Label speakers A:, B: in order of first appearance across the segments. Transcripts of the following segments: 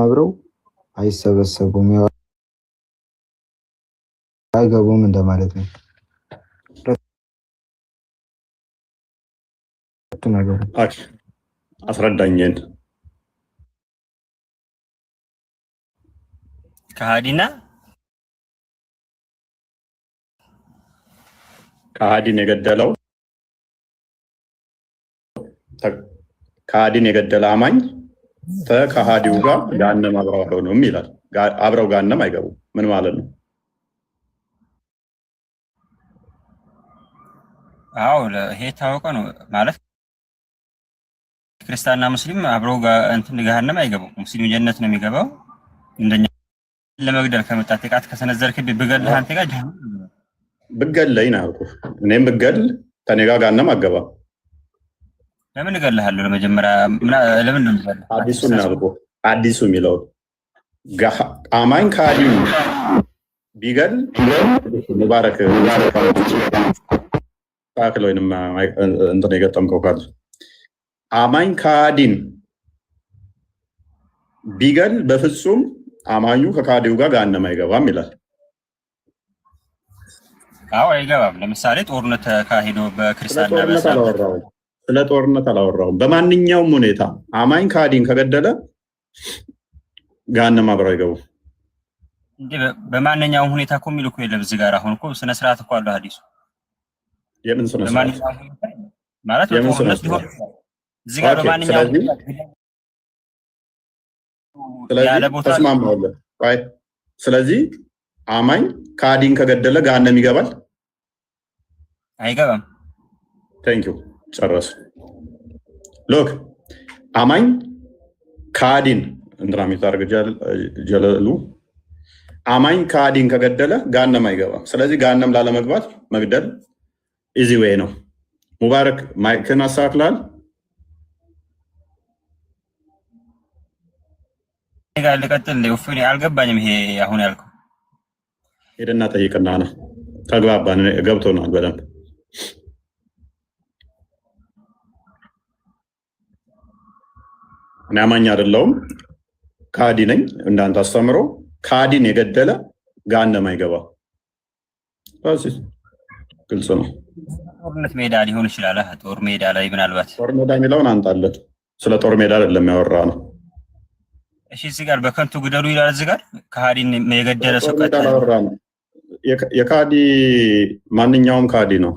A: አብረው አይሰበሰቡም አይገቡም እንደማለት ነው።
B: አስረዳኝን ከሃዲን የገደለው ከሃዲን የገደለ አማኝ ከሃዲው ጋር ገሃነም አብረው አይሆኑም ይላል። አብረው ገሃነም አይገቡም ምን ማለት ነው?
C: አዎ ይሄ ታወቀ ነው ማለት ክርስቲያንና ሙስሊም አብረው ገሃነም አይገቡም። ሙስሊም ጀነት ነው የሚገባው። እንደኛ ለመግደል ከመጣ ጥቃት ከሰነዘርክብኝ ብገልህ አንተ ጋር ጀሃነም
B: ብገለኝ ነው ያልኩህ። እኔም ብገል ከኔ ጋር ገሃነም አገባም።
C: ለምን እገልሃለሁ? ለመጀመሪያ ለምን ነው የምገልህ?
B: አዲሱን ነው ያልኩህ። አዲሱ የሚለው አማኝ ከሃዲው ቢገል ሙባረክ ታክል ወይንም እንትን የገጠምከው ካለ አማኝ ከሃዲን ቢገል በፍጹም አማኙ ከሃዲው ጋር ገሃነም አይገባም ይላል።
C: አዎ አይገባም። ለምሳሌ ጦርነት ተካሂዶ በክርስቲያንና በእስላም
B: ስለ ጦርነት አላወራሁም። በማንኛውም ሁኔታ አማኝ ከሃዲን ከገደለ ገሃነም አብረው አይገቡም።
C: እንዴ በማንኛውም ሁኔታ እኮ የሚል እኮ የለም እዚህ ጋር። አሁን እኮ ስነ ስርዓት እኮ አለው ሐዲሱ።
B: የምን ስነ ስርዓት
C: ማለት ጦርነት ቢሆን እዚህ ጋር በማንኛውም ያለ ቦታ
B: ተስማማለህ? ስለዚህ አማኝ ከሃዲን ከገደለ ገሃነም ይገባል?
C: አይገባም።
B: ቴንኪው ጨረስ። ሎክ አማኝ ከሃዲን እንድራሚት አርግ ጀለሉ አማኝ ከሃዲን ከገደለ ገሃነም አይገባም። ስለዚህ ገሃነም ላለመግባት መግደል ኢዚ ዌይ ነው። ሙባረክ ማይክን አስተካክለሃል?
C: ጋር ልቀጥል ለውፍኔ አልገባኝም። ይሄ አሁን ያልከው
B: ሄደና ጠይቅና ነው። ተግባባን፣ ገብቶናል በደንብ። እኔ አማኝ አይደለሁም ከሃዲ ነኝ እንዳንተ አስተምሮ። ከሃዲን የገደለ ገሃነም አይገባም። ስለዚህ ግልጽ ነው።
C: ጦርነት ሜዳ ሊሆን ይችላል። ጦር ሜዳ ላይ ምናልባት
B: ጦር ሜዳ የሚለውን አንጣለት። ስለ ጦር ሜዳ አይደለም ያወራ ነው።
C: እሺ እዚህ ጋር በከንቱ ግደሉ ይላል። እዚህ ጋር ከሃዲን የገደለ ሰው
B: የከሃዲ ማንኛውም ከሃዲ ነው።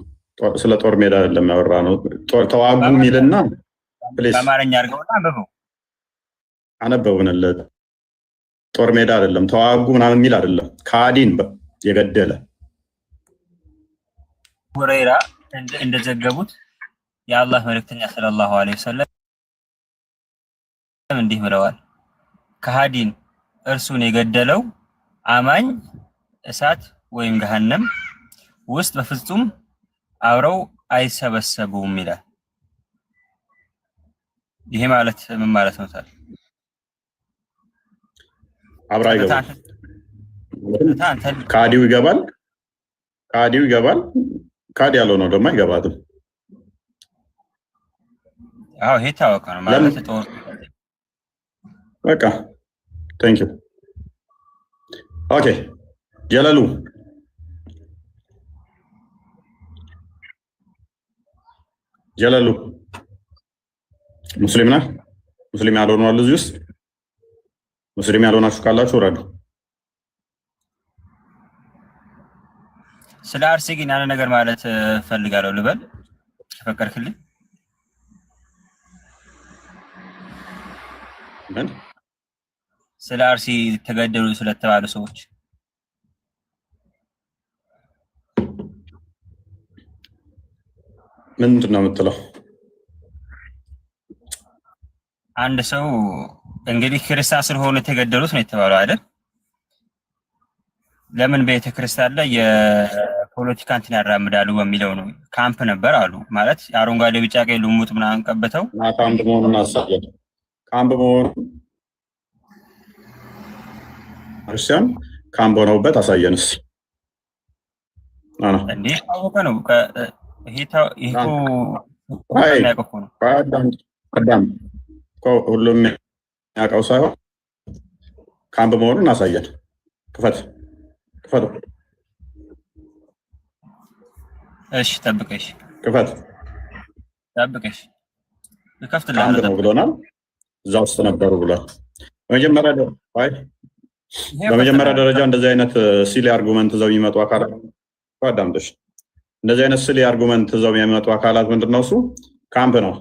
B: ስለ ጦር ሜዳ አይደለም ያወራ ነው። ተዋጉ የሚልና
C: በአማርኛ አድርገውና አንብበው
B: አነበብንለት። ጦር ሜዳ አይደለም ተዋጉ ምናምን የሚል አይደለም። ከሃዲን የገደለ
C: ሁረይራ እንደዘገቡት የአላህ መልእክተኛ ሰለላሁ ዐለይሂ ወሰለም እንዲህ ብለዋል። ከሃዲን እርሱን የገደለው አማኝ እሳት ወይም ገሃነም ውስጥ በፍጹም አብረው አይሰበሰቡም ይላል። ይሄ ማለት ምን ማለት ነው ታዲያ?
B: አብራ ይገባል። ከሃዲው ይገባል። ከሃዲው ይገባል። ከሃዲ ያለው ነው ደግሞ አይገባትም።
C: አዎ ይሄ ታወቀ ነው ማለት ነው።
B: በቃ ቴንክ ዩ ኦኬ። ጀለሉ ሙስሊም ነህ? ሙስሊም ያልሆኑ አሉ እዚህ ውስጥ? ሙስሊም ያልሆናችሁ ካላችሁ ወረዱ።
C: ስለ አርሲ ግን አንድ ነገር ማለት ፈልጋለሁ ልበል ከፈቀድክልኝ?
B: ምን?
C: ስለ አርሲ ተገደሉ ስለተባሉ ሰዎች
B: ምንድን ነው የምትለው?
C: አንድ ሰው እንግዲህ ክርስቲያን ስለሆኑ የተገደሉት ነው የተባለው አይደል? ለምን ቤተክርስቲያን ላይ የፖለቲካ እንትን ያራምዳሉ በሚለው ነው። ካምፕ ነበር አሉ ማለት አረንጓዴ ቢጫ ቀይ ልሙጥ ምናምን ቀብተው
B: ካምፕ መሆኑን አሳየን። ካምፕ መሆኑን ክርስቲያን ካምፕ ሆነውበት አሳየን እስኪ።
C: እንዴ ታወቀ ነው።
B: ሁሉም ያውቀው ሳይሆን ካምፕ መሆኑን እናሳያለን። ክፈት።
C: እሺ ጠብቀሽ
B: ክፈት። ካምፕ ነው ብሎናል። እዛ ውስጥ ነበሩ ብሏል። በመጀመሪያ ደረጃ እንደዚህ አይነት ሲሊ አርጉመንት ይዘው የሚመጡ አካላት አዳምጠሽ፣ እንደዚህ አይነት ሲሊ አርጉመንት ይዘው የሚመጡ አካላት ምንድነው እሱ ካምፕ ነው።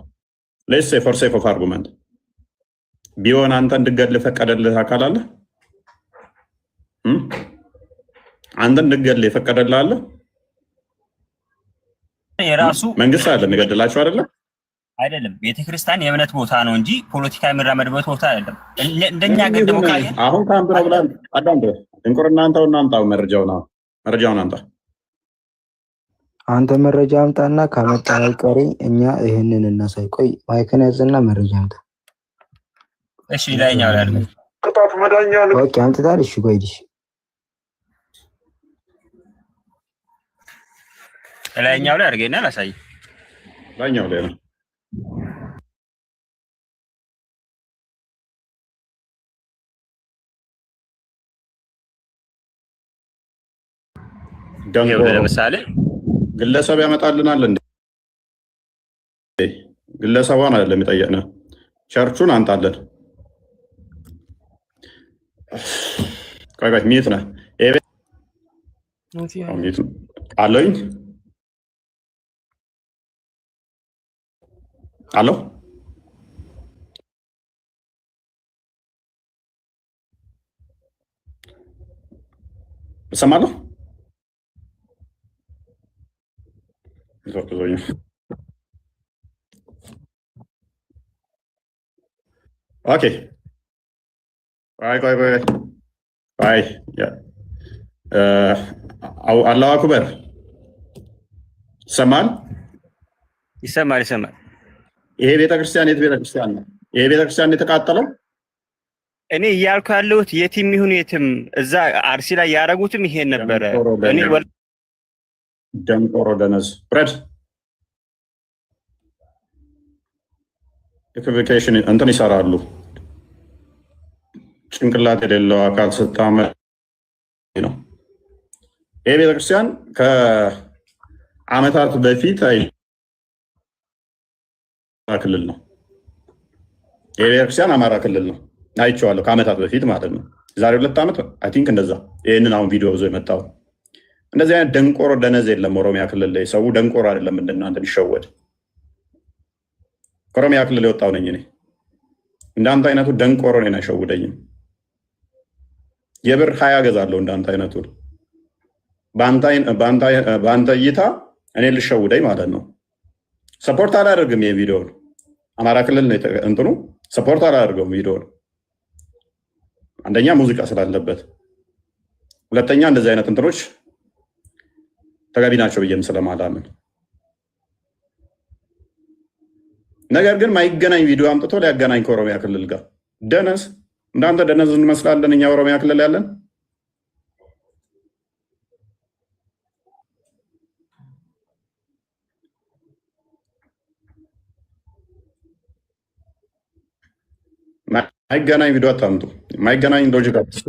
B: ሌትስ ሴይ ፎር ሴክ ኦፍ አርጉመንት ቢሆን አንተ እንድገድል ፈቀደልህ አካል አለ? አንተ እንድገድል የፈቀደልህ አለ?
C: የራሱ
B: መንግስት አለ እንገድላችሁ
C: አይደለም። ቤተክርስቲያን የእምነት ቦታ ነው እንጂ ፖለቲካ የሚራመድበት ቦታ አይደለም። እንደኛ ገደው ካየ
B: አሁን ካምፕ ነው ብለን አዳምጠ እንቁርና አንተውና አምጣው መረጃውን አምጣ።
A: አንተ መረጃ አምጣና ካመጣ አይቀሪ እኛ ይሄንን እናሳይ። ቆይ ማይከን ያዘና መረጃ አምጣ።
C: እሺ ላይኛው ላይ አይደል
B: ቅጣት መዳኛ ነው።
A: ኦኬ አምጥታል። እሺ ቆይ ልሽ
C: ላይኛው ላይ አድርገና ላሳይ።
B: ላይኛው ላይ ነው
C: ደንጎ ለምሳሌ
B: ግለሰብ ያመጣልናል እንዴ? ግለሰቧን አይደለም የጠየቅነው፣ ቸርቹን አንጣለን። ቆይ ሚት ነህ አለኝ አሎ እሰማለሁ። ኦኬ ቆይ አላሁ አክበር
C: ይሰማል።
B: ይሄ ቤተክርስቲያን የት ቤተክርስቲያን ነው? ይሄ ቤተክርስቲያን የተቃጠለው
C: እኔ እያልኩ ያለሁት የትም ይሁን የትም እዛ አርሲ ላይ ያደረጉትም ይሄን ነበረ። እኔ
B: ደንቆሮ ደነዝ ብረድ ኢኩቪኬሽን እንትን ይሰራሉ። ጭንቅላት የሌለው አካል ስታመ ነው። ይሄ ቤተክርስቲያን ከአመታት በፊት ክልል ነው። ይሄ ቤተክርስቲያን አማራ ክልል ነው። አይቼዋለሁ ከአመታት በፊት ማለት ነው። ዛሬ 2 ዓመት አይ ቲንክ እንደዛ። ይሄንን አሁን ቪዲዮ ይዞ የመጣው እንደዚህ አይነት ደንቆሮ ደነዝ የለም ኦሮሚያ ክልል ላይ። ሰው ደንቆሮ አይደለም እንደናንተ ቢሸወድ። ኦሮሚያ ክልል የወጣው ነኝ እኔ። እንዳንተ አይነቱ ደንቆሮ ነው አይሸውደኝም። የብር 20 ገዛለሁ እንዳንተ አይነቱ። በአንተ እይታ እኔ ልሸውደኝ ማለት ነው። ሰፖርት አላደርግም። ይሄ ቪዲዮ አማራ ክልል ነው እንትኑ ሰፖርት አላደርገውም ቪዲዮ። አንደኛ ሙዚቃ ስላለበት፣ ሁለተኛ እንደዚህ አይነት እንትኖች ተገቢ ናቸው ብዬም ስለማላምን። ነገር ግን ማይገናኝ ቪዲዮ አምጥቶ ሊያገናኝ ከኦሮሚያ ክልል ጋር ደነዝ እንዳንተ ደነዝ እንመስላለን እኛ ኦሮሚያ ክልል ያለን። ማይገናኝ ቪዲዮ አታምጡ። ማይገናኝ ሎጂክ አትስጡ።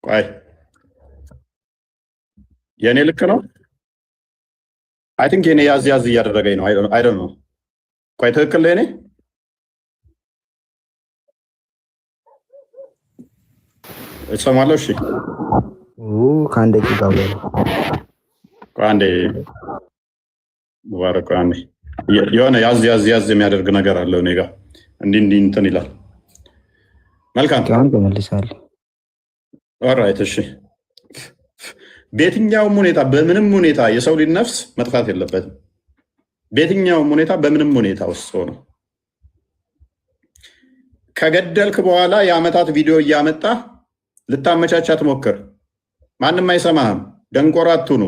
B: ቆይ የኔ ልክ ነው። አይ ቲንክ የኔ ያዝ እያደረገኝ ነው። አይ ዶንት ኖ። ቆይ ትክክል ለኔ እሰማለሁ። እሺ
A: ከአንድ ደቂቃ በኋላ
B: አንዴ ሙባረክ አንዴ የሆነ ያዝ የሚያደርግ ነገር አለው እኔ ጋር እንዲህ እንትን ይላል። መልካም
A: ተመልሳለሁ።
B: ኦልራይት እሺ። በየትኛውም ሁኔታ በምንም ሁኔታ የሰው ልጅ ነፍስ መጥፋት የለበትም። በየትኛውም ሁኔታ በምንም ሁኔታ ውስጥ ሆኖ ከገደልክ በኋላ የአመታት ቪዲዮ እያመጣ ልታመቻቻት ሞክር። ማንም አይሰማህም። ደንቆሮ አትሁኑ።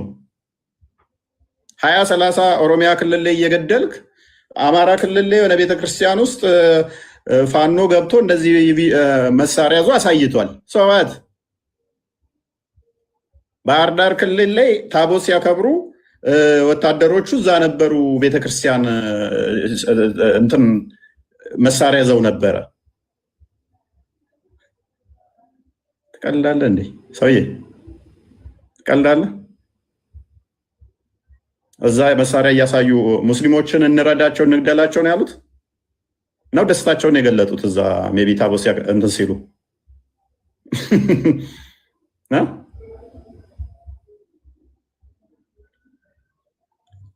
B: 20-30 ኦሮሚያ ክልል ላይ እየገደልክ አማራ ክልል ላይ የሆነ ቤተክርስቲያን ውስጥ ፋኖ ገብቶ እንደዚህ መሳሪያ ይዞ አሳይቷል። ሰዋት ባህር ዳር ክልል ላይ ታቦት ሲያከብሩ ወታደሮቹ እዛ ነበሩ። ቤተክርስቲያን እንትን መሳሪያ ይዘው ነበረ። ትቀልዳለህ እንዴ ሰውዬ? ትቀልዳለህ? እዛ መሳሪያ እያሳዩ ሙስሊሞችን እንረዳቸው እንግደላቸው ነው ያሉት ነው ደስታቸውን የገለጡት? እዛ ሜቢ ታቦስ እንትን ሲሉ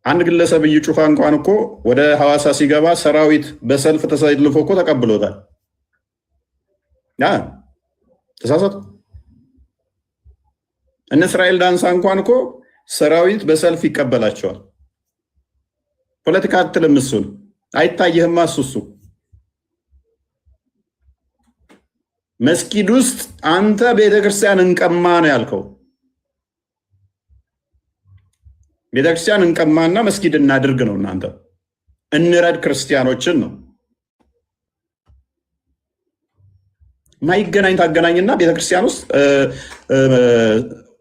B: አንድ ግለሰብ እዩ ጩፋ እንኳን እኮ ወደ ሐዋሳ ሲገባ ሰራዊት በሰልፍ ተሰልፎ እኮ ተቀብሎታል። ተሳሳቱ። እነ እስራኤል ዳንሳ እንኳን እኮ ሰራዊት በሰልፍ ይቀበላቸዋል። ፖለቲካ አትልም። እሱን አይታየህማ። እሱ መስጊድ ውስጥ አንተ ቤተክርስቲያን እንቀማ ነው ያልከው። ቤተክርስቲያን እንቀማና መስጊድ እናድርግ ነው። እናንተ እንረድ ክርስቲያኖችን ነው። ማይገናኝ ታገናኝና ቤተክርስቲያን ውስጥ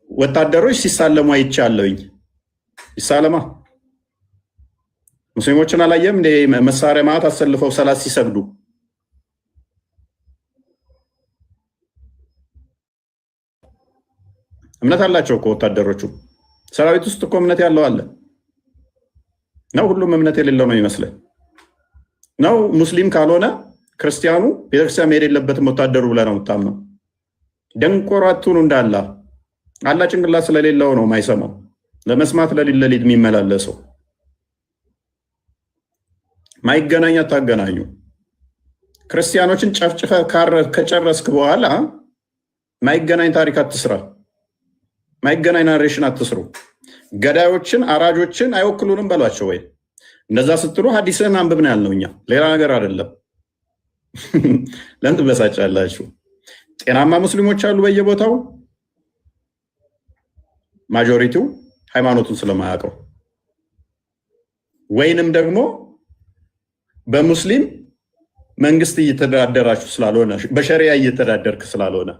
B: ወታደሮች ሲሳለሙ አይቻለሁኝ። ይሳለማ። ሙስሊሞችን አላየም እንደ መሳሪያ ማት አሰልፈው ሰላት ሲሰግዱ? እምነት አላቸው እኮ ወታደሮቹ። ሰራዊት ውስጥ እኮ እምነት ያለው አለ ነው። ሁሉም እምነት የሌለው ነው ይመስለኝ ነው። ሙስሊም ካልሆነ ክርስቲያኑ ቤተክርስቲያን መሄድ የለበትም ወታደሩ ብለህ ነው የምታምነው? ደንቆሮ አትሁኑ። እንዳላ አላ ጭንቅላት ስለሌለው ነው ማይሰማው። ለመስማት ለሊት የሚመላለሰው። ማይገናኝ አታገናኙ። ክርስቲያኖችን ጨፍጭፈ ከጨረስክ በኋላ ማይገናኝ ታሪክ አትስራ። ማይገናኝ ናሬሽን አትስሩ። ገዳዮችን አራጆችን አይወክሉንም በሏቸው። ወይ እንደዛ ስትሉ ሐዲስን አንብብ ነው ያልነው እኛ፣ ሌላ ነገር አይደለም። ለምን ትበሳጫላችሁ? ጤናማ ሙስሊሞች አሉ በየቦታው። ማጆሪቲው ሃይማኖቱን ስለማያውቀው ወይንም ደግሞ በሙስሊም መንግስት እየተዳደራችሁ ስላልሆነ፣ በሸሪያ እየተዳደርክ ስላልሆነ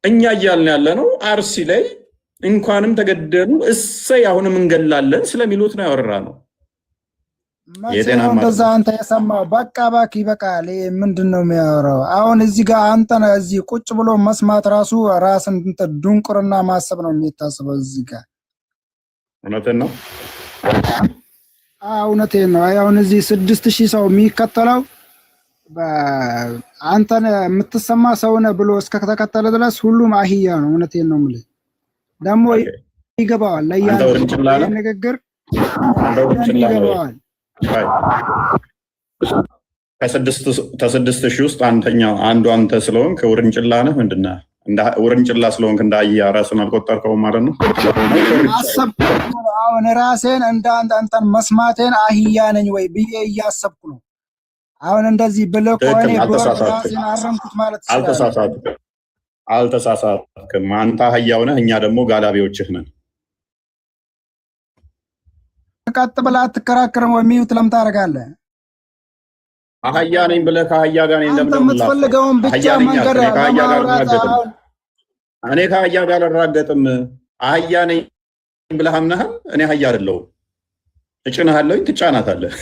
B: እኛ እያልን ያለ ነው። አርሲ ላይ እንኳንም ተገደሉ እሰይ አሁንም እንገላለን ስለሚሉት ነው ያወራ ነው።
D: እንደዛ አንተ የሰማው በቃ ባክ ይበቃል። ምንድን ነው የሚያወራው? አሁን እዚህ ጋር አንተ እዚህ ቁጭ ብሎ መስማት ራሱ ራስን ድንቁርና ማሰብ ነው የሚታስበው። እዚህ ጋር
B: እውነቴን ነው።
D: እውነቴን ነው። አሁን እዚህ 6000 ሰው የሚከተለው አንተን የምትሰማ ሰው ነህ ብሎ እስከተከተለ ድረስ ሁሉም አህያ ነው። እውነቴን ነው የምልህ። ደግሞ ይገባዋል ለያን ንግግር ይገባዋል።
B: ከ6000 ውስጥ አንዱ አንተ ስለሆንክ ውርንጭላ ነህ። ምንድን ነህ? ውርንጭላ ስለሆንክ እንደ አህያ ራስን አልቆጠርከውም ማለት ነው።
D: አሁን ራሴን እንደ አንተን መስማቴን አህያ ነኝ ወይ ብዬ እያሰብኩ ነው። አሁን እንደዚህ ብለህ ከሆነ ራሴን አረምኩት ማለት
B: ይችላል። አልተሳሳትክም። አንተ አህያው ነህ፣ እኛ ደግሞ ጋላቢዎችህ ነን።
D: ቀጥ ብለህ አትከራከርም ወይ? ሚዩት ለምን ታደርጋለህ?
B: አህያ ነኝ ብለህ ከአህያ ጋር ነኝ
D: አንተ የምትፈልገውን ብቻ መንገድ
B: እኔ ከአህያ ጋር አልራገጥም። አህያ ነኝ ብለህ አምነሃል። እኔ አህያ አይደለሁም። እጭንሃለሁኝ፣ ትጫናታለህ።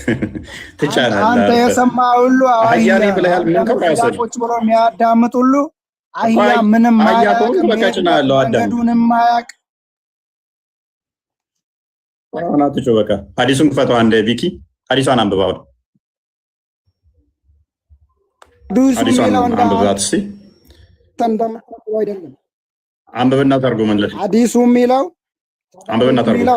D: አንተ የሰማህ ሁሉ
B: አህያ ነኝ ብለሃል። ምን ከራስህ
D: ቁጭ ብሎ የሚያዳምጥ ሁሉ አህያ ምንም መንገዱንም ማያውቅ
B: ናትጮ በቃ ሐዲሱን ክፈተው አንዴ ቪኪ፣ ሐዲሷን አንብባው። ሐዲሷን አንብባት እስቲ። አንብብና ተርጉምልህ።
D: ሐዲሱ የሚለው
B: አንብብና ተርጉም።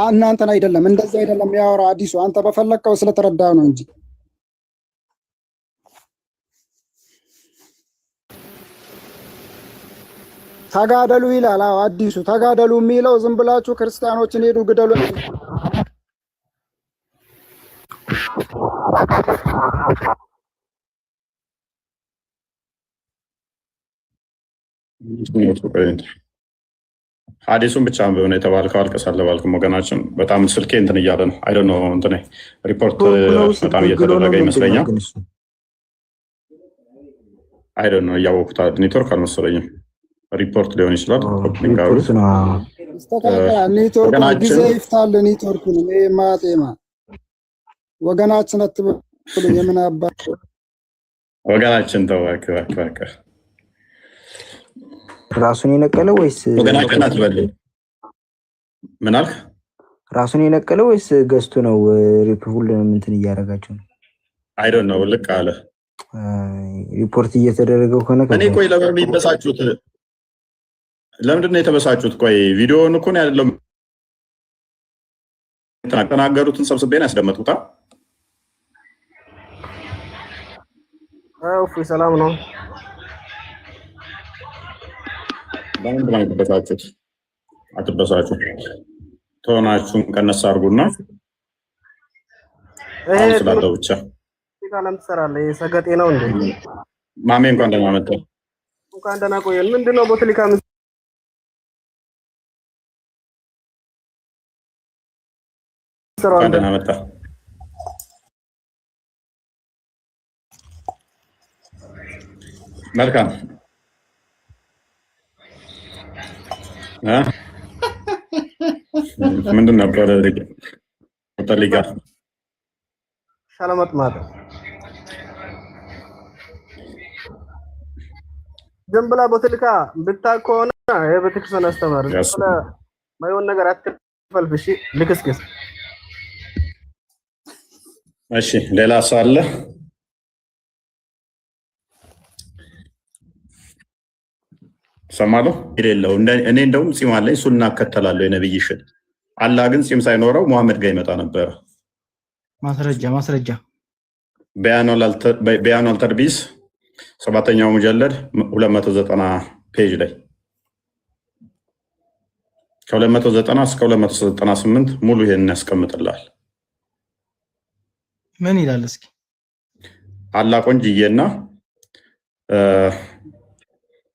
D: እናንተን አይደለም፣ እንደዚህ አይደለም ያወራ ሐዲሱ። አንተ በፈለከው ስለተረዳው ነው እንጂ ተጋደሉ ይላል። አዲሱ ተጋደሉ የሚለው ዝም ብላችሁ ክርስቲያኖችን ሄዱ ግደሉ።
B: ሐዲሱን ብቻ አንብብ ነው የተባልከው። አልቀሳለሁ ባልክም ወገናችን በጣም ስልኬ እንትን እያለ ነው። አይ ዶንት ኖ እንትን ሪፖርት በጣም እየተደረገ ይመስለኛል። አይ ዶንት ኖ እያወኩት ኔትወርክ አልመሰለኝም። ሪፖርት ሊሆን ይችላል።
D: ኔትወርክ ጊዜ ይፍታል። ኔትወርኩን ማጤማ ወገናችን አትበሉ። የምን አባት
B: ወገናችን ተዋክ ዋክ
A: ራሱን የነቀለው ወይስ
B: ወገናችን አትበል? ምን አልክ?
A: ራሱን የነቀለው ወይስ ገዝቶ ነው? ሁሉንም እንትን እያደረጋቸው ነው።
B: አይ ዶንት ኖ ልክ አለ።
A: ሪፖርት እየተደረገው ከሆነ
B: እኔ ቆይ ለምን ይበሳጩት? ለምንድን ነው የተበሳጩት? ቆይ ቪዲዮውን እኮ ነው ያለው። ተናገሩትን ሰብስቤ ነው ያስደመጥኩት።
E: አው ሰላም ነው።
B: ለምንድን ነው የተበሳጩት? አትበሳጩ። ቶናችሁን ቀነስ አድርጉና ስላለው ብቻ
E: ካለም ትሰራለህ። ሰገጤ ነው እንዴ?
B: ማሜ እንኳን ደህና መጣ።
E: እንኳን ደህና ቆየን። ምንድነው ቦትሊካ
B: እንኳን ደህና መጣ። መልካም ምንድን ነበር ቦትሊካ?
E: ሻለመጥ ማለት ዝም ብላ ቦትሊካ ብታውቅ ከሆነ የቤተክርስቲያን አስተማሪ ማይሆን ነገር አትፈልፍሽ። ልክስክስ።
B: እሺ ሌላ ሰው አለ? ሰማለሁ የሌለው እኔ እንደውም ጺም አለኝ፣ እሱን እናከተላለሁ የነብይሽን። አላህ ግን ጺም ሳይኖረው መሐመድ ጋር ይመጣ ነበር።
F: ማስረጃ
B: በያኑ አልተድቢስ 7ኛው ሙጀለድ 290 ፔጅ ላይ ከ290 እስከ 298 ሙሉ ይሄን ያስቀምጥላል።
F: ምን ይላል እስኪ?
B: አላህ ቆንጅዬና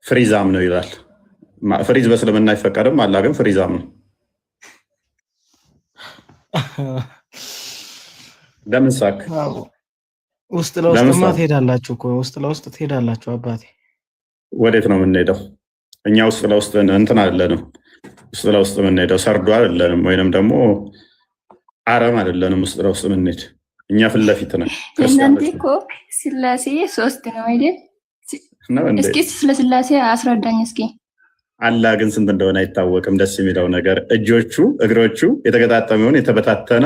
B: ፍሪዛም ነው ይላል። ፍሪዝ በእስልምና አይፈቀድም፣ አላህ ግን ፍሪዛም ነው። ለምን ሳክ?
F: ውስጥ ለውስጥማ ትሄዳላችሁ እኮ ውስጥ ለውስጥ ትሄዳላችሁ። አባቴ
B: ወዴት ነው የምንሄደው? እኛ ውስጥ ለውስጥ እንትን አይደለንም። ውስጥ ለውስጥ የምንሄደው ሰርዶ አይደለንም፣ ወይንም ደግሞ አረም አይደለንም። ውስጥ ለውስጥ የምንሄድ እኛ ፊት ለፊት ነን።
G: እናንተ እኮ ስላሴ 3 ነው አይደል? እስኪ ስለ ስላሴ አስረዳኝ እስኪ።
B: አላህ ግን ስንት እንደሆነ አይታወቅም። ደስ የሚለው ነገር እጆቹ እግሮቹ የተገጣጠመውን የተበታተነ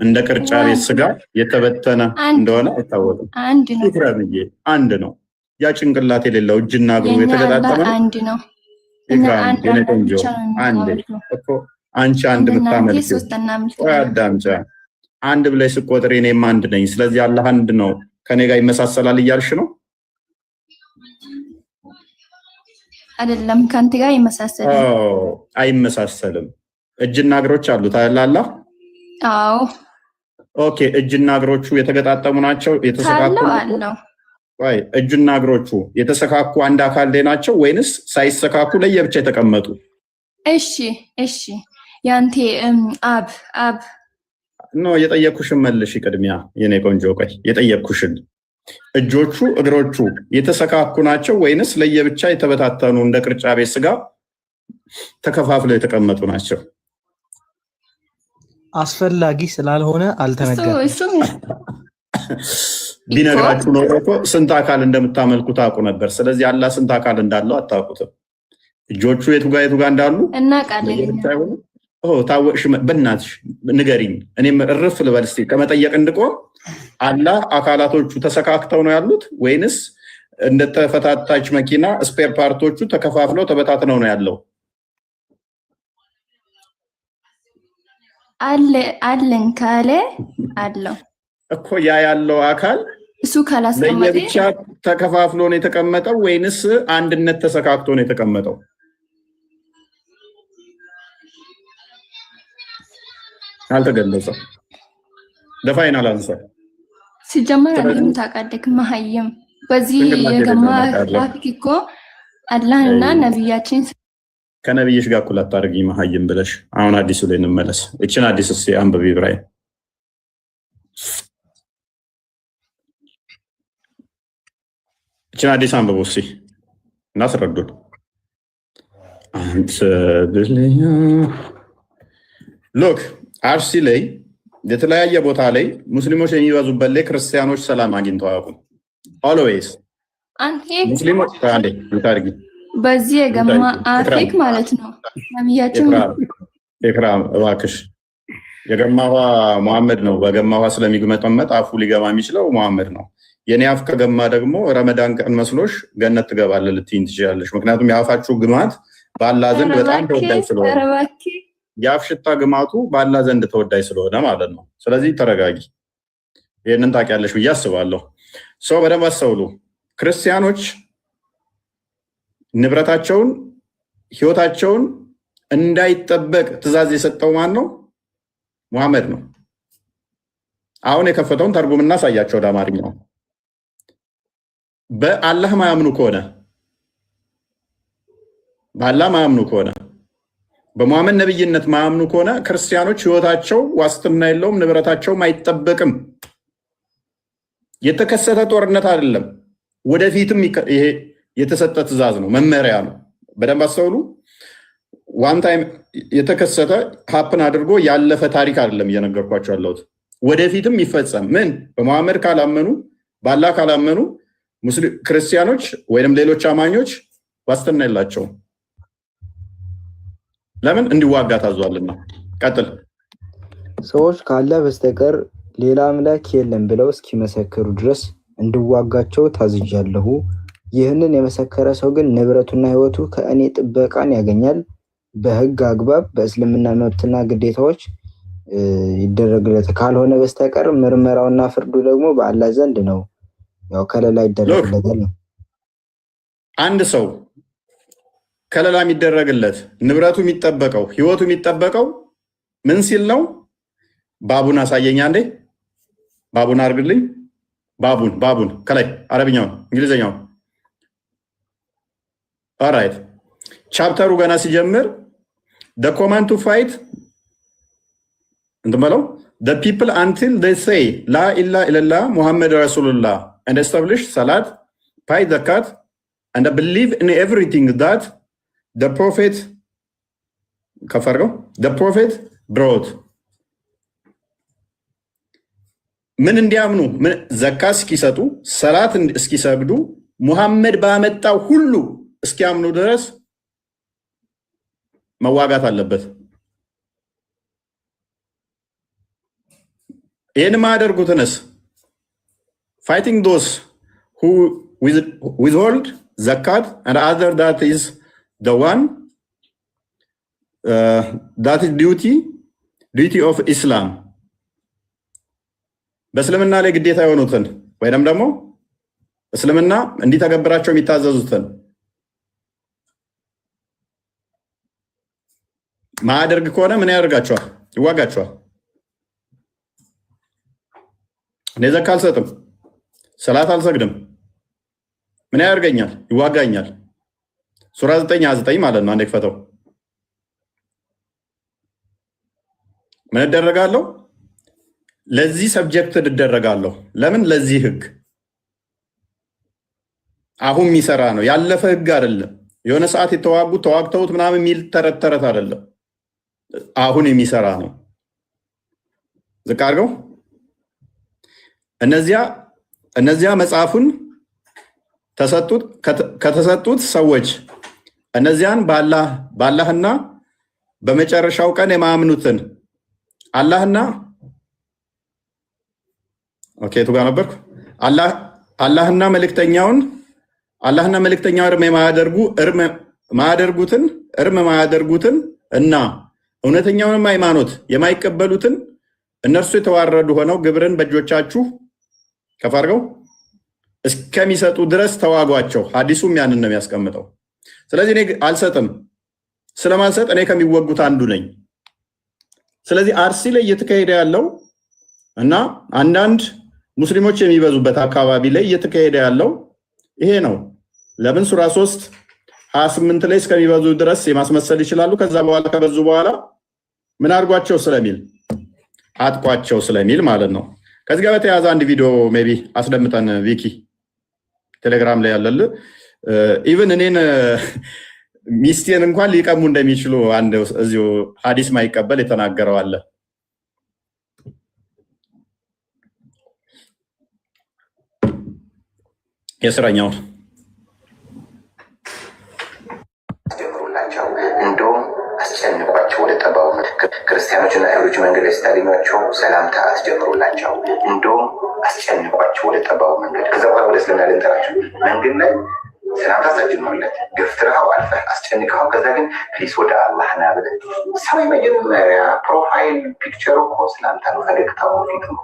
B: እንደ ቅርጫ ቤት ስጋ የተበተነ እንደሆነ አይታወቅም።
G: አንድ ነው
B: ይክራምዬ፣ አንድ ነው። ያ ጭንቅላት የሌለው እጅና እግሩ የተገጣጠመ
G: አንድ ነው።
B: ይክራም የኔ ቆንጆ አንድ እኮ አንቺ አንድ የምታመልኪው አዳምጫ አንድ ብለሽ ስቆጥሪ እኔም አንድ ነኝ። ስለዚህ አላህ አንድ ነው፣ ከኔ ጋር ይመሳሰላል እያልሽ ነው?
G: አይደለም፣ ካንተ ጋር ይመሳሰላል።
B: አይመሳሰልም። እጅና እግሮች አሉት አይደል?
G: አዎ።
B: ኦኬ፣ እጅና እግሮቹ የተገጣጠሙ ናቸው? የተሰካኩ
G: አለው?
B: ወይ እጅና እግሮቹ የተሰካኩ አንድ አካል ላይ ናቸው ወይንስ ሳይሰካኩ ለየብቻ የተቀመጡ?
G: እሺ ያንተ አብ
B: ነው የጠየኩሽን መልሽ። ቅድሚያ የኔ ቆንጆ ቆይ የጠየኩሽን እጆቹ እግሮቹ የተሰካኩ ናቸው ወይንስ ለየብቻ የተበታተኑ እንደ ቅርጫ ቤት ስጋ ተከፋፍለው የተቀመጡ ናቸው?
F: አስፈላጊ ስላልሆነ አልተነገረም።
B: ቢነግራችሁ ኖሮ እኮ ስንት አካል እንደምታመልኩ ታውቁ ነበር። ስለዚህ አላህ ስንት አካል እንዳለው አታውቁትም። እጆቹ የቱ ጋር እንዳሉ
G: እናውቃለን።
B: ታወቅሽ? በእናትሽ ንገሪኝ። እኔም እርፍ ልበል እስኪ ከመጠየቅ እንድቆም። አላህ አካላቶቹ ተሰካክተው ነው ያሉት ወይንስ እንደተፈታታች መኪና ስፔር ፓርቶቹ ተከፋፍለው ተበታትነው ነው ያለው?
G: አለን ካለ አለው
B: እኮ ያ ያለው አካል
G: እሱ ካላስቀመጠ
B: ለየብቻ ተከፋፍሎ ነው የተቀመጠው ወይንስ አንድነት ተሰካክቶ ነው የተቀመጠው? አልተገለጸም። ለፋይናል አንሰር
G: ሲጀመር አንተም ታውቃለህ መሀይም በዚህ የገማ ግራፊክ እኮ አላህና ነብያችን
B: ከነብይሽ ጋር እኩል አታርጊ መሀይም ብለሽ። አሁን አዲሱ ላይ እንመለስ። እችን አዲስ እስኪ አንብቢ ኢብራሂም። እችን አዲስ አንብቡ እስኪ እናስረዱን። ሎክ አርሲ ላይ የተለያየ ቦታ ላይ ሙስሊሞች የሚበዙበት ላይ ክርስቲያኖች ሰላም አግኝተው አያውቁም። ኦልዌይስ ሙስሊሞች ታንዴ ታርጊ
G: በዚህ የገማ አፍሪክ ማለት ነው። ነብያችን
B: ኢክራም እባክሽ የገማዋ መሐመድ ነው። በገማዋ ስለሚግመጠመጥ አፉ ሊገማ የሚችለው መሐመድ ነው። የኔ አፍ ከገማ ደግሞ ረመዳን ቀን መስሎሽ ገነት ትገባለህ ልትይኝ ትችላለሽ። ምክንያቱም የአፋችሁ ግማት በአላህ ዘንድ በጣም ተወዳጅ ስለሆነ የአፍ ሽታ ግማቱ በአላህ ዘንድ ተወዳጅ ስለሆነ ማለት ነው። ስለዚህ ተረጋጊ። ይህንን ታውቂያለሽ ብዬ አስባለሁ። ሰው በደንብ አስተውሉ። ክርስቲያኖች ንብረታቸውን ህይወታቸውን እንዳይጠበቅ ትእዛዝ የሰጠው ማን ነው? ሙሐመድ ነው። አሁን የከፈተውን ተርጉምና ሳያቸው ወደ አማርኛው። በአላህ ማያምኑ ከሆነ በሙሐመድ ነብይነት ማያምኑ ከሆነ ክርስቲያኖች ህይወታቸው ዋስትና የለውም፣ ንብረታቸውም አይጠበቅም። የተከሰተ ጦርነት አይደለም፣ ወደፊትም ይሄ የተሰጠ ትእዛዝ ነው፣ መመሪያ ነው። በደንብ አስተውሉ። ዋን ታይም የተከሰተ ሀፕን አድርጎ ያለፈ ታሪክ አይደለም እየነገርኳቸው ያለሁት፣ ወደፊትም ይፈጸም። ምን በሙሐመድ ካላመኑ በአላህ ካላመኑ ክርስቲያኖች ወይንም ሌሎች አማኞች ዋስትና የላቸውም። ለምን? እንዲዋጋ ታዟልና። ቀጥል።
A: ሰዎች ካለ በስተቀር ሌላ አምላክ የለም ብለው እስኪመሰክሩ ድረስ እንድዋጋቸው ታዝዣለሁ። ይህንን የመሰከረ ሰው ግን ንብረቱና ህይወቱ ከእኔ ጥበቃን ያገኛል። በህግ አግባብ በእስልምና መብትና ግዴታዎች ይደረግለት፣ ካልሆነ በስተቀር ምርመራውና ፍርዱ ደግሞ በአላህ ዘንድ ነው። ያው ከለላ ይደረግለታል ነው።
B: አንድ ሰው ከለላ የሚደረግለት ንብረቱ የሚጠበቀው ህይወቱ የሚጠበቀው ምን ሲል ነው? ባቡን አሳየኛ እንዴ! ባቡን አርግልኝ። ባቡን ከላይ አረብኛው እንግሊዘኛው። ኦራይት ቻፕተሩ ገና ሲጀምር the command to fight እንደማለው the people until they say la ilaha illallah muhammad rasulullah and establish salat, pay zakat and believe in everything that the prophet brought. ምን እንዲያምኑ ዘካ እስኪሰጡ ሰላት እስኪሰግዱ ሙሐመድ ባመጣው ሁሉ እስኪያምኑ ድረስ መዋጋት አለበት። ይህን ማያደርጉትንስ fighting those who withhold zakat and other that is the one that is duty of Islam. በእስልምና ላይ ግዴታ የሆኑትን ወይንም ደግሞ እስልምና እንዲተገብራቸው የሚታዘዙትን ማያደርግ ከሆነ ምን ያደርጋቸዋል? ይዋጋቸዋል። እኔ ዘካ አልሰጥም፣ ሰላት አልሰግድም፣ ምን ያደርገኛል? ይዋጋኛል። ሱራ 9:9 ማለት ነው። አንዴ ክፈተው። ምን እደረጋለሁ? ለዚህ ሰብጀክት እደረጋለሁ። ለምን? ለዚህ ህግ አሁን የሚሰራ ነው። ያለፈ ህግ አይደለም። የሆነ ሰዓት ተዋግተውት ምናምን የሚል ተረት አይደለም። አሁን የሚሰራ ነው። ዝቅ አድርገው። እነዚያ መጽሐፉን ከተሰጡት ሰዎች እነዚያን በአላህና በመጨረሻው ቀን የማያምኑትን አላህና ቱ ጋር ነበርኩ። አላህና መልእክተኛውን እርም የማያደርጉትን እና እውነተኛውንም ሃይማኖት የማይቀበሉትን እነርሱ የተዋረዱ ሆነው ግብርን በእጆቻችሁ ከፍ አድርገው እስከሚሰጡ ድረስ ተዋጓቸው። ሐዲሱም ያንን ነው የሚያስቀምጠው። ስለዚህ እኔ አልሰጥም። ስለማልሰጥ እኔ ከሚወጉት አንዱ ነኝ። ስለዚህ አርሲ ላይ እየተካሄደ ያለው እና አንዳንድ ሙስሊሞች የሚበዙበት አካባቢ ላይ እየተካሄደ ያለው ይሄ ነው። ለምን? ሱራ 3:28 ላይ እስከሚበዙ ድረስ የማስመሰል ይችላሉ። ከዛ በኋላ ከበዙ በኋላ ምን አድርጓቸው ስለሚል አጥቋቸው ስለሚል ማለት ነው። ከዚህ ጋር በተያያዘ አንድ ቪዲዮ ሜቢ አስደምጠን ቪኪ ቴሌግራም ላይ ያለል ኢቭን እኔን ሚስቴን እንኳን ሊቀሙ እንደሚችሉ አንድ እዚሁ ሐዲስ ማይቀበል የተናገረው አለ። የስራኛው
H: ጀምሩላቸው እንደውም አስጨንቋቸው ወደ ጠባው ክርስቲያኖችና አይሁዶች መንገድ ላይ ስታገኟቸው ሰላምታ አትጀምሩላቸው፣ እንደውም አስጨንቋቸው ወደ ጠባው መንገድ። ከዛ በኋላ ወደ እስልምና ልንጠራቸው መንገድ ላይ ሰላምታ ሳትጀምሩለት ገፍትረኸው አልፈህ አስጨንቀኸው ከዛ ግን ፕሊስ ወደ አላህ ና ብለህ ሰው የመጀመሪያ ፕሮፋይል ፒክቸሩ እኮ ሰላምታ ነው፣ ፈገግታው ፊት ነው።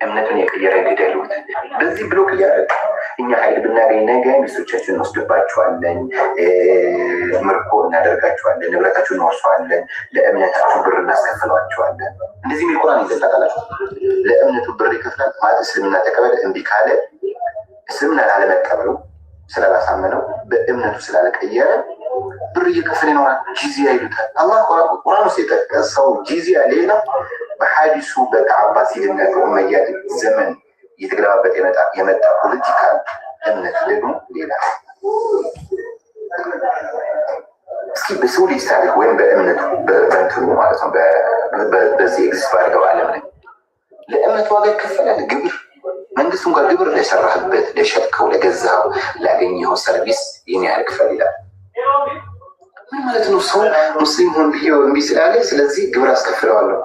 H: እምነቱን የቀየረ ግደሉት። በዚህ ብሎክ እያደረግ እኛ ኃይል ብናገኝ ነገ ሚስቶቻችን እንወስድባቸዋለን፣ ምርኮ እናደርጋቸዋለን፣ ንብረታችሁን እንወርሰዋለን፣ ለእምነታችሁ ብር እናስከፍሏቸዋለን። እንደዚህ የሚል ቁርአን ይዘጣላችሁ። ለእምነቱ ብር ይከፍላል ማለት እስልምና ተቀበለ እምቢ ካለ እስልምና ላለመቀበሉ ስላላሳመነው በእምነቱ ስላለቀየረ ብር እየከፈለ ይኖራል። ጂዚያ ይሉታል። አላህ ቁርአን ውስጥ የጠቀሰው ጂዚያ ሌላ፣ በሐዲሱ በአባሲድና በኡመያድ ዘመን እየተገለባበጠ የመጣ ፖለቲካል እምነት ደግሞ ሌላ። እስኪ በሰው ልጅ ታሪክ ወይም በእምነቱ በእንትኑ ማለት ነው በዚህ ኤግዚስት ባደረገው ዓለም ላይ ለእምነቱ ዋጋ ይከፈላል። ግብር መንግስት እንኳን ግብር ለሰራህበት፣ ለሸጥከው፣ ለገዛው፣ ላገኘው ሰርቪስ ይህን ያህል ክፈል ይላል። ምን ማለት ነው? ሰው ሙስሊም ሆን ብዬ እምቢ ስላለ ስለዚህ ግብር አስከፍለዋለሁ።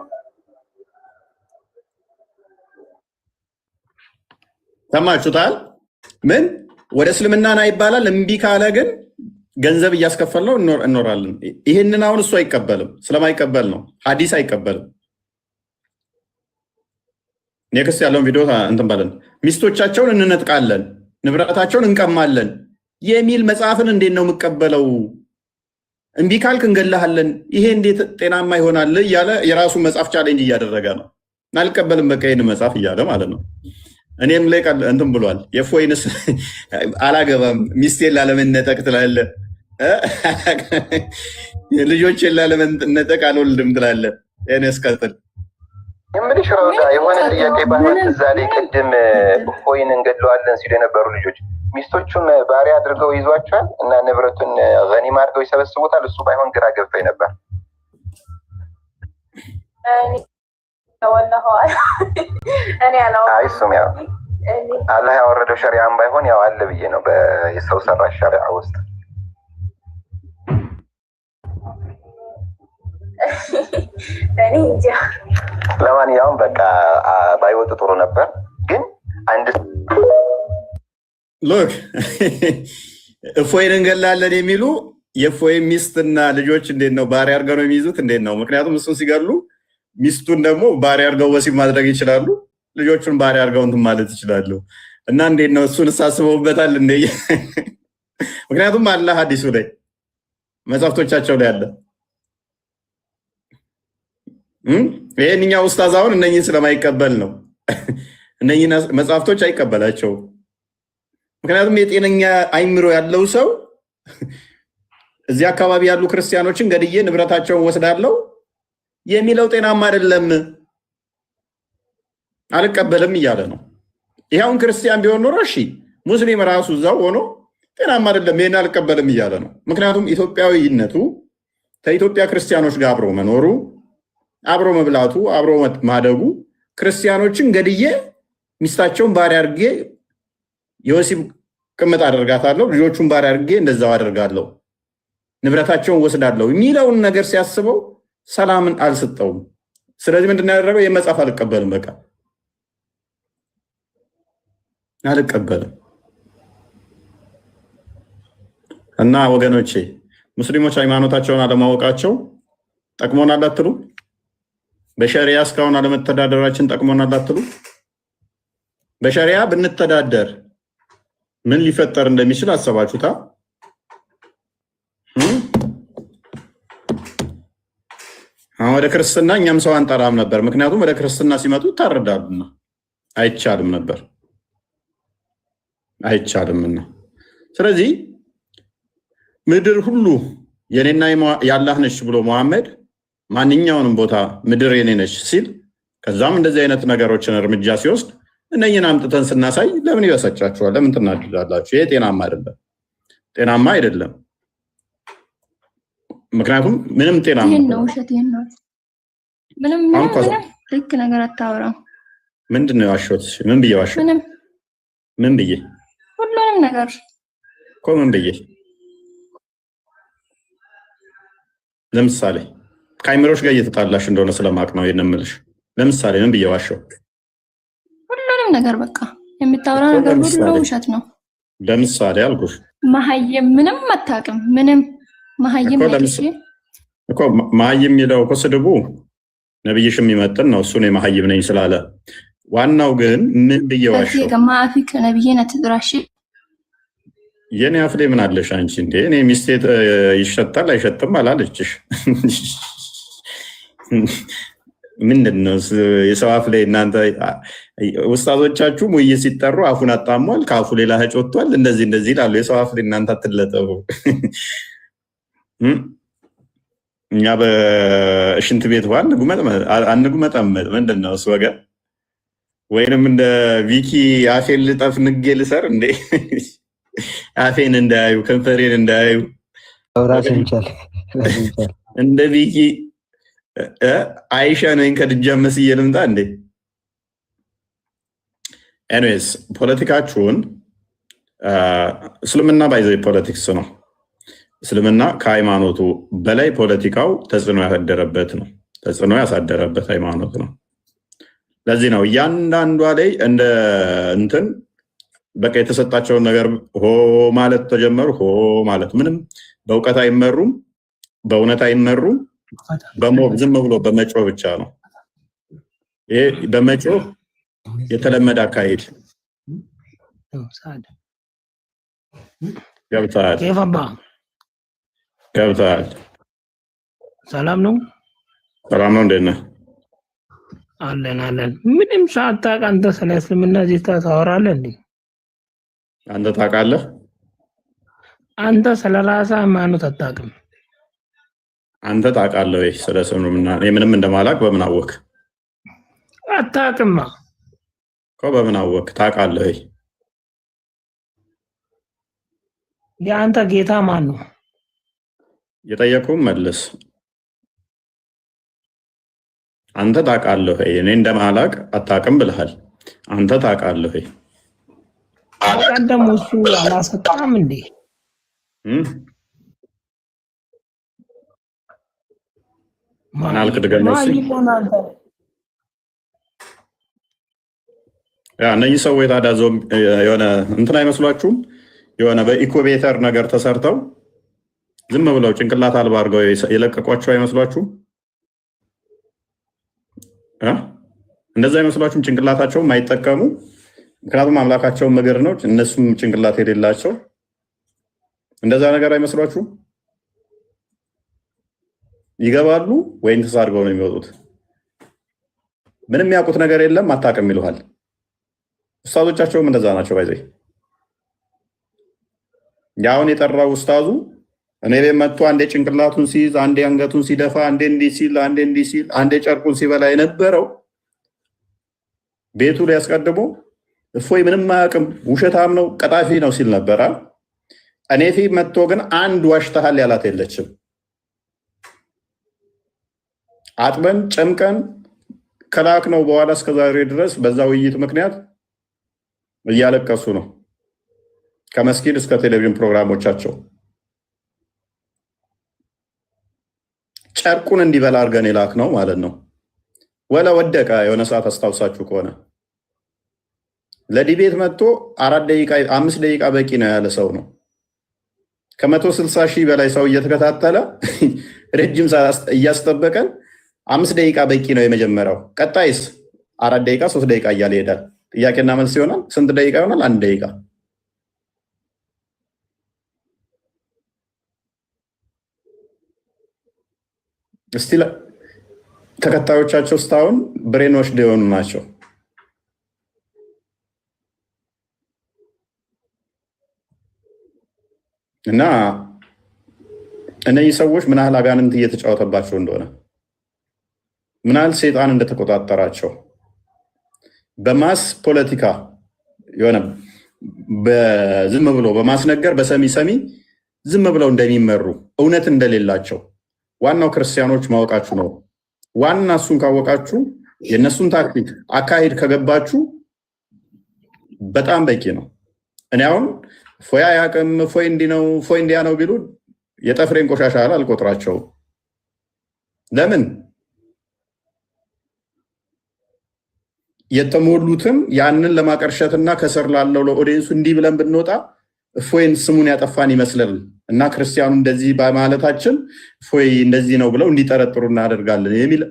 B: ሰማችሁታል? ምን ወደ እስልምና ና ይባላል። እምቢ ካለ ግን ገንዘብ እያስከፈልነው እኖራለን። ይህንን አሁን እሱ አይቀበልም። ስለማይቀበል ነው። ሐዲስ አይቀበልም። ኔክስት ያለውን ቪዲዮ እንትን ባለን ሚስቶቻቸውን እንነጥቃለን፣ ንብረታቸውን እንቀማለን የሚል መጽሐፍን እንዴት ነው የምቀበለው? እምቢ ካልክ እንገላሃለን፣ ይሄ እንዴት ጤናማ ይሆናል እያለ የራሱ መጽሐፍ ቻሌንጅ እያደረገ ነው። አልቀበልም በቃ ይህን መጽሐፍ እያለ ማለት ነው። እኔም ላይ እንትን ብሏል። የፎይንስ አላገባም ሚስቴን ላለመነጠቅ ትላለ፣ ልጆችን ላለመነጠቅ አልወልድም ትላለ። ይህን ያስቀጥል
H: የምልሽ ሮዛ የሆነ ጥያቄ ባይሆን እዛ ላይ ቅድም እፎይን እንገድለዋለን ሲሉ የነበሩ ልጆች ሚስቶቹን ባሪያ አድርገው ይዟቸዋል እና ንብረቱን ገኒማ አድርገው ይሰበስቡታል። እሱ ባይሆን ግራ ገብቶኝ ነበር። እሱም ያው አላህ ያወረደው ሸሪዓም ባይሆን ያው አለ ብዬ ነው በሰው ሰራሽ ሸሪዓ ውስጥ። ለማንኛውም በቃ ባይወጡ ጥሩ ነበር። ግን አንድ
B: ሎክ እፎይን እንገላለን የሚሉ የእፎይ ሚስትና ልጆች እንዴት ነው ባሪያ አድርገው ነው የሚይዙት? እንዴት ነው? ምክንያቱም እሱን ሲገሉ ሚስቱን ደግሞ ባሪያ አድርገው ወሲብ ማድረግ ይችላሉ፣ ልጆቹን ባሪያ አድርገው እንትን ማለት ይችላሉ። እና እንዴት ነው እሱን እሳስበውበታል እንደ ምክንያቱም አለ ሐዲሱ ላይ መጽሐፍቶቻቸው ላይ አለ። ይሄንኛ ኡስታዝ አሁን እነኝን ስለማይቀበል ነው። እነኝን መጽሐፍቶች አይቀበላቸው። ምክንያቱም የጤነኛ አይምሮ ያለው ሰው እዚህ አካባቢ ያሉ ክርስቲያኖችን ገድዬ ንብረታቸውን ወስዳለው የሚለው ጤናማ አይደለም፣ አልቀበልም እያለ ነው። ይኸውን ክርስቲያን ቢሆን ኖሮ እሺ፣ ሙስሊም ራሱ እዛው ሆኖ ጤናማ አይደለም ይሄን አልቀበልም እያለ ነው። ምክንያቱም ኢትዮጵያዊነቱ ከኢትዮጵያ ክርስቲያኖች ጋር አብሮ መኖሩ፣ አብሮ መብላቱ፣ አብሮ ማደጉ ክርስቲያኖችን ገድዬ ሚስታቸውን ባሪያ አድርጌ የወሲብ ቅምጥ አደርጋታለሁ፣ ልጆቹን ባሪያ አድርጌ እንደዛው አደርጋለሁ፣ ንብረታቸውን ወስዳለሁ የሚለውን ነገር ሲያስበው ሰላምን አልሰጠውም። ስለዚህ ምንድን ያደረገው? የመጽሐፍ አልቀበልም፣ በቃ አልቀበልም። እና ወገኖቼ ሙስሊሞች ሃይማኖታቸውን አለማወቃቸው ጠቅሞናል አትሉ? በሸሪያ እስካሁን አለመተዳደራችን ጠቅሞናል አትሉ? በሸሪያ ብንተዳደር ምን ሊፈጠር እንደሚችል አሰባችሁታ? ወደ ክርስትና እኛም ሰው አንጠራም ነበር። ምክንያቱም ወደ ክርስትና ሲመጡ ታረዳሉና አይቻልም ነበር፣ አይቻልምና። ስለዚህ ምድር ሁሉ የኔና ያላህ ነች ብሎ መሐመድ ማንኛውንም ቦታ ምድር የኔ ነች ሲል፣ ከዛም እንደዚህ አይነት ነገሮችን እርምጃ ሲወስድ እነኝን አምጥተን ስናሳይ ለምን ይበሳጫችኋል? ለምን ትናደዳላችሁ? ይሄ ጤናማ አይደለም፣ ጤናማ አይደለም። ምክንያቱም ምንም ጤና
G: ይሄን ነው ውሸት፣ ይሄን ነው ምንም ልክ ነገር አታወራም።
B: ምንድነው ያዋሸሁት? ምን ብዬ ዋሸሁ? ምን ብዬ?
G: ሁሉንም ነገር
B: እኮ ምን ብዬ? ለምሳሌ ከአይምሮሽ ጋር እየተጣላሽ እንደሆነ ስለማቅ ነው ይሄን የምልሽ። ለምሳሌ ምን ብዬ ዋሸሁ?
G: ሁሉንም ነገር በቃ የምታወራ ነገር ሁሉ ውሸት ነው።
B: ለምሳሌ አልኩሽ
G: መሀይም ምንም አታውቅም። ምንም መሀይም
B: እኮ መሀይም የሚለው እኮ ስድቡ ነብይሽም የሚመጥን ነው። እሱ ነው መሀይም ነኝ ስላለ። ዋናው ግን ምን ብዬ ዋሸሁ?
G: ከማፊክ ነብይን አትጥራሽ።
B: የኔ አፍ ላይ ምን አለሽ አንቺ እንዴ? እኔ ሚስቴ ይሸጣል አይሸጥም አላለችሽ። ምንድነው የሰው አፍ ላይ እናንተ ውስጣዞቻችሁ ሙይ ሲጠሩ አፉን አጣሟል፣ ከአፉ ሌላ ሀጭ ወጥቷል፣ እንደዚህ ይላሉ። የሰው አፍ ላይ እናንተ አትለጠፉ። እኛ በሽንት ቤት ዋን አንጉመጠመጥ ምንድነው እሱ ወገን? ወይንም እንደ ቪኪ አፌን ልጠፍ ንጌ ልሰር እንዴ? አፌን እንዳያዩ ከንፈሬን እንዳያዩ እንደ ቪኪ አይሻ ነኝ ከድጃ መስዬ ልምጣ እንዴ? ኤኒዌይስ ፖለቲካችሁን እስልምና ባይዘው ፖለቲክስ ነው። እስልምና ከሃይማኖቱ በላይ ፖለቲካው ተጽዕኖ ያሳደረበት ሃይማኖት ነው። ለዚህ ነው እያንዳንዷ ላይ እንደ እንትን በቃ የተሰጣቸውን ነገር ሆ ማለት ተጀመሩ። ሆ ማለት ምንም በእውቀት አይመሩም፣ በእውነት አይመሩም። ዝም ብሎ በመጮህ ብቻ ነው። ይሄ በመጮህ የተለመደ አካሄድ ገብተሃል።
F: ሰላም ነው።
B: ሰላም ነው። እንዴት ነህ?
F: አለን። ምንም ሳታውቅ አንተ ስለ እስልምና እዚህ ታወራለህ እንዴ?
B: አንተ ታውቃለህ?
F: አንተ ስለ ራስህ ሃይማኖት አታውቅም።
B: አንተ ታውቃለህ ወይ ስለ እስልምና? እኔ ምንም እንደማላውቅ በምን አወቅ?
F: አታውቅማ
B: እኮ በምን አወቅ? ታውቃለህ ወይ?
F: የአንተ ጌታ ማን ነው?
B: የጠየቁህም መልስ። አንተ ታውቃለህ ወይ? እኔ እንደማላውቅ አታውቅም ብለሃል። አንተ ታውቃለህ ወይ?
F: ቀደም እሱ አላሰጣም እንዴ?
B: ማናልክ ድገመስ? እነዚህ ሰዎች ታዲያ የሆነ እንትን አይመስሏችሁም? የሆነ በኢኩቤተር ነገር ተሰርተው ዝም ብለው ጭንቅላት አልባ አድርገው የለቀቋቸው አይመስሏችሁም? እንደዛ አይመስሏችሁም? ጭንቅላታቸውም አይጠቀሙ፣ ምክንያቱም አምላካቸውን ምግር ነው፣ እነሱም ጭንቅላት የሌላቸው። እንደዛ ነገር አይመስሏችሁም? ይገባሉ ወይም ተሳድገው ነው የሚወጡት። ምንም የሚያውቁት ነገር የለም፣ አታውቅም ይሉሃል። ኡስታዞቻቸውም እንደዛ ናቸው። ባይዘይ ያውን የጠራው ኡስታዙ እኔ ቤት መጥቶ አንዴ ጭንቅላቱን ሲይዝ፣ አንዴ አንገቱን ሲደፋ፣ አንዴ እንዲህ ሲል፣ አንዴ ጨርቁን ሲበላ የነበረው ቤቱ ላይ አስቀድሞ እፎይ ምንም አያውቅም፣ ውሸታም ነው፣ ቀጣፊ ነው ሲል ነበረ። እኔ ፊት መጥቶ ግን አንድ ዋሽተሃል ያላት የለችም። አጥበን ጨምቀን ከላክ ነው በኋላ እስከዛሬ ድረስ በዛ ውይይት ምክንያት እያለቀሱ ነው። ከመስጊድ እስከ ቴሌቪዥን ፕሮግራሞቻቸው ጨርቁን እንዲበላ አድርገን የላክ ነው ማለት ነው። ወለ ወደቀ የሆነ ሰዓት አስታውሳችሁ ከሆነ ለዲቤት መጥቶ 4 ደቂቃ 5 ደቂቃ በቂ ነው ያለ ሰው ነው። ከ160 ሺህ በላይ ሰው እየተከታተለ ረጅም ሰዓት እያስጠበቀን 5 ደቂቃ በቂ ነው የመጀመሪያው። ቀጣይስ 4 ደቂቃ 3 ደቂቃ እያለ ይሄዳል። ጥያቄና መልስ ይሆናል። ስንት ደቂቃ ይሆናል? 1 ደቂቃ። እስቲ ተከታዮቻቸው እስካሁን ብሬን ወስድ የሆኑ ናቸው። እና እነዚህ ሰዎች ምን ያህል አጋንንት እየተጫወተባቸው እንደሆነ፣ ምን ያህል ሰይጣን እንደተቆጣጠራቸው በማስ ፖለቲካ የሆነ ዝም ብሎ በማስነገር በሰሚ ዝም ብለው እንደሚመሩ እውነት እንደሌላቸው ዋናው ክርስቲያኖች ማወቃችሁ ነው። ዋና እሱን ካወቃችሁ የእነሱን ታክቲክ አካሄድ ከገባችሁ በጣም በቂ ነው። እኔ አሁን ፎያ ያቅም ፎይ እንዲህ ነው ፎይ እንዲያ ነው ቢሉ የጠፍሬን ቆሻሻ አልቆጥራቸውም። ለምን የተሞሉትን ያንን ለማቀርሸትና ከስር ላለው ለኦዲየንሱ እንዲህ ብለን ብንወጣ ፎይን ስሙን ያጠፋን ይመስላል እና ክርስቲያኑ እንደዚህ በማለታችን ፎይ እንደዚህ ነው ብለው እንዲጠረጥሩ እናደርጋለን የሚል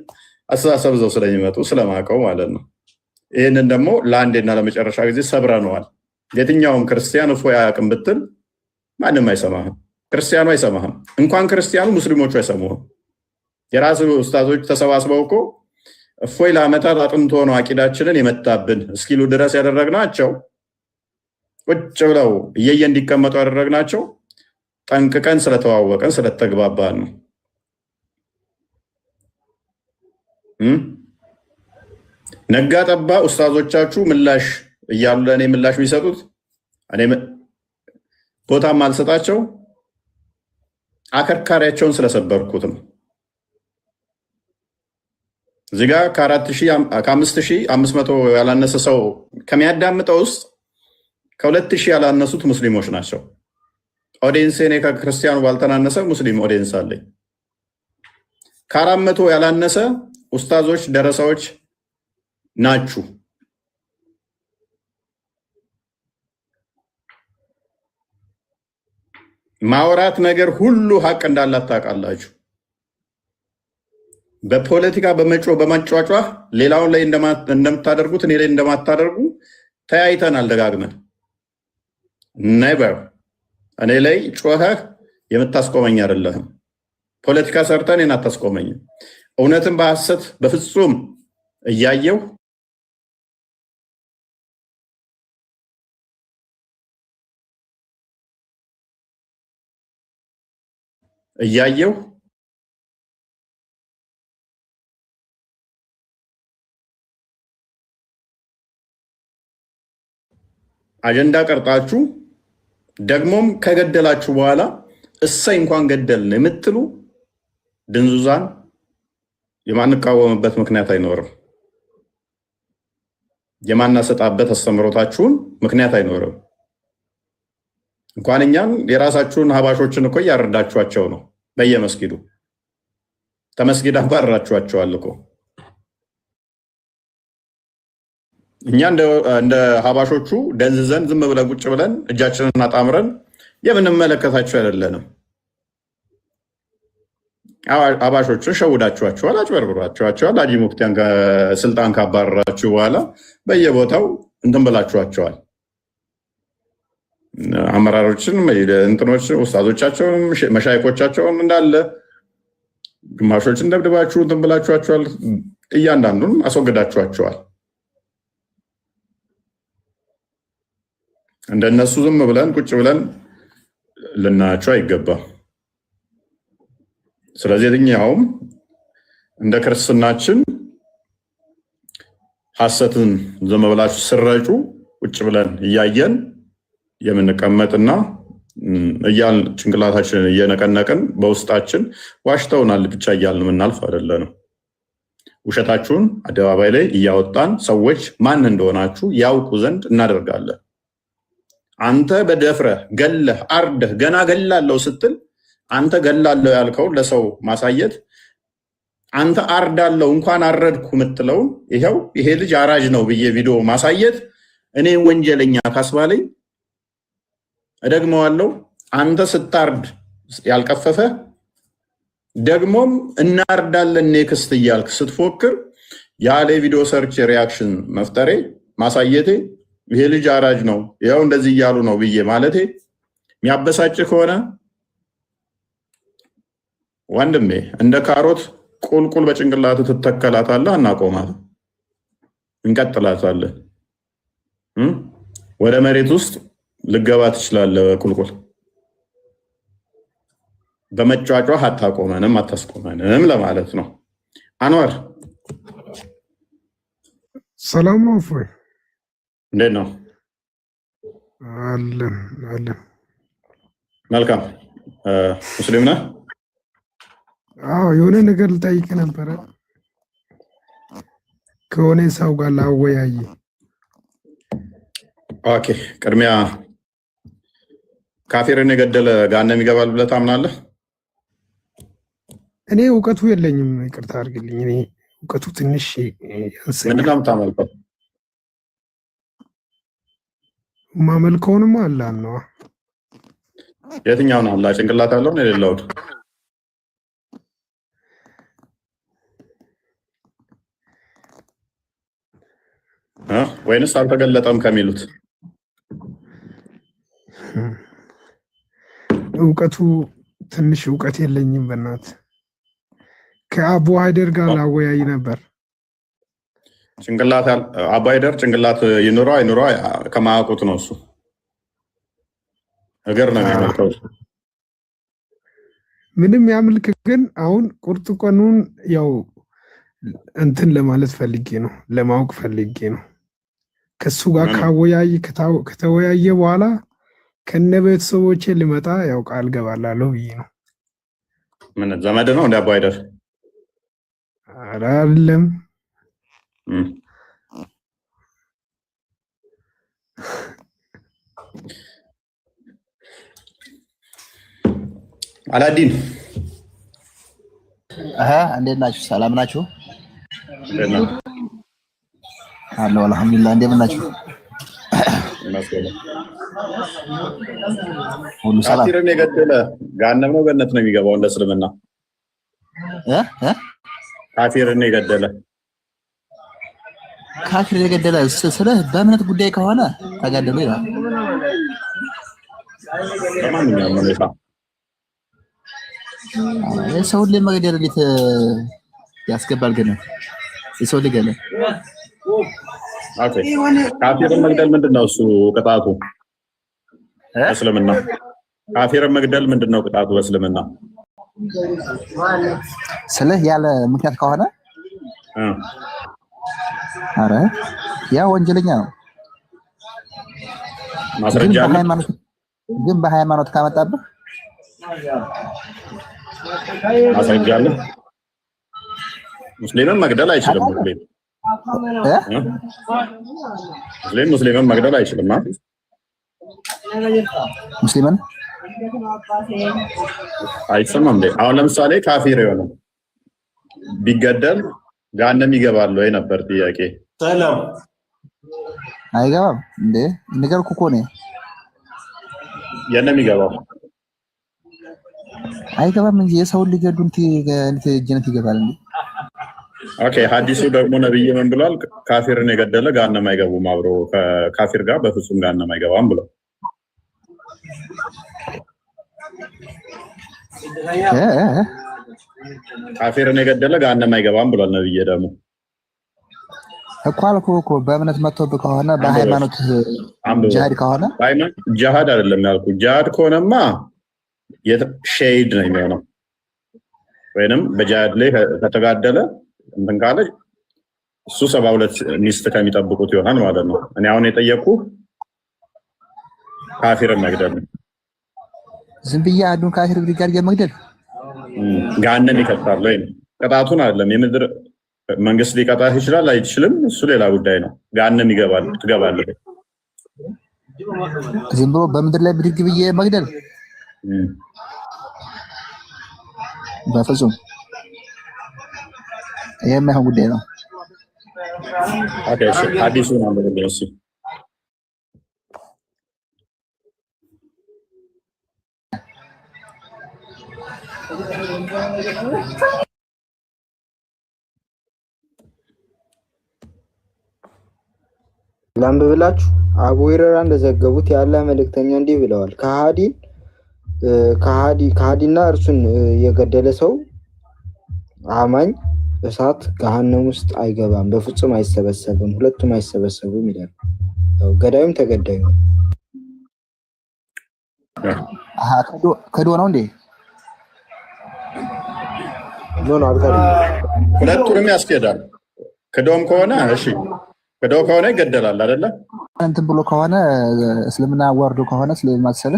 B: አስተሳሰብ ዘው ስለሚመጡ ስለማቀው ማለት ነው። ይህንን ደግሞ ለአንዴና ለመጨረሻ ጊዜ ሰብረነዋል። የትኛውም ክርስቲያን ፎይ አያውቅም ብትል ማንም አይሰማህም። ክርስቲያኑ አይሰማህም። እንኳን ክርስቲያኑ ሙስሊሞቹ አይሰሙህም። የራሱ ኡስታዞች ተሰባስበው እኮ እፎይ ለዓመታት አጥንቶ ነው አቂዳችንን የመታብን እስኪሉ ድረስ ያደረግናቸው ቁጭ ብለው እየየ እንዲቀመጡ ያደረግናቸው ጠንቅቀን ስለተዋወቀን ስለተግባባን ነው። ነጋ ጠባ ኡስታዞቻችሁ ምላሽ እያሉ ለእኔ ምላሽ የሚሰጡት እኔ ቦታም አልሰጣቸው አከርካሪያቸውን ስለሰበርኩት ነው። እዚህ ጋር ከ5500 ያላነሰ ሰው ከሚያዳምጠው ውስጥ ከ2000 ያላነሱት ሙስሊሞች ናቸው። ኦዲየንስ እኔ ከክርስቲያኑ ባልተናነሰ ሙስሊም ኦዲየንስ አለኝ። ከ400 ያላነሰ ኡስታዞች ደረሳዎች ናችሁ። ማውራት ነገር ሁሉ ሀቅ እንዳላት ታውቃላችሁ። በፖለቲካ በመጮህ በማጫጫህ ሌላውን ላይ እንደምታደርጉት እኔ ላይ እንደማታደርጉ ተያይተናል ደጋግመን። ኔቨር እኔ ላይ ጮኸህ የምታስቆመኝ አይደለህም። ፖለቲካ ሰርተን እኔን አታስቆመኝም። እውነትን በሐሰት በፍጹም እያየው አጀንዳ ቀርጣችሁ ደግሞም ከገደላችሁ በኋላ እሰይ እንኳን ገደልን የምትሉ ድንዙዛን የማንቃወምበት ምክንያት አይኖርም። የማናሰጣበት አስተምሮታችሁን ምክንያት አይኖርም። እንኳን እኛን የራሳችሁን ሀባሾችን እኮ እያረዳችኋቸው ነው። በየመስጊዱ ተመስጊድ አባረራችኋቸዋል እኮ። እኛ እንደ ሀባሾቹ ደንዝዘን ዝም ብለን ቁጭ ብለን እጃችንን አጣምረን የምንመለከታቸው አይደለንም። ሀባሾቹን ሸውዳችኋቸዋል፣ አጭበርብሯቸዋል። ሀጂ ሙፍቲያን ስልጣን ካባረራችሁ በኋላ በየቦታው እንትን ብላችኋቸዋል። አመራሮችን እንትኖች ኡስታዞቻቸውን መሻይኮቻቸውን እንዳለ ግማሾችን ደብድባችሁ እንትን ብላችኋቸዋል። እያንዳንዱን አስወግዳችኋቸዋል። እንደነሱ ዝም ብለን ቁጭ ብለን ልናያቸው አይገባም። ስለዚህ የትኛውም እንደ ክርስትናችን ሐሰትን ዝም ብላችሁ ስረጩ ቁጭ ብለን እያየን የምንቀመጥና እያልን ጭንቅላታችንን እየነቀነቅን በውስጣችን ዋሽተውናል ብቻ እያልን የምናልፍ አይደለንም። ውሸታችሁን አደባባይ ላይ እያወጣን ሰዎች ማን እንደሆናችሁ ያውቁ ዘንድ እናደርጋለን። አንተ በደፍረህ ገለህ አርደህ ገና ገላለሁ ስትል አንተ ገላለሁ ያልከው ለሰው ማሳየት፣ አንተ አርዳለሁ እንኳን አረድኩ የምትለውን ይሄው ይሄ ልጅ አራጅ ነው ብዬ ቪዲዮ ማሳየት እኔ ወንጀለኛ ካስባለኝ እደግመዋለሁ። አንተ ስታርድ ያልቀፈፈ ደግሞም እናርዳለን ኔክስት እያልክ ስትፎክር ያለ ቪዲዮ ሰርች ሪያክሽን መፍጠሬ ማሳየቴ ይሄ ልጅ አራጅ ነው ያው እንደዚህ እያሉ ነው ብዬ ማለቴ የሚያበሳጭ ከሆነ ወንድሜ እንደ ካሮት ቁልቁል በጭንቅላት ትተከላታለህ። እናቆማለን፣ እንቀጥላታለን። ወደ መሬት ውስጥ ልገባ ትችላለህ ቁልቁል። በመጫጫህ አታቆመንም አታስቆመንም ለማለት ነው። አንዋር
D: ሰላም ነው። እፎይ
B: እንዴት ነው?
D: አለን አለን።
B: መልካም። ሙስሊም ነህ?
D: የሆነ ነገር ልጠይቅ ነበረ ከሆነ ሰው ጋር ላወያይ።
B: ኦኬ ቅድሚያ ካፊርን የገደለ ገሃነም ይገባል ብለህ ታምናለህ?
D: እኔ እውቀቱ የለኝም፣ ይቅርታ አድርግልኝ። እኔ እውቀቱ ትንሽ ያንሰኛል።
B: ምንድን ነው የምታመልከው?
D: ማመልከውንማ አላህ ነው።
B: የትኛውን አላህ? ጭንቅላት ያለው ነው የሌለው? ወይንስ አልተገለጠም ከሚሉት?
D: እውቀቱ ትንሽ እውቀት የለኝም። በእናት ከአቡ ሃይደር ጋር ላወያይ ነበር።
B: ጭንቅላት አቡ ሃይደር ጭንቅላት ይኑረው አይኑረው ከማያውቁት ነው። እሱ እግር ነው የሚያመልከው።
D: ምንም ያምልክ፣ ግን አሁን ቁርጥ ቀኑን ያው እንትን ለማለት ፈልጌ ነው፣ ለማወቅ ፈልጌ ነው። ከሱ ጋር ከተወያየ በኋላ ከነ ቤተሰቦቼ ልመጣ ያው ቃል ገባላለሁ ብዬ ነው።
B: ምን ዘመድ ነው እንደ አቡ ሃይደር?
D: አይደለም።
B: አላዲን
I: እንዴት ናችሁ? ሰላም ናችሁ? አሎ አልሐምዱሊላህ። እንደምን ናችሁ? ሁሉ ሰላም።
B: ካፊርን የገደለ ገሃነም ነው ገነት ነው የሚገባው እንደ እስልምና? ካፊርን የገደለ
I: ስለ በእምነት ጉዳይ ከሆነ ተጋደሉ ይላል።
B: በማንኛውም ሁኔታ
I: የሰው ልጅ መግደል እንዴት ያስገባል? ግን የሰው ልጅ ገለ
B: ካፊርን መግደል ምንድን ነው እሱ ቅጣቱ በእስልምና? ካፊርን መግደል ምንድን ነው ቅጣቱ በእስልምና?
I: ስለ ያለ ምክንያት ከሆነ አረ ያ ወንጀለኛ ነው።
B: ማስረጃ
I: ግን በሃይማኖት ካመጣብህ
B: ማስረጃ አለ። ሙስሊምን መግደል አይችልም። ሙስሊምን መግደል አይችልም።
I: ሙስሊምን
B: አይሰማም እንዴ? አሁን ለምሳሌ ካፊር የሆነ ቢገደል ገሃነም ይገባል ወይ ነበር ጥያቄ።
F: ሰላም
I: አይገባም እንዴ? ነገርኩ እኮ ነው።
B: የለም ይገባው
I: አይገባም እንጂ የሰው ልጅ ገዱንት ጀነት ይገባል እንዴ?
B: ኦኬ ሐዲሱ ደግሞ ነብይ ምን ብሏል? ካፊርን የገደለ ገሃነም አይገቡም፣ አብሮ ከካፊር ጋር በፍጹም ገሃነም አይገባም ብሎ ካፊርን የገደለ ገሃነም አይገባም ብሏል ነብይ። ደግሞ
I: እኮ አልኩህ እኮ በእምነት መጥቶብህ ከሆነ በሃይማኖት ጂሃድ ከሆነ
B: ጂሃድ አይደለም ያልኩህ። ጂሃድ ከሆነማ ሸሂድ ነው የሚሆነው፣ ወይንም በጂሃድ ላይ ከተጋደለ እንትን ካለ እሱ 72 ሚስት ከሚጠብቁት ይሆናል ማለት ነው። እኔ አሁን የጠየቅኩህ ካፊርን መግደል ነው።
I: ዝም ብዬ አንዱን ካፊር ብድጋር መግደል
B: ገሃነም ይከታል ወይ? ቅጣቱን አይደለም የምድር መንግስት ሊቀጣህ ይችላል አይችልም፣ እሱ ሌላ ጉዳይ ነው። ገሃነም ይገባል ትገባለህ።
I: ዝም ብሎ በምድር ላይ ብድግ ብዬ መግደል በፍጹም ይሄ የማይሆን ጉዳይ ነው።
B: ኦኬ እሺ ሐዲሱ ነው እንደዚህ እሺ
A: ላንብብላችሁ። አቡ ሁረይራ እንደዘገቡት ያለ መልእክተኛ እንዲህ ብለዋል። ከሃዲና እርሱን የገደለ ሰው አማኝ እሳት ገሃነም ውስጥ አይገባም፣ በፍጹም አይሰበሰብም፣ ሁለቱም አይሰበሰቡም ይላል። ያው ገዳዩም ተገዳዩ ነው።
I: ከዶ ነው እንዴ?
A: ኖ አልከዳም።
B: ሁለቱንም ያስኬዳል። ከዶም ከሆነ እሺ ከዶም ከሆነ ይገደላል አይደለ?
I: እንትን ብሎ ከሆነ እስልምና ወርዶ ከሆነ ስለማሰለ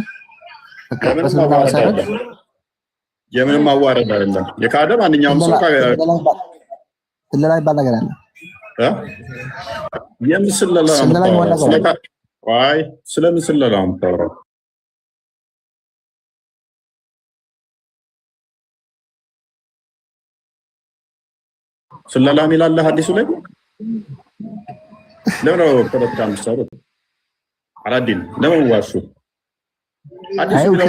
B: የምንም አዋረድ አይደለም። የካደ ማንኛውም ሰው
I: ስለላ ይባል ነገር አለ።
B: የምስለላ ዋይ ስለምስለላ ነው። ስለላ ሚላለ ሐዲሱ ላይ ለምን ፖለቲካ ምሳሌ አላዲን ለምን ዋሹ ሐዲሱ ላይ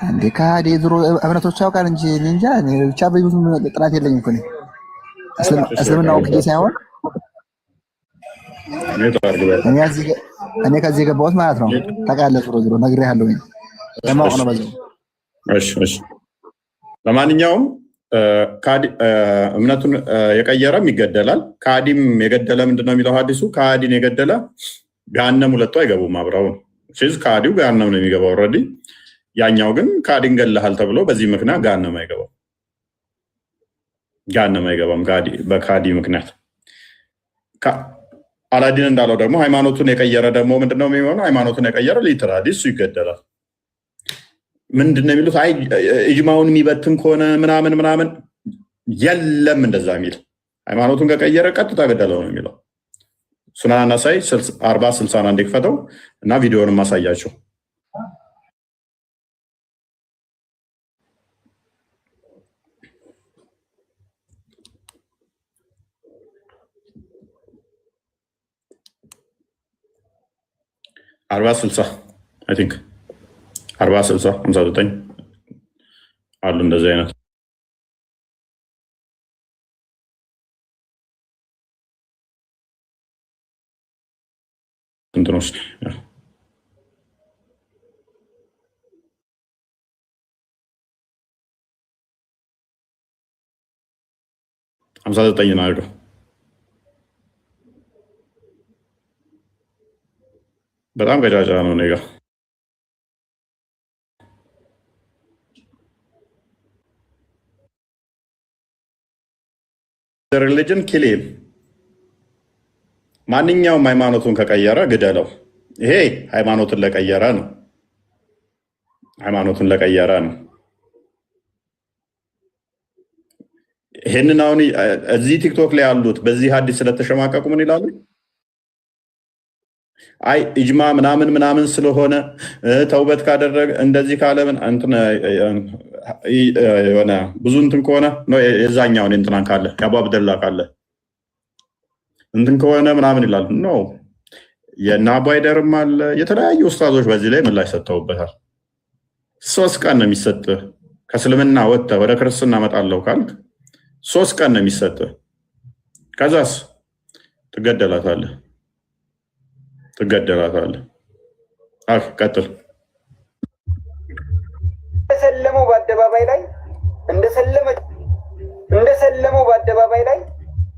I: እንዴ ካዲ ድሮ እምነቶች ያውቃል እንጂ እንጃ ብቻ በይዙ ጥራት የለኝም እኮ እስልምና ወቅዬ ሳይሆን እኔ ከዚህ የገባሁት ማለት ነው። ታውቃለህ ዞሮ ነግሬሃለሁ ለማወቅ ነው በዚህ።
B: እሺ ለማንኛውም እምነቱን የቀየረም ይገደላል። ካዲም የገደለ ምንድነው የሚለው ሐዲሱ? ካዲን የገደለ ገሃነም ሁለቱ አይገቡም አብረው። ስለዚህ ካዲው ገሃነም ነው የሚገባው ኦልሬዲ። ያኛው ግን ካዲን ገለሃል ተብሎ በዚህ ምክንያት ገሃነም አይገባም በካዲ ምክንያት። አላዲን እንዳለው ደግሞ ሃይማኖቱን የቀየረ ደግሞ ምንድነው የሚሆነው? ሃይማኖቱን የቀየረ ሊትራሊ እሱ ይገደላል። ምንድነው የሚሉት? አይ እጅማውን የሚበትን ከሆነ ምናምን የለም እንደዛ የሚል ሃይማኖቱን ከቀየረ ቀጥታ ገደለው ነው የሚለው። ሱናን አናሳይ 40-60 አንዴ ክፈተው እና ቪዲዮውን ማሳያቸው። አርባ 60 አይ ቲንክ 40-60 59 አሉ እንደዚህ አይነት እንትኖች 59 ነው አድርገው። በጣም ገጫጫ ነው እኔ ጋ። ሪሊጅን ኪሊም ማንኛውም ሃይማኖቱን ከቀየረ ግደለው። ይሄ ሃይማኖቱን ለቀየረ ነው። ይሄንን አሁን እዚህ ቲክቶክ ላይ ያሉት በዚህ ሐዲስ ስለተሸማቀቁ ምን ይላሉ? አይ ኢጅማ ምናምን ስለሆነ ተውበት ካደረገ እንደዚህ ካለ እንትን የሆነ ብዙ እንትን ከሆነ ነው የዛኛውን እንትናን ካለ የአቡ አብደላ ካለ እንትን ከሆነ ምናምን ይላሉ። ኖ የእነ አቡ አይደርም አለ። የተለያዩ ኡስታዞች በዚህ ላይ ምላሽ ሰጥተውበታል። 3 ቀን ነው የሚሰጥህ። ከእስልምና ወጥተህ ወደ ክርስትና እመጣለሁ ካልክ 3 ቀን ነው የሚሰጥህ። ከዛስ ትገደላታለህ። ቀጥል።
J: እንደሰለመው በአደባባይ ላይ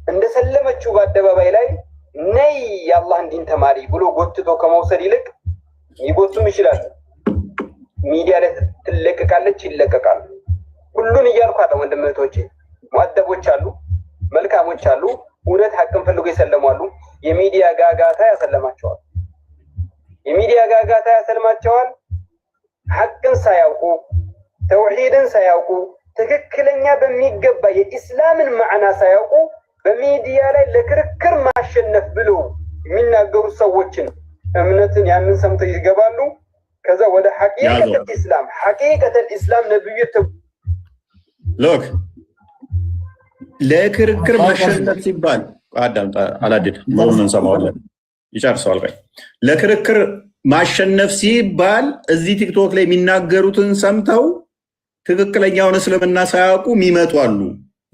J: እንደሰለመችው በአደባባይ ላይ ነይ የአላህን ዲን ተማሪ ብሎ ጎትቶ ከመውሰድ ይልቅ ይጎቱም ይችላል። ሚዲያ ላይ ትለቀቃለች፣ ይለቀቃሉ። ሁሉን እያልኩ አለ ወንድም እህቶቼ፣ ሙአደቦች አሉ፣ መልካሞች አሉ፣ እውነት ሐቅን ፈልጎ ይሰለማሉ። የሚዲያ ጋጋታ ያሰልማቸዋል። ሐቅን ሳያውቁ ተውሂድን ሳያውቁ ትክክለኛ በሚገባ የኢስላምን ማዕና ሳያውቁ በሚዲያ ላይ ለክርክር ማሸነፍ ብለው የሚናገሩ ሰዎችን እምነትን ያንን ሰምተው ይገባሉ። ከዛ ወደ ሐቂቀተል ኢስላም ነብዩ
B: ሎክ ለክርክር ማሸነፍ ሲባል አዳምጣ አላዲን ምን ሰማዋለን ይጨርሰዋል። ለክርክር ማሸነፍ ሲባል እዚህ ቲክቶክ ላይ የሚናገሩትን ሰምተው ትክክለኛውን እስልምና ሳያውቁ የሚመጡ አሉ።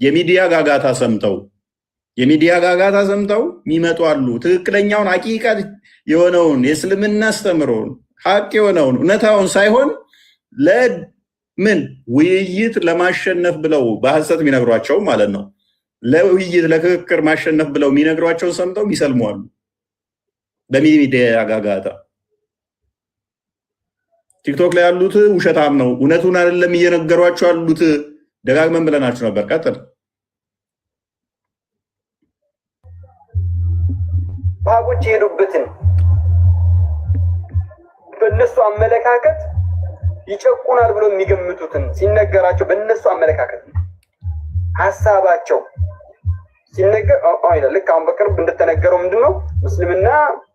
B: የሚዲያ ጋጋታ ሰምተው የሚመጡ አሉ። ትክክለኛውን ሐቂቃት የሆነውን የእስልምና አስተምሮን ሐቅ የሆነውን እውነታውን ሳይሆን ለምን ውይይት ለማሸነፍ ብለው በሐሰት የሚነግሯቸው ማለት ነው። ለውይይት ለክርክር ማሸነፍ ብለው የሚነግሯቸው ሰምተው ይሰልሟሉ። በሚዲያ ጋጋታ ቲክቶክ ላይ ያሉት ውሸታም ነው፣ እውነቱን አይደለም እየነገሯቸው ያሉት። ደጋግመን ብለናችሁ ነበር። ቀጥል።
J: ባቦች የሄዱበትን በእነሱ አመለካከት ይጨቁናል ብሎ የሚገምቱትን ሲነገራቸው በእነሱ አመለካከት ሀሳባቸው ሲነገር ልክ አሁን በቅርብ እንደተነገረው ምንድነው ሙስልምና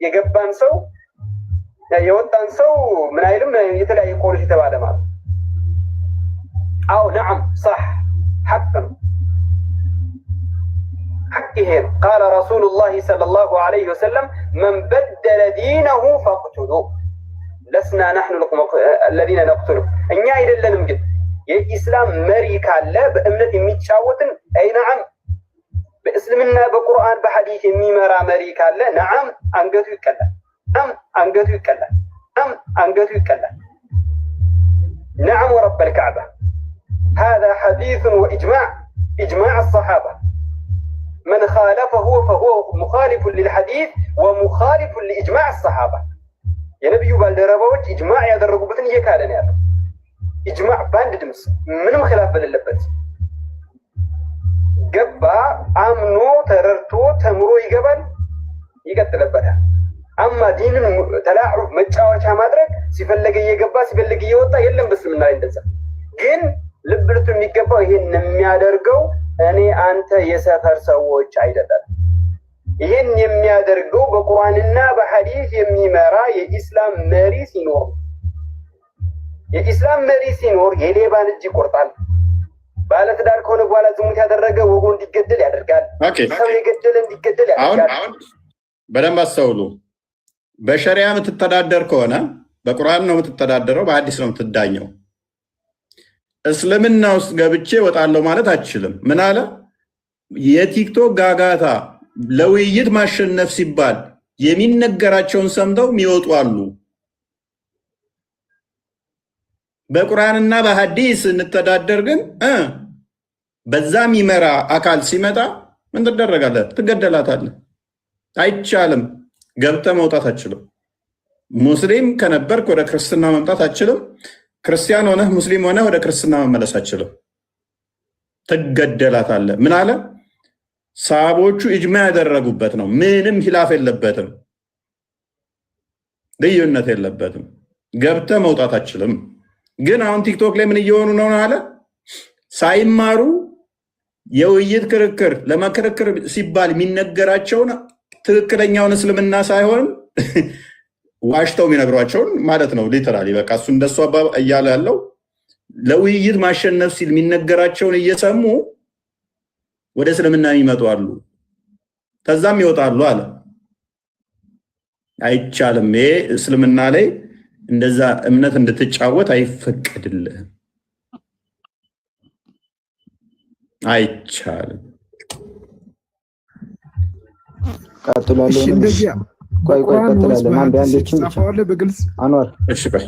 J: የገባን ሰው የወጣን ሰው ምን አይልም የተለያየ ቆሎች የተባለ ማለት አው نعم صح حق حقه قال رسول الله صلى الله عليه وسلم من بدل دينه فاقتلوه لسنا نحن الذين نقتله እኛ አይደለንም ግን የኢስላም መሪ ካለ በእምነት የሚጫወትን አይ نعم በእስልምና በቁርአን በሐዲስ የሚመራ መሪ ካለ نعم አንገቱ ይቀላል አንገቱ ይቀላል አንገቱ ይቀላል نعم ورب الكعبة هذا حديث وإجماع إجماع الصحابة من خالفه فهو مخالف للحديث ومخالف لإجماع الصحابة يا نبي بالدربوج إجماع يدربوا بتن يكالن يا إجماع باند دمس منهم خلاف باللبت قبا أمنو تررتو تمرو يقبل يقتلبتها أما دين تلاعب متشاوشها مدرك ሲፈልግ እየገባ ሲፈልግ እየወጣ የለም በስልምና እንደዛ ግን ልብልቱ የሚገባው ይሄን የሚያደርገው እኔ አንተ የሰፈር ሰዎች አይደለም ይሄን የሚያደርገው በቁርአንና በሐዲስ የሚመራ የኢስላም መሪ ሲኖር የኢስላም መሪ ሲኖር የሌባን እጅ ይቆርጣል ባለትዳር ከሆነ በኋላ ዝሙት ያደረገ ወጉ እንዲገደል ያደርጋል ሰው የገደለ እንዲገደል ያደርጋል
B: አሁን በደንብ አስተውሉ በሸሪዓ የምትተዳደር ከሆነ በቁርአን ነው የምትተዳደረው በሐዲስ ነው የምትዳኘው እስልምና ውስጥ ገብቼ ወጣለሁ ማለት አትችልም ምን አለ የቲክቶክ ጋጋታ ለውይይት ማሸነፍ ሲባል የሚነገራቸውን ሰምተው የሚወጡ አሉ በቁርአንና በሐዲስ እንተዳደር ግን በዛም ይመራ አካል ሲመጣ ምን ትደረጋለህ ትገደላታለህ አይቻልም ገብተህ መውጣት አትችልም ሙስሊም ከነበርክ ወደ ክርስትና መምጣት አትችልም ክርስቲያን ሆነህ ሙስሊም ሆነህ ወደ ክርስትና መመለስ አትችልም ትገደላታለህ ምን አለ ሰሃቦቹ ኢጅማ ያደረጉበት ነው ምንም ኺላፍ የለበትም ልዩነት የለበትም ገብተህ መውጣት አትችልም ግን አሁን ቲክቶክ ላይ ምን እየሆኑ ነው አለ ሳይማሩ የውይይት ክርክር ለመክርክር ሲባል የሚነገራቸውን ትክክለኛውን እስልምና ሳይሆን ዋሽተው የሚነግሯቸውን ማለት ነው ሊተራሊ በቃ እሱ እንደሱ አባባ እያለ ያለው ለውይይት ማሸነፍ ሲል የሚነገራቸውን እየሰሙ ወደ እስልምና ይመጡ አሉ ከዛም ይወጣሉ አለ አይቻልም ይሄ እስልምና ላይ እንደዛ እምነት እንድትጫወት አይፈቀድልህም አይቻልም
A: ቀጥላለሁ
D: እንደዚህ
A: ቆይ ቀጥላለሁ ማን ቢያንደችን
D: ጻፈዋለ በግልጽ
A: አንዋር
B: እሺ ቆይ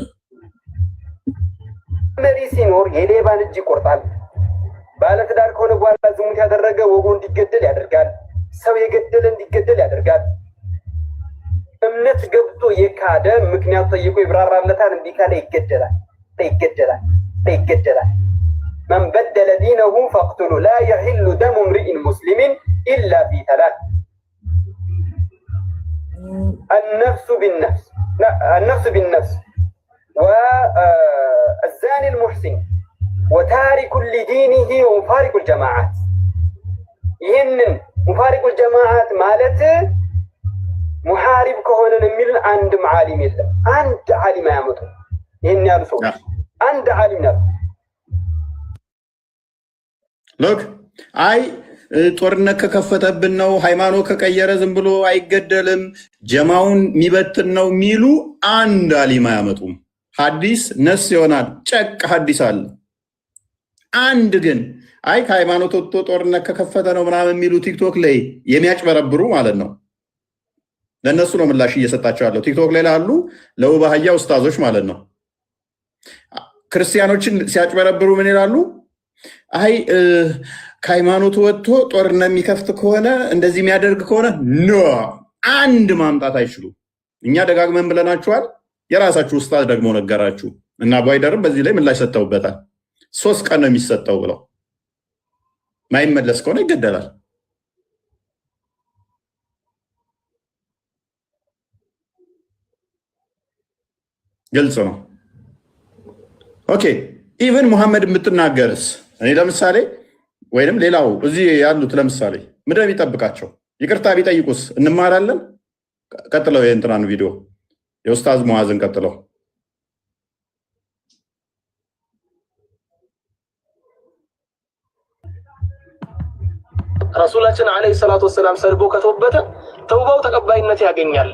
J: መሪ ሲኖር የሌባን እጅ ይቆርጣል ባለትዳር ከሆነ በኋላ ዝሙት ያደረገ ወጉ እንዲገደል ያደርጋል ሰው የገደለ እንዲገደል ያደርጋል እምነት ገብቶ የካደ ምክንያቱ ጠይቆ ይብራራለታል እንዲህ ካለ ይገደላል من بدل دينه فاقتلوا لا يحل دم امرئ مسلم إلا في ثلاث النفس بالنفس والزاني المحسن وتارك لدينه ومفارق الجماعات ይህንን مفارق الجماعات ማለት ሙሐሪብ ከሆነ የሚል አንድ ዓሊም የለም አንድ ዓሊም ያመጡ ይሄን ያሉ ሰው አንድ ዓሊም ነው
B: ሎክ አይ ጦርነት ከከፈተብን ነው ሃይማኖት ከቀየረ ዝም ብሎ አይገደልም ጀማውን የሚበትን ነው የሚሉ አንድ ዓሊም አያመጡም ሐዲስ ነስ ይሆናል ጨቅ ሐዲስ አለ አንድ ግን አይ ከሃይማኖት ወጥቶ ጦርነት ከከፈተ ነው ምናምን የሚሉ ቲክቶክ ላይ የሚያጭበረብሩ ማለት ነው ለነሱ ነው ምላሽ እየሰጣቸው ያለው ቲክቶክ ላይ ላሉ ለውባህያ ኡስታዞች ማለት ነው ክርስቲያኖችን ሲያጭበረብሩ ምን ይላሉ አይ ከሃይማኖት ወጥቶ ጦርነት የሚከፍት ከሆነ እንደዚህ የሚያደርግ ከሆነ ኖ አንድ ማምጣት አይችሉ እኛ ደጋግመን ብለናችኋል የራሳችሁ ኡስታዝ ደግሞ ነገራችሁ እና ባይደርም በዚህ ላይ ምላሽ ሰጥተውበታል 3 ቀን ነው የሚሰጠው ብለው ማይመለስ ከሆነ ይገደላል ግልጽ ነው ኦኬ ኢቨን ሙሐመድ የምትናገርስ እኔ ለምሳሌ ወይንም ሌላው እዚህ ያሉት ለምሳሌ ምንድነው የሚጠብቃቸው? ይቅርታ ቢጠይቁስ እንማራለን? ቀጥለው የእንትናን ቪዲዮ የኡስታዝ ሙአዝን ቀጥለው
K: ረሱላችን አለይሂ ሰላቱ ወሰላም ሰልቦ ከተወበተ ተውባው ተቀባይነት ያገኛል።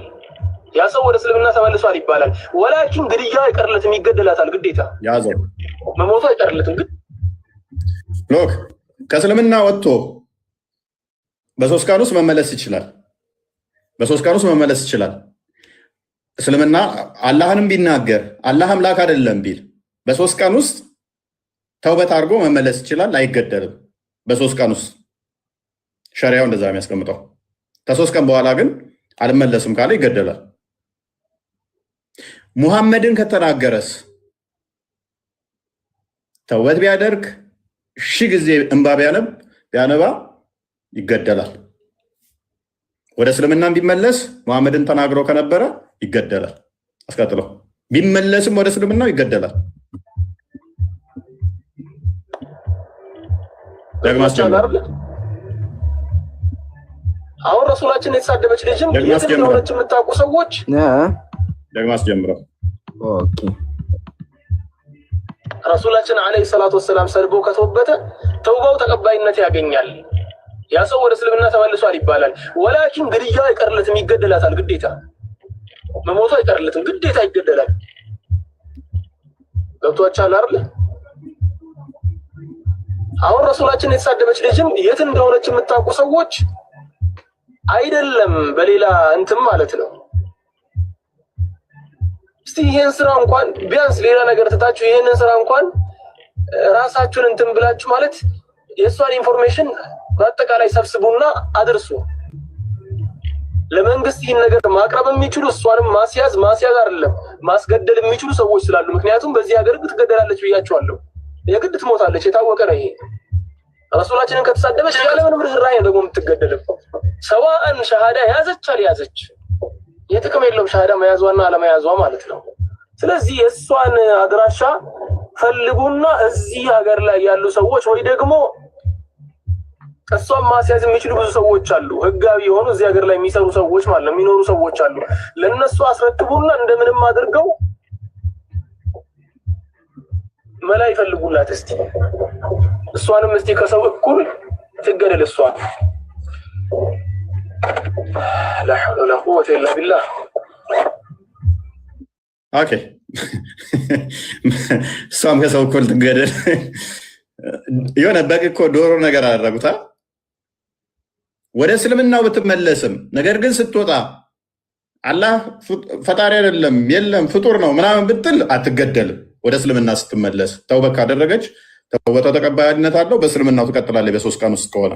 K: ያ ሰው ወደ እስልምና ተመልሷል ይባላል። ወላኪን ግድያ አይቀርለትም፣ ይገደላታል። ግዴታ
B: ያዘው
K: መሞቱ አይቀርለትም። ግን
B: ሎክ ከእስልምና ወጥቶ በ3 ቀን ውስጥ መመለስ ይችላል። በ3 ቀን ውስጥ መመለስ ይችላል። እስልምና አላህንም ቢናገር አላህ አምላክ አይደለም ቢል በ3 ቀን ውስጥ ተውበት አድርጎ መመለስ ይችላል። አይገደልም። በ3 ቀን ውስጥ ሸሪያው እንደዛ የሚያስቀምጠው። ከ3 ቀን በኋላ ግን አልመለስም ካለ ይገደላል። ሙሐመድን ከተናገረስ ተውበት ቢያደርግ 1000 ጊዜ እንባ ቢያነባ ይገደላል። ወደ እስልምና ቢመለስ ሙሐመድን ተናግሮ ከነበረ ይገደላል። አስቀጥለው ቢመለስም ወደ እስልምናው ይገደላል።
K: አሁን ረሱላችን የተሳደበች ልጅም የትኛውነች የምታውቁ ሰዎች
B: ደግሞ አስጀምረው።
A: ኦኬ
K: ረሱላችን አለይሂ ሰላቱ ወሰላም ሰልቦ ከተወበተ ተውባው ተቀባይነት ያገኛል። ያ ሰው ወደ እስልምና ተመልሷል ይባላል። ወላኪን ግድያ አይቀርለትም፣ ይገደላታል። ግዴታ መሞቱ አይቀርለትም፣ ግዴታ ይገደላል። ገብቷችኋል አይደል? አሁን ረሱላችን የተሳደበች ልጅም የት እንደሆነች የምታውቁ ሰዎች አይደለም በሌላ እንትን ማለት ነው። እስቲ ይሄን ስራ እንኳን ቢያንስ ሌላ ነገር ትታችሁ ይሄንን ስራ እንኳን ራሳችሁን እንትን ብላችሁ ማለት የእሷን ኢንፎርሜሽን በአጠቃላይ ሰብስቡና አድርሱ። ለመንግስት ይህን ነገር ማቅረብ የሚችሉ እሷንም ማስያዝ አይደለም ማስገደል የሚችሉ ሰዎች ስላሉ፣ ምክንያቱም በዚህ ሀገር ትገደላለች ብያቸዋለሁ። የግድ ትሞታለች፣ የታወቀ ነው ይሄ። ረሱላችንን ከተሳደበች ያለምንም ርህራሄ ደግሞ የምትገደለው ሰዋእን ሸሃዳ ያዘች አልያዘች የጥቅም የለውም ሸሃዳ መያዟና አለመያዟ ማለት ነው። ስለዚህ የእሷን አድራሻ ፈልጉና እዚህ ሀገር ላይ ያሉ ሰዎች ወይ ደግሞ እሷን ማስያዝ የሚችሉ ብዙ ሰዎች አሉ፣ ህጋዊ የሆኑ እዚህ ሀገር ላይ የሚሰሩ ሰዎች ማለት ነው፣ የሚኖሩ ሰዎች አሉ። ለነሱ አስረክቡና እንደምንም አድርገው መላ ይፈልጉላት። እስቲ እሷንም እስቲ ከሰው እኩል ትገደል እሷ። ላ ሐውለ ወላ ቁወተ ኢላ ቢላህ።
B: ኦኬ እሷም ከሰው እኩል ትገደል። የሆነ በግ እኮ ዶሮ ነገር አደረጉታ። ወደ እስልምናው ብትመለስም ነገር ግን ስትወጣ አላህ ፈጣሪ አይደለም የለም ፍጡር ነው ምናምን ብትል አትገደልም። ወደ እስልምና ስትመለስ ተውበት ካደረገች ተውበቷ ተቀባይነት አለው፣ በእስልምናው ትቀጥላለች በ3 ቀን ውስጥ ከሆነ።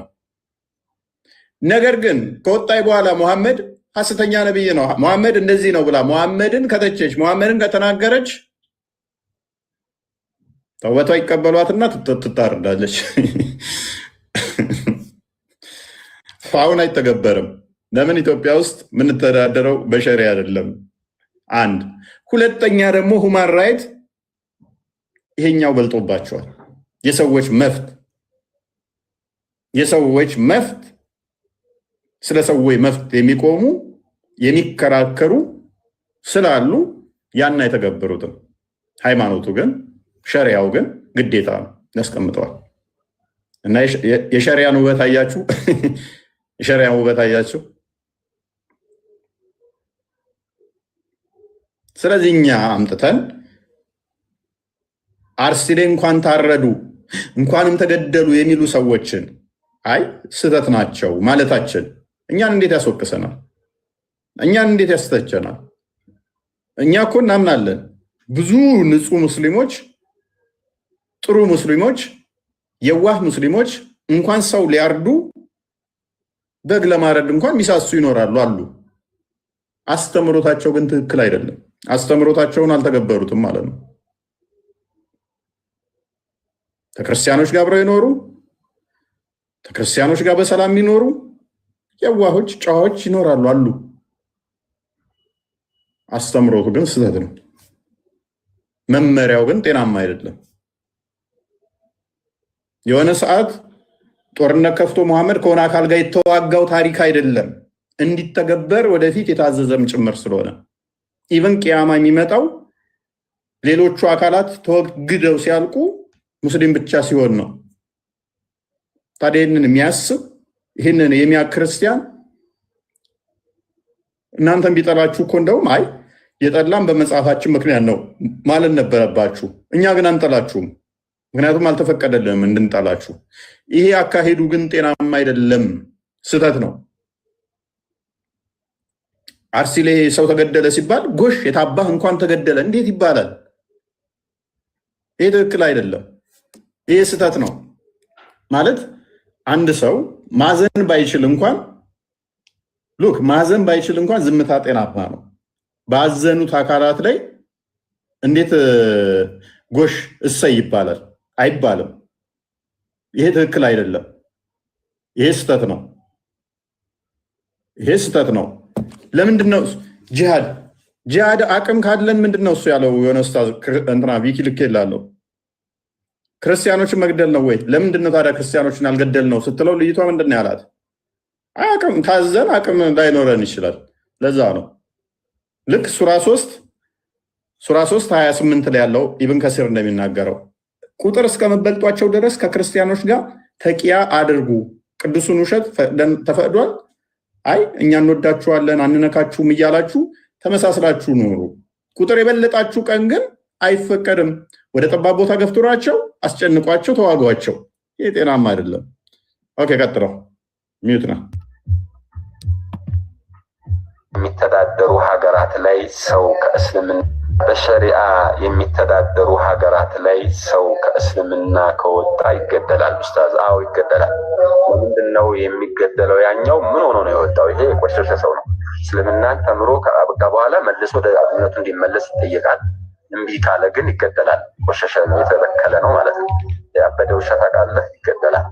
B: ነገር ግን ከወጣይ በኋላ ሙሐመድ ሐሰተኛ ነብይ ነው ሙሐመድ እንደዚህ ነው ብላ ሙሐመድን ከተቸች ሙሐመድን ከተናገረች ተውበቷ ይቀበሏትና ትታረዳለች። አሁን አይተገበርም። ለምን? ኢትዮጵያ ውስጥ የምንተዳደረው በሸሪዓ አይደለም። አንድ ሁለተኛ ደግሞ ሁማን ራይት ይሄኛው በልጦባቸዋል። የሰዎች መፍት ስለ ሰዎች መፍት የሚቆሙ የሚከራከሩ ስላሉ ያን አይተገበሩትም። ሃይማኖቱ ግን ሸሪዓው ግን ግዴታ ነው ያስቀምጠዋል። እና የሸሪዓን ውበት አያችሁ? የሸሪዓን ውበት አያችሁ? ስለዚህ እኛ አምጥተን አርሲ ላይ እንኳን ታረዱ እንኳንም ተገደሉ የሚሉ ሰዎችን አይ ስህተት ናቸው ማለታችን እኛን እንዴት ያስወቅሰናል? እኛን እንዴት ያስተቸናል? እኛ እኮ እናምናለን ብዙ ንጹህ ሙስሊሞች፣ ጥሩ ሙስሊሞች፣ የዋህ ሙስሊሞች እንኳን ሰው ሊያርዱ በግ ለማረድ እንኳን ሚሳሱ ይኖራሉ አሉ። አስተምሮታቸው ግን ትክክል አይደለም። አስተምሮታቸውን አልተገበሩትም ማለት ነው። ከክርስቲያኖች ጋር አብረው ይኖሩ፣ ከክርስቲያኖች ጋር በሰላም የሚኖሩ የዋሆች ጨዋዎች ይኖራሉ አሉ። አስተምሮቱ ግን ስህተት ነው። መመሪያው ግን ጤናማ አይደለም። የሆነ ሰዓት ጦርነት ከፍቶ መሐመድ ከሆነ አካል ጋር የተዋጋው ታሪክ አይደለም፣ እንዲተገበር ወደፊት የታዘዘም ጭምር ስለሆነ ኢቨን ቂያማ የሚመጣው ሌሎቹ አካላት ተወግደው ሲያልቁ ሙስሊም ብቻ ሲሆን ነው። ታዲያ ይህንን የሚያስብ ይህንን የሚያክ ክርስቲያን እናንተን ቢጠላችሁ እኮ እንደውም አይ የጠላም በመጽሐፋችን ምክንያት ነው ማለት ነበረባችሁ። እኛ ግን አንጠላችሁም፣ ምክንያቱም አልተፈቀደልንም እንድንጠላችሁ። ይሄ አካሄዱ ግን ጤናማ አይደለም፣ ስህተት ነው። አርሲ ላይ ሰው ተገደለ ሲባል ጎሽ የታባህ እንኳን ተገደለ እንዴት ይባላል? ይሄ ትክክል አይደለም። ይሄ ስህተት ነው። ማለት አንድ ሰው ማዘን ባይችል እንኳን ማዘን ባይችል እንኳን ዝምታ ጤናማ ነው። ባዘኑት አካላት ላይ እንዴት ጎሽ እሰይ ይባላል? አይባልም። ይሄ ትክክል አይደለም። ይሄ ስህተት ነው። ይሄ ስህተት ነው። ለምንድን ነው ጂሃድ አቅም ካለን ምንድን ነው እሱ ያለው? የሆነ ኡስታዝ እንትና ቪኪ ልክ ይላለው ክርስቲያኖችን መግደል ነው ወይ? ለምንድን ነው ታዲያ ክርስቲያኖችን አልገደል ነው ስትለው ልይቷ ምንድን ነው ያላት? አቅም ታዘን አቅም ላይኖረን ይችላል። ለዛ ነው ልክ ሱራ 3 28 ላይ ያለው ኢብን ከሲር እንደሚናገረው ቁጥር እስከመበልጧቸው ድረስ ከክርስቲያኖች ጋር ተቂያ አድርጉ፣ ቅዱሱን ውሸት ተፈቅዷል፣ አይ እኛ እንወዳችኋለን አንነካችሁም እያላችሁ ተመሳስላችሁ ኑሩ። ቁጥር የበለጣችሁ ቀን ግን አይፈቀድም። ወደ ጠባብ ቦታ ገፍትሯቸው፣ አስጨንቋቸው፣ ተዋጓቸው። ይህ ጤናማ አይደለም። ኦኬ ቀጥለው ሚዩት ነው።
H: የሚተዳደሩ ሀገራት ላይ ሰው ከእስልምና በሸሪዓ የሚተዳደሩ ሀገራት ላይ ሰው ከእስልምና ከወጣ ይገደላል። ኡስታዝ አዎ ይገደላል። ምንድን ነው የሚገደለው? ያኛው ምን ሆኖ ነው የወጣው? ይሄ የቆሸሸ ሰው ነው። እስልምናን ተምሮ ከአበቃ በኋላ መልሶ ወደ እምነቱ እንዲመለስ ይጠየቃል። እምቢ ካለ ግን ይገደላል። ቆሸሸ ነው፣ የተበከለ ነው ማለት ነው። ያበደ ውሻ ታውቃለህ? ይገደላል።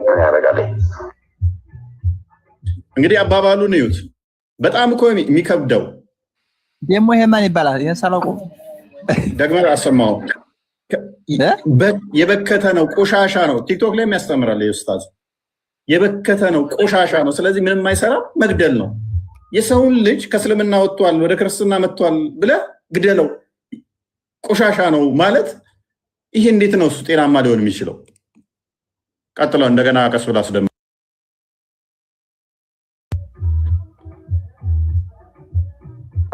H: ምን ያደርጋል?
B: እንግዲህ አባባሉን እዩት። በጣም እኮ የሚከብደው
I: ደግሞ ይሄ ማን ይባላል? ይሄን ሳላውቁ
B: ደግመህ አሰማው። የበከተ ነው፣ ቆሻሻ ነው። ቲክቶክ ላይ የሚያስተምራል ኡስታዝ። የበከተ ነው፣ ቆሻሻ ነው። ስለዚህ ምንም አይሰራም፣ መግደል ነው። የሰውን ልጅ ከእስልምና ወጥቷል ወደ ክርስትና መጥቷል ብለህ ግደለው። ቆሻሻ ነው ማለት ይሄ እንዴት ነው እሱ ጤናማ ሊሆን የሚችለው? ቀጥለው እንደገና ቀስ ብላ አስደምጥ።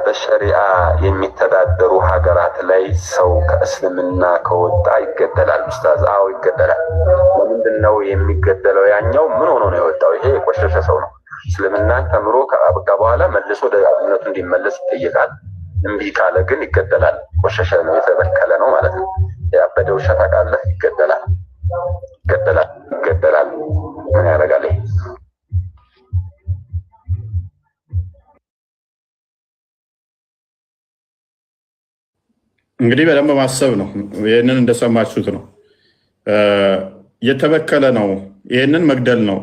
H: በሸሪዓ የሚተዳደሩ ሀገራት ላይ ሰው ከእስልምና ከወጣ ይገደላል። ኡስታዝ አዎ ይገደላል። ለምንድን ነው የሚገደለው? ያኛው ምን ሆኖ ነው የወጣው? ይሄ የቆሸሸ ሰው ነው። እስልምናን ተምሮ ከአበቃ በኋላ መልሶ ወደ እምነቱ እንዲመለስ ይጠየቃል። እምቢ ካለ ግን ይገደላል። ቆሸሸ ነው፣ የተበከለ ነው ማለት ነው። ያበደ ውሻ ታውቃለህ? ይገደላል። ምን ያደርጋል?
B: እንግዲህ በደንብ ማሰብ ነው። ይህንን እንደሰማችሁት ነው። የተበከለ ነው። ይህንን መግደል ነው።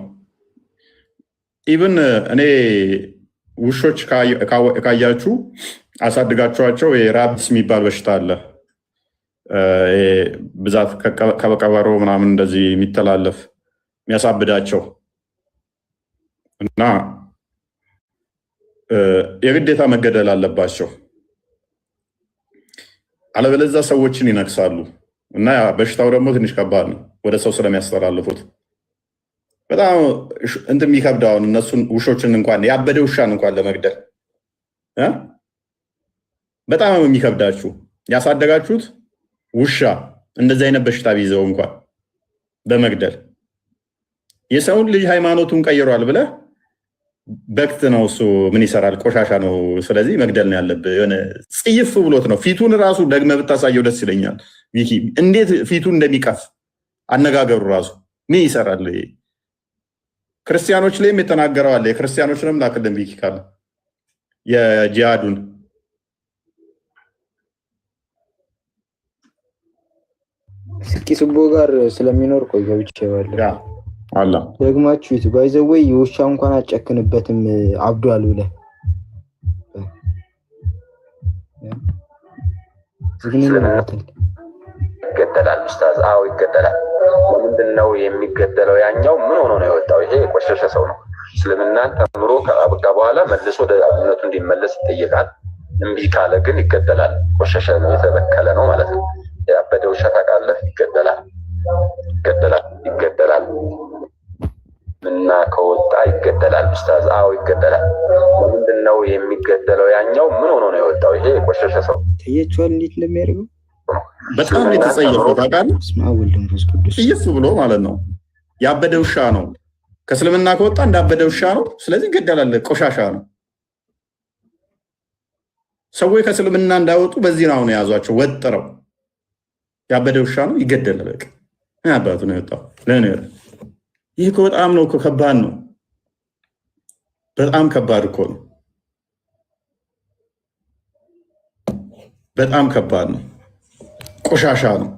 B: ኢቭን እኔ ውሾች ካያችሁ አሳድጋችኋቸው ራቢስ የሚባል በሽታ አለ። ብዛት ከበቀበሮ ምናምን እንደዚህ የሚተላለፍ የሚያሳብዳቸው እና የግዴታ መገደል አለባቸው። አለበለዚያ ሰዎችን ይነክሳሉ እና በሽታው ደግሞ ትንሽ ከባድ ነው፣ ወደ ሰው ስለሚያስተላልፉት በጣም እንትን የሚከብደው። አሁን እነሱን ውሾችን እንኳን ያበደ ውሻን እንኳን ለመግደል በጣም የሚከብዳችሁ ያሳደጋችሁት ውሻ እንደዚህ አይነት በሽታ ቢይዘው እንኳን በመግደል የሰውን ልጅ ሃይማኖቱን ቀይሯል ብለህ በክት ነው እሱ ምን ይሰራል? ቆሻሻ ነው። ስለዚህ መግደል ነው ያለብህ። የሆነ ጽይፍ ብሎት ነው። ፊቱን ራሱ ደግመህ ብታሳየው ደስ ይለኛል። ቪኪ እንዴት ፊቱ እንደሚቀፍ አነጋገሩ ራሱ ምን ይሰራል? ክርስቲያኖች ላይም የተናገረው አለ። የክርስቲያኖችንም ላክልን ቪኪ ካለ የጂሃዱን
A: ስኪ ስቦ ጋር ስለሚኖር ቆይ ገብቼ ባለ
B: አላ
A: ደግማችሁት ባይዘወይ የውሻ እንኳን አጨክንበትም አብዷል ብለህ
H: ይገደላል ኡስታዝ። አዎ ይገደላል። ምንድነው የሚገደለው? ያኛው ምን ሆኖ ነው የወጣው? ይሄ የቆሸሸ ሰው ነው። እስልምናን ተምሮ ከአበቃ በኋላ መልሶ ወደ እምነቱ እንዲመለስ ይጠየቃል። እምቢ ካለ ግን ይገደላል። ቆሸሸ ነው፣ የተበከለ ነው ማለት ነው። ያበደ ውሻ ታውቃለህ? ይገደላል፣ ይገደላል፣ ይገደላል። እና ከወጣ ይገደላል ኡስታዝ። አዎ ይገደላል። ምንድነው የሚገደለው? ያኛው ምን ሆኖ ነው የወጣው? ይሄ የቆሸሸ ሰው
A: ተየቷል። እንዴት እንደሚያደርገው
B: በጣም የተጸየፈው ታውቃለህ? እየሱ ብሎ ማለት ነው። ያበደ ውሻ ነው። ከእስልምና ከወጣ እንዳበደ ውሻ ነው። ስለዚህ ይገደላል። ቆሻሻ ነው። ሰዎች ከእስልምና እንዳይወጡ በዚህ ነው የያዟቸው ወጥረው። ያበደ ውሻ ነው፣ ይገደላል። በቃ አባቱ ነው የወጣው። ለኔ ይህ እኮ በጣም ነው እኮ ከባድ ነው። በጣም ከባድ እኮ ነው። በጣም ከባድ ነው። ቆሻሻ ነው።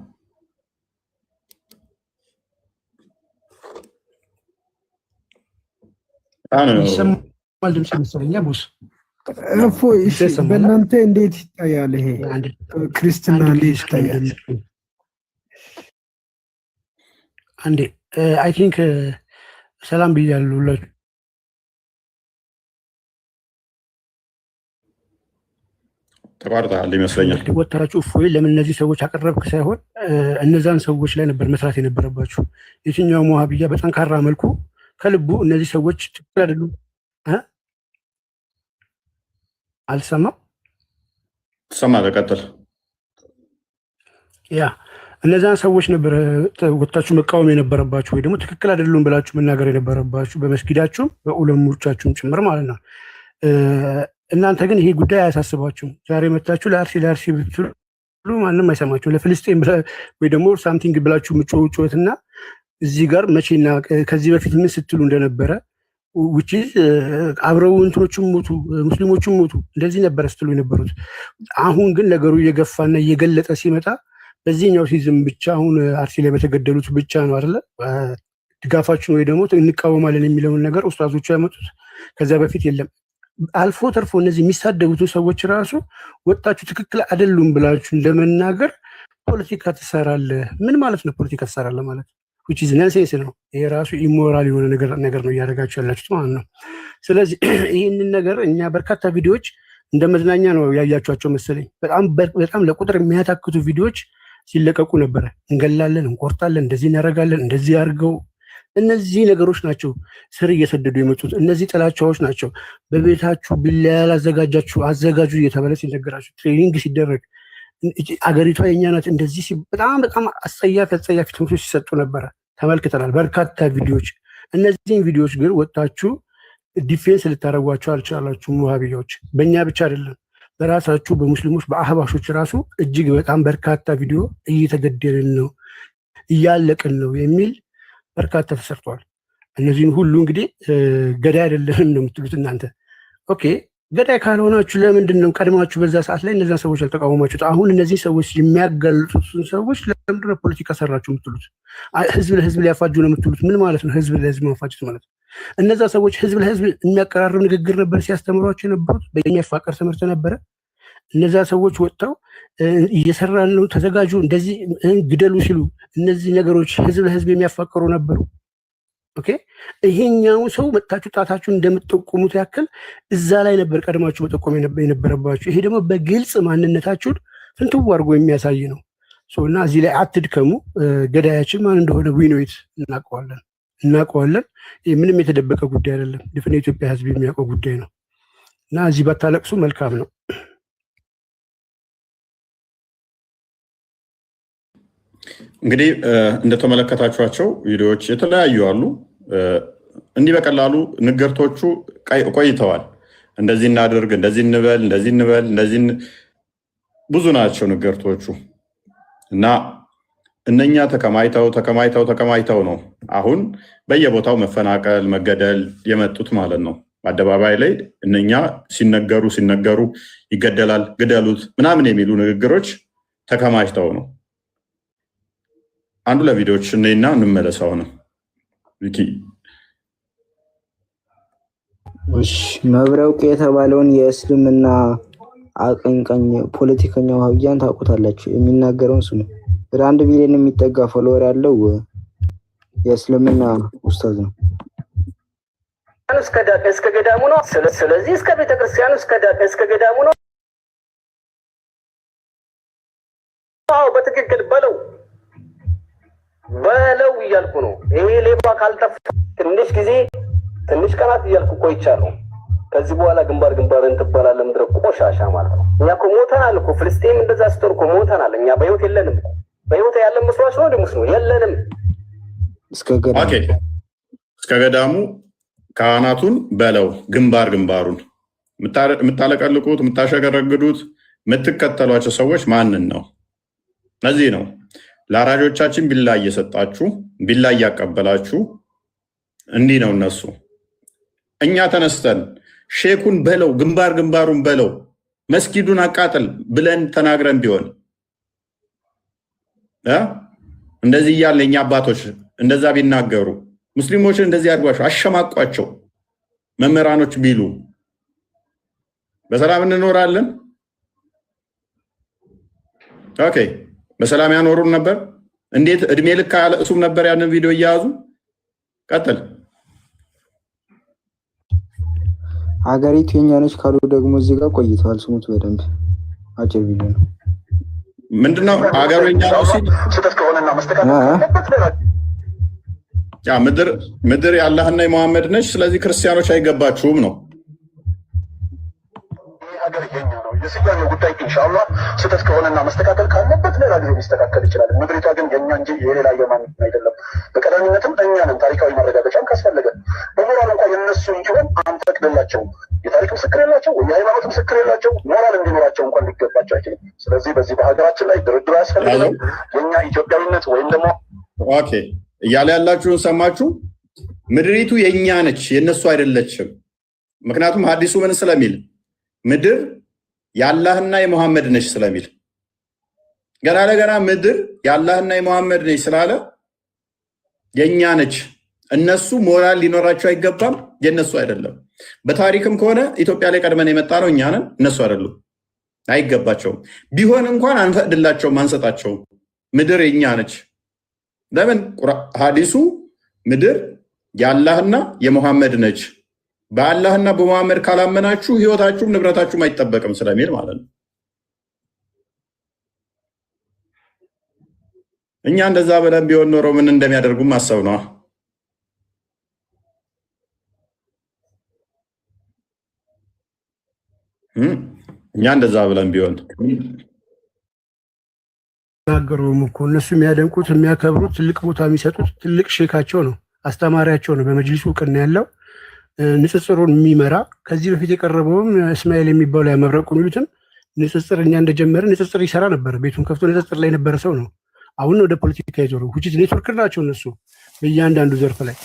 L: ይሰማል ድምጽ መሰለኝ ቦስ።
D: እሺ በእናንተ እንዴት ይታያል? ይሄ ክርስትና እንዴት ይታያል?
L: አንዴ አይ ቲንክ ሰላም ብያለሁ ሁላችሁ።
B: ተቋርጠሃል ይመስለኛል።
L: ወታራችሁ እፎይ ለምን እነዚህ ሰዎች አቀረብክ ሳይሆን እነዛን ሰዎች ላይ ነበር መስራት የነበረባችሁ። የትኛው ሙሃቢያ በጠንካራ መልኩ ከልቡ እነዚህ ሰዎች ትክክል አይደሉም። አልሰማም?
B: ትሰማለህ? ቀጥል።
L: ያ እነዛን ሰዎች ነበር ወታችሁ መቃወም የነበረባችሁ ወይ ደግሞ ትክክል አይደሉም ብላችሁ መናገር የነበረባችሁ በመስጊዳችሁም በኡለሞቻችሁም ጭምር ማለት ነው። እናንተ ግን ይሄ ጉዳይ አያሳስባችሁም። ዛሬ መታችሁ ለአርሲ ብትሉ ማንም አይሰማችሁም። ለፍልስጤም ወይ ደግሞ ሳምቲንግ ብላችሁ ምጮትና እዚህ ጋር መቼና ከዚህ በፊት ምን ስትሉ እንደነበረ ውጪ አብረው እንትኖቹም ሞቱ፣ ሙስሊሞቹም ሞቱ፣ እንደዚህ ነበር ስትሉ የነበሩት። አሁን ግን ነገሩ እየገፋና እየገለጠ ሲመጣ በዚህኛው ሲዝም ብቻ አሁን አርሲ ላይ በተገደሉት ብቻ ነው አይደለ ድጋፋችን ወይ ደግሞ እንቃወማለን የሚለውን ነገር ኡስታዞቹ ያመጡት። ከዛ በፊት የለም። አልፎ ተርፎ እነዚህ የሚሳደቡትን ሰዎች ራሱ ወጣችሁ ትክክል አይደሉም ብላችሁ እንደመናገር ፖለቲካ ትሰራለህ። ምን ማለት ነው ፖለቲካ ትሰራለህ ማለት? which is nonsense ነው። ይሄ ራሱ ኢሞራል የሆነ ነገር ነው እያደረጋችሁ ያላችሁት ማለት ነው። ስለዚህ ይህንን ነገር እኛ በርካታ ቪዲዮዎች እንደ መዝናኛ ነው ያያችኋቸው መሰለኝ። በጣም ለቁጥር የሚያታክቱ ቪዲዮዎች ሲለቀቁ ነበረ። እንገላለን፣ እንቆርጣለን፣ እንደዚህ እናደርጋለን፣ እንደዚህ አድርገው። እነዚህ ነገሮች ናቸው ስር እየሰደዱ የመጡት። እነዚህ ጥላቻዎች ናቸው። በቤታችሁ ቢላያ አዘጋጃችሁ አዘጋጁ እየተባለ ሲነገራችሁ ትሬኒንግ ሲደረግ አገሪቷ የኛ ናት እንደዚህ በጣም አስጸያፊ ትምህርቶች ሲሰጡ ነበረ፣ ተመልክተናል በርካታ ቪዲዮዎች። እነዚህን ቪዲዮዎች ግን ወጣችሁ ዲፌንስ ልታደርጓቸው አልቻላችሁም። ሙሃቢያዎች በእኛ ብቻ አይደለም በራሳችሁ በሙስሊሞች በአህባሾች ራሱ እጅግ በጣም በርካታ ቪዲዮ እየተገደልን ነው እያለቅን ነው የሚል በርካታ ተሰርቷል። እነዚህን ሁሉ እንግዲህ ገዳይ አይደለንም ነው የምትሉት እናንተ። ኦኬ ገዳይ ካልሆናችሁ ለምንድን ነው ቀድማችሁ በዛ ሰዓት ላይ እነዛን ሰዎች ያልተቃወማችሁት? አሁን እነዚህ ሰዎች የሚያጋልጡትን ሰዎች ለምንድን ነው ፖለቲካ ሰራችሁ የምትሉት? ህዝብ ለህዝብ ሊያፋጁ ነው የምትሉት? ምን ማለት ነው ህዝብ ለህዝብ ማፋጀት ማለት? እነዛ ሰዎች ህዝብ ለህዝብ የሚያቀራርብ ንግግር ነበር ሲያስተምሯቸው የነበሩት። በሚያፋቀር ትምህርት ነበረ። እነዛ ሰዎች ወጥተው እየሰራን ነው ተዘጋጁ፣ እንደዚህ ግደሉ ሲሉ እነዚህ ነገሮች ህዝብ ለህዝብ የሚያፋቀሩ ነበሩ። ኦኬ ይሄኛው ሰው መጣችሁ ጣታችሁን እንደምትጠቁሙት ያክል እዛ ላይ ነበር ቀድማችሁ መጠቆም የነበረባችሁ። ይሄ ደግሞ በግልጽ ማንነታችሁን ፍንትው አድርጎ የሚያሳይ ነው። እና እዚህ ላይ አትድከሙ። ገዳያችን ማን እንደሆነ ዊኖይት እናውቀዋለን። ምንም የተደበቀ ጉዳይ አይደለም። ድፍን የኢትዮጵያ ህዝብ የሚያውቀው ጉዳይ ነው። እና እዚህ ባታለቅሱ መልካም ነው።
B: እንግዲህ እንደተመለከታችኋቸው ቪዲዮዎች የተለያዩ አሉ። እንዲህ በቀላሉ ንግርቶቹ ቆይተዋል። እንደዚህ እናድርግ፣ እንደዚህ እንበል፣ እንደዚህ ብዙ ናቸው ንግርቶቹ እና እነኛ ተከማይተው ነው አሁን በየቦታው መፈናቀል፣ መገደል የመጡት ማለት ነው። በአደባባይ ላይ እነኛ ሲነገሩ ይገደላል፣ ግደሉት ምናምን የሚሉ ንግግሮች ተከማችተው ነው። አንዱ ለቪዲዮዎች እኔና እንመለሰው ነው። ቪኪ
A: መብረቁ የተባለውን የእስልምና አቀንቃኝ ፖለቲከኛ ዋህብያን ታውቁታላችሁ። የሚናገረውን ስሙ። ወደ 1 ሚሊዮን የሚጠጋ ፎሎወር ያለው የእስልምና ኡስታዝ ነው።
J: እስከ ገዳሙ ነው። ስለዚህ እስከ ቤተክርስቲያኑ እስከ ገዳሙ ነው። አዎ በትክክል በለው እያልኩ ነው። ይሄ ሌባ ካልጠፋ ትንሽ ቀናት እያልኩ ቆይቻለሁ። ከዚህ በኋላ ግንባርን ትባላለህ ምድረ ቆሻሻ ማለት ነው። እኛ እኮ ሞተናል እኮ ፍልስጤም እንደዛ ስትሆን እኮ ሞተናል። እኛ በህይወት የለንም እኮ በህይወት ያለን መስሏችሁ ነው ደምስ ነው የለንም።
B: እስከ ገዳሙ ካህናቱን በለው ግንባሩን የምታለቀልቁት የምታሸገረግዱት የምትከተሏቸው ሰዎች ማንን ነው? ለዚህ ነው ለአራጆቻችን ቢላ እየሰጣችሁ ቢላ እያቀበላችሁ እንዲህ ነው እነሱ። እኛ ተነስተን ሼኩን በለው ግንባሩን በለው መስጊዱን አቃጥል ብለን ተናግረን ቢሆን እንደዚህ እያለ እኛ አባቶች እንደዛ ቢናገሩ ሙስሊሞችን እንደዚህ አድርጓቸው አሸማቋቸው መምህራኖች ቢሉ በሰላም እንኖራለን? ኦኬ በሰላም ያኖሩን ነበር? እንዴት እድሜ ልክ ያለቅሱም ነበር ያንን ቪዲዮ እያያዙ? ቀጥል።
A: ሀገሪቱ የኛ ነች ካሉ ደግሞ እዚህ ጋር ቆይተዋል። ስሙት በደንብ አጭር ቪዲዮ ነው።
B: ምንድነው ሀገሩ የኛ ነው ሲል ምድር የአላህና የመሐመድ ነች፣ ስለዚህ ክርስቲያኖች አይገባችሁም ነው።
M: ሀገር የኛ ነው። የስያሜው ጉዳይ ኢንሻአላህ ስህተት ከሆነና መስተካከል ካለበት ሌላ ጊዜ ሊስተካከል ይችላል። ምድሪቷ ግን የኛ እንጂ የሌላ የማንም አይደለም። በቀዳሚነትም እኛ ነን። ታሪካዊ ማረጋገጫም ካስፈለገ በሞራል እንኳን የነሱ እንዲሆን አንፈቅድላቸው። የታሪክ ምስክር የላቸው፣ የሃይማኖት ምስክር የላቸው። ሞራል እንዲኖራቸው እንኳን ሊገባቸው አይችልም። ስለዚህ በዚህ በሀገራችን ላይ ድርድር ያስፈልጋል። የኛ ኢትዮጵያዊነት ወይም ደግሞ
B: ኦኬ እያለ ያላችሁን ሰማችሁ። ምድሪቱ የኛ ነች የነሱ አይደለችም። ምክንያቱም ሐዲሱ ምን ስለሚል ምድር የአላህና የሙሐመድ ነች ስለሚል ገና ለገና ምድር የአላህና የሙሐመድ ነች ስላለ የኛ ነች። እነሱ ሞራል ሊኖራቸው አይገባም፣ የነሱ አይደለም። በታሪክም ከሆነ ኢትዮጵያ ላይ ቀድመን የመጣ ነው እኛ ነን፣ እነሱ አይደሉም። አይገባቸውም። ቢሆን እንኳን አንፈቅድላቸውም፣ አንሰጣቸውም። ምድር የኛ ነች። ለምን? ሐዲሱ ምድር የአላህና የሙሐመድ ነች። በአላህና በሙሐመድ ካላመናችሁ ህይወታችሁም ንብረታችሁም አይጠበቅም ስለሚል ማለት ነው። እኛ እንደዛ ብለን ቢሆን ኖሮ ምን እንደሚያደርጉም ማሰብ ነው። እኛ እንደዛ ብለን ቢሆን
L: ናገሩም እኮ እነሱ የሚያደንቁት የሚያከብሩት ትልቅ ቦታ የሚሰጡት ትልቅ ሼካቸው ነው፣ አስተማሪያቸው ነው። በመጅሊሱ እውቅና ያለው ንጽጽሩን የሚመራ ከዚህ በፊት የቀረበውም እስማኤል የሚባለው ያመብረቁ የሚሉትም ንጽጽር እኛ እንደጀመረ ንጽጽር ይሰራ ነበር። ቤቱን ከፍቶ ንጽጽር ላይ የነበረ ሰው ነው። አሁን ወደ ፖለቲካ ይዞሩ ሁቺት ኔትወርክ ናቸው እነሱ በእያንዳንዱ ዘርፍ ላይ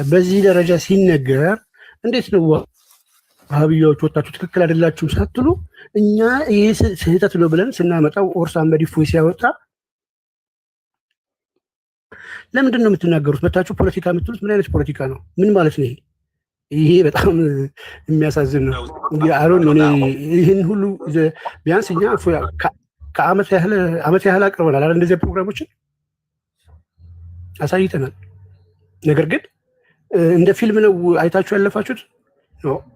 L: በዚህ ደረጃ ሲነገር እንዴት ነው ዋሃብያዎች ወጣችሁ ትክክል አይደላችሁም ሳትሉ እኛ ይሄ ስህተት ነው ብለን ስናመጣው ኦርሳ መዲፎ ሲያወጣ ለምንድን ነው የምትናገሩት? መታችሁ ፖለቲካ የምትሉት ምን አይነት ፖለቲካ ነው? ምን ማለት ነው? ይሄ በጣም የሚያሳዝን ነው። አሮን ይህን ሁሉ ቢያንስ እኛ ከአመት ያህል አቅርበናል አይደል? እንደዚህ ፕሮግራሞችን አሳይተናል። ነገር ግን እንደ ፊልም ነው አይታችሁ ያለፋችሁት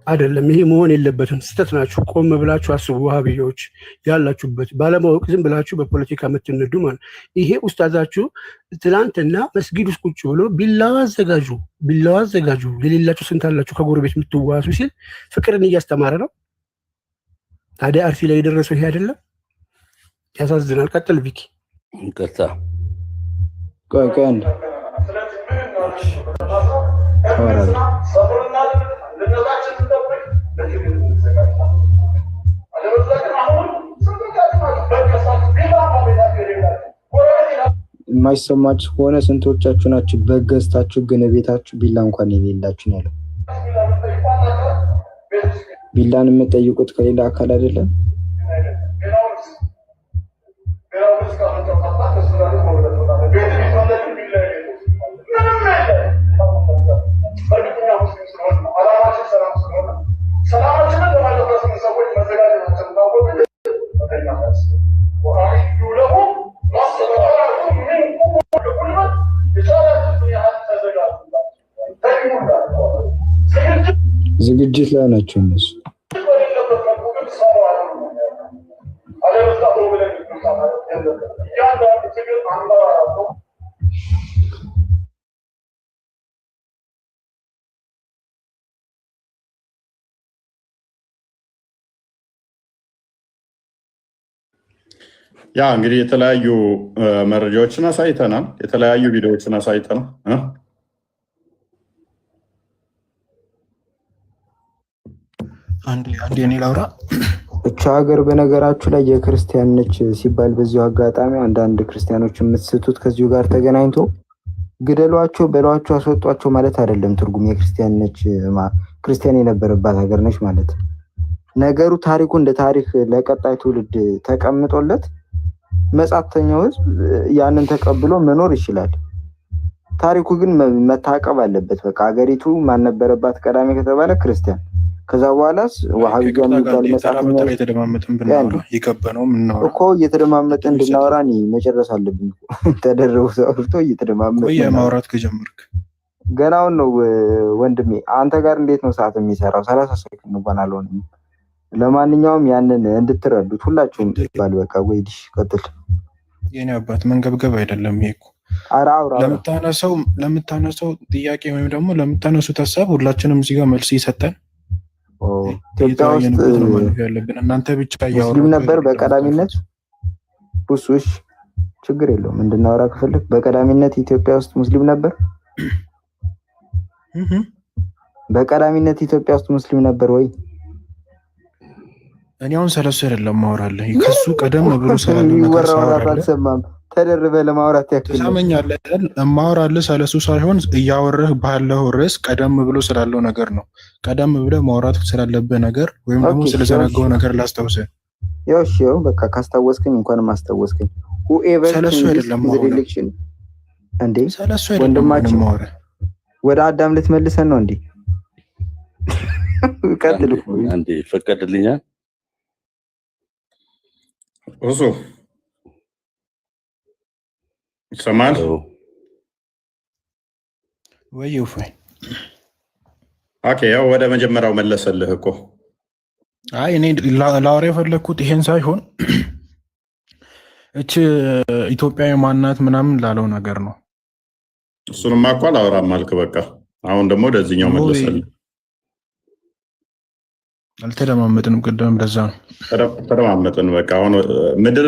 L: አይደለም። ይሄ መሆን የለበትም። ስህተት ናችሁ። ቆም ብላችሁ አስቡ። ዋሃብያዎች ያላችሁበት ባለማወቅ ዝም ብላችሁ በፖለቲካ የምትነዱ ማለት ይሄ ኡስታዛችሁ ትላንትና መስጊድ ውስጥ ቁጭ ብሎ ቢላዋ አዘጋጁ የሌላችሁ ስንት አላችሁ ከጎረቤት የምትዋሱ ሲል ፍቅርን እያስተማረ ነው። ታዲያ አርሲ ላይ የደረሰው ይሄ አይደለም? ያሳዝናል። ቀጥል ቪኪ።
N: ይቅርታ
A: ቆይ የማይሰማችሁ ከሆነ ስንቶቻችሁ ናችሁ በገዝታችሁ ግን ቤታችሁ ቢላ እንኳን የሌላችሁ ነው ያለው። ቢላን የምትጠይቁት ከሌላ አካል አይደለም።
M: ሰላማችንን ለማደረስ ሰዎች መዘጋጀታቸው
A: ዝግጅት ላይ ናቸው እነሱ።
B: ያ እንግዲህ የተለያዩ መረጃዎችን አሳይተናል፣ የተለያዩ ቪዲዮዎችን አሳይተናል።
F: አንድ የኔ ላውራ።
A: እቻ ሀገር በነገራችሁ ላይ የክርስቲያን ነች ሲባል በዚሁ አጋጣሚ አንዳንድ ክርስቲያኖች የምትስቱት ከዚሁ ጋር ተገናኝቶ ግደሏቸው፣ በሏቸው፣ አስወጧቸው ማለት አይደለም ትርጉም። የክርስቲያን ነች ክርስቲያን የነበረባት ሀገር ነች ማለት ነገሩ ታሪኩ እንደ ታሪክ ለቀጣይ ትውልድ ተቀምጦለት መጻተኛው ህዝብ ያንን ተቀብሎ መኖር ይችላል። ታሪኩ ግን መታቀብ አለበት። በቃ ሀገሪቱ ማን ነበረባት ቀዳሚ ከተባለ ክርስቲያን። ከዛ በኋላስ ወሃቢያ የሚባል መጻተኛ
F: እየተደማመጥን ብናወራ ይከበነው ምናወራ
A: እኮ እየተደማመጥን እንድናወራ እኔ መጨረስ አለብኝ። ተደረው ሰውርቶ እየተደማመጥን
F: ወይ የማውራት ከጀመርክ
A: ገናውን ነው ወንድሜ። አንተ ጋር እንዴት ነው ሰዓት የሚሰራው? 30 ሰከንድ እንኳን አልሆነም። ለማንኛውም ያንን እንድትረዱት ሁላችሁም ይባል። በቃ ወይዲሽ ቀጥል።
F: የኔ አባት መንገብገብ አይደለም ይሄ እኮ። ለምታነሳው ጥያቄ ወይም ደግሞ ለምታነሱት ሀሳብ ሁላችንም እዚህ ጋር መልስ ይሰጣል።
A: ኢትዮጵያ ውስጥ
F: ያለብን እናንተ ብቻ
A: ሙስሊም ነበር በቀዳሚነት ቡሱሽ ችግር የለውም እንድናወራ ከፈለክ በቀዳሚነት ኢትዮጵያ ውስጥ ሙስሊም ነበር። በቀዳሚነት ኢትዮጵያ ውስጥ ሙስሊም ነበር ወይ?
F: እኔ አሁን ስለሱ አይደለም ማወራለሁ። ከሱ ቀደም ብሎ ስላለው ነገር
A: አልሰማም። ተደርበ ለማውራት ያክል
F: ተሳመኛለህ። ማወራለህ ስለሱ ሳይሆን እያወራህ ባለው ርዕስ ቀደም ብሎ ስላለው ነገር ነው። ቀደም ብለህ ማውራት ስላለበት ነገር ወይም ደግሞ ስለዘነጋው ነገር ላስታውስህ።
A: እሺ በቃ ካስታወስከኝ እንኳን ማስታወስከኝ።
F: ስለሱ አይደለም
A: ኤሌክሽን እንዴ
F: ስለሱ አይደለም ማወራ።
A: ወደ አዳም ልትመልሰን ነው እንዴ? ቀጥል
N: አንዴ ፈቀድልኛል።
B: እሱ ይሰማል
F: ወይ?
B: ኦኬ ያው ወደ መጀመሪያው መለሰልህ እኮ።
F: አይ እኔ ላወራ የፈለግኩት ይሄን ሳይሆን እች ኢትዮጵያዊ ማናት ምናምን ላለው ነገር ነው።
B: እሱንማ እኮ አላወራም አልክ። በቃ አሁን ደግሞ ወደዚህኛው መለሰልህ።
F: አልተደማመጥንም ቅድም፣ ለዛ ነው
B: ተደማመጥን። በቃ አሁን ምድር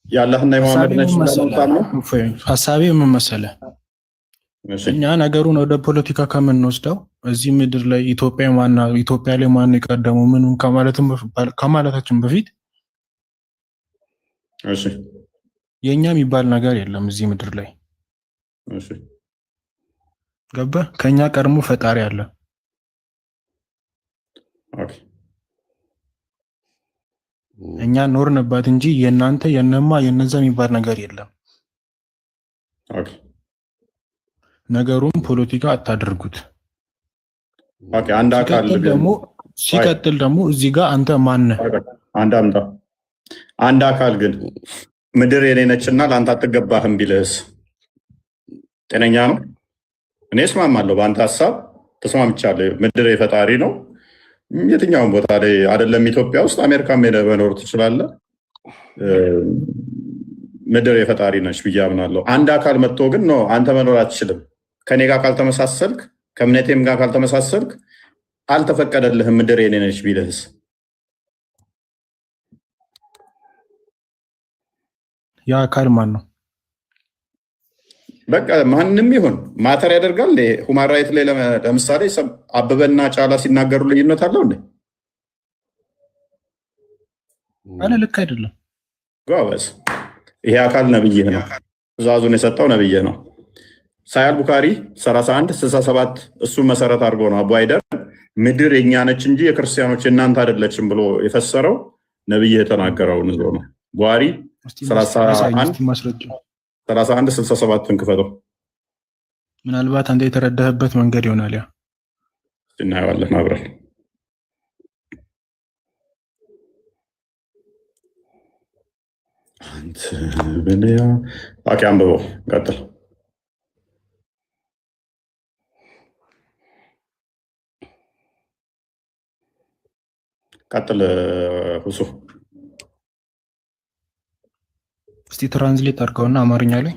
B: ያለህና የመሐመድ ነች ነው
F: ሀሳቤ። ምን መሰለህ እኛ ነገሩን ወደ ፖለቲካ ከምንወስደው እዚህ ምድር ላይ ኢትዮጵያ ላይ ማን የቀደመው ምንም ከማለታችን በፊት የኛ የሚባል ነገር የለም እዚህ ምድር ላይ ገባህ? ከኛ ቀድሞ ፈጣሪ አለ። እኛ ኖርንባት እንጂ የእናንተ የነማ የነዛ የሚባል ነገር የለም። ነገሩን ፖለቲካ አታድርጉት።
B: አንድ አካል
F: ደግሞ ሲቀጥል ደግሞ እዚህ ጋር አንተ ማነህ?
B: አንድ አካል ግን ምድር የኔ ነችና ለአንተ አትገባህም ቢልህስ ጤነኛ ነው? እኔ እስማማለሁ፣ በአንተ ሀሳብ ተስማምቻለሁ። ምድር የፈጣሪ ነው። የትኛውን ቦታ ላይ አይደለም ኢትዮጵያ ውስጥ አሜሪካም መኖር ትችላለህ። ምድር የፈጣሪ ነች ብዬ አምናለሁ። አንድ አካል መጥቶ ግን ነው አንተ መኖር አትችልም፣ ከኔ ጋር ካልተመሳሰልክ፣ ከእምነቴም ጋር ካልተመሳሰልክ አልተፈቀደልህም ምድር የኔ ነች ቢልህስ?
F: ያ አካል ማን ነው?
B: በቃ ማንም ይሁን ማተር ያደርጋል። ሁማን ራይት ላይ ለምሳሌ አበበና ጫላ ሲናገሩ ልዩነት አለው እንዴ?
F: አለ ልክ አይደለም።
B: ጎበዝ። ይሄ አካል ነብይህ ነው፣ ትእዛዙን የሰጠው ነብይህ ነው። ሳያል ቡካሪ 3167 እሱን መሰረት አድርጎ ነው አቡ አይደር ምድር የኛ ነች እንጂ የክርስቲያኖች እናንተ አይደለችም ብሎ የፈሰረው ነብይህ የተናገረውን ነው። ቡኻሪ 3167 ክፈተው።
F: ምናልባት አንተ የተረዳህበት መንገድ ይሆናል። ያ
B: እናየዋለን አብረን። አንተ ብለያ አንብበው፣ ቀጥል። ቀጥል ሁሱ።
F: እስቲ ትራንስሌት አድርገውና አማርኛ ላይ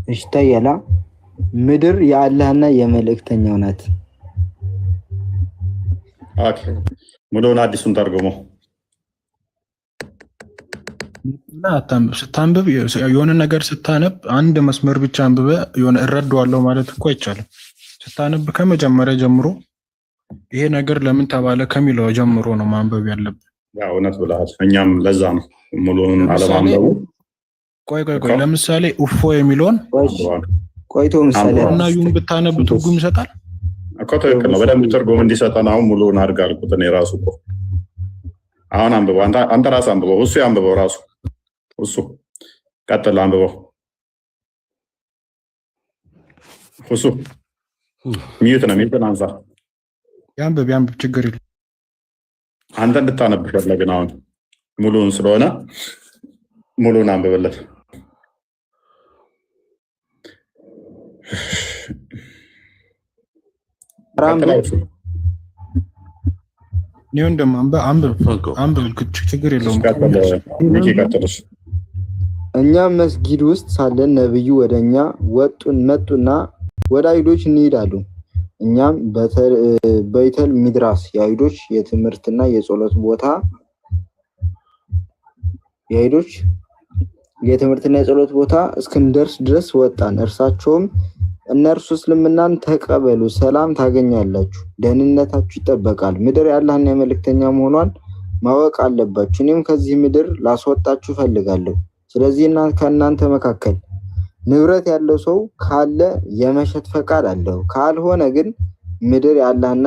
A: እሽታየላ ምድር የአላህና የመልእክተኛው ናት።
B: ኦኬ ሙሉውን አዲሱን ተርጉሞ
F: እና ስታንብብ የሆነ ነገር ስታነብ አንድ መስመር ብቻ አንብበ የሆነ እረዳዋለሁ ማለት እኮ አይቻልም። ስታነብ ከመጀመሪያ ጀምሮ ይሄ ነገር ለምን ተባለ ከሚለው ጀምሮ ነው ማንበብ ያለብን።
B: ያው እውነት ብለሃል። እኛም ለዛ ነው ሙሉውን አለማንበቡ።
F: ቆይ ለምሳሌ ኡፎ የሚለውን
A: ቆይቶ ምሳሌ
F: እና ዩን ብታነብ ትርጉም ይሰጣል
B: እኮ። ትክክል ነው። በደንብ ትርጉም እንዲሰጠን አሁን ሙሉውን አድርግ አልኩት እኔ ራሱ እኮ። አሁን አንብበው፣ አንተ ራስህ አንብበው። እሱ ያንብበው ራሱ እሱ። ቀጥል አንብበው እሱ። ሚዩት ነው ሚዩትን አንሳ።
F: ያንብብ ችግር የለም።
B: አንተ እንድታነብ ፈለግን አሁን ሙሉውን ስለሆነ ሙሉውን አንብበለት።
F: ኒውን ደም አንብብ ችግር የለውም።
A: እኛም መስጊድ ውስጥ ሳለን ነብዩ ወደኛ መጡና ወደ አይሁዶች እንሄዳሉ። እኛም በይተል ሚድራስ የአይሁዶች የትምህርትና የጸሎት ቦታ እስክንደርስ ድረስ ወጣን። እርሳቸውም እነርሱ እስልምናን ተቀበሉ፣ ሰላም ታገኛላችሁ፣ ደህንነታችሁ ይጠበቃል፣ ምድር የአላህና የመልእክተኛ መሆኗን ማወቅ አለባችሁ፣ እኔም ከዚህ ምድር ላስወጣችሁ ፈልጋለሁ። ስለዚህ ከእናንተ መካከል ንብረት ያለው ሰው ካለ የመሸጥ ፈቃድ አለው፣ ካልሆነ ግን ምድር የአላህና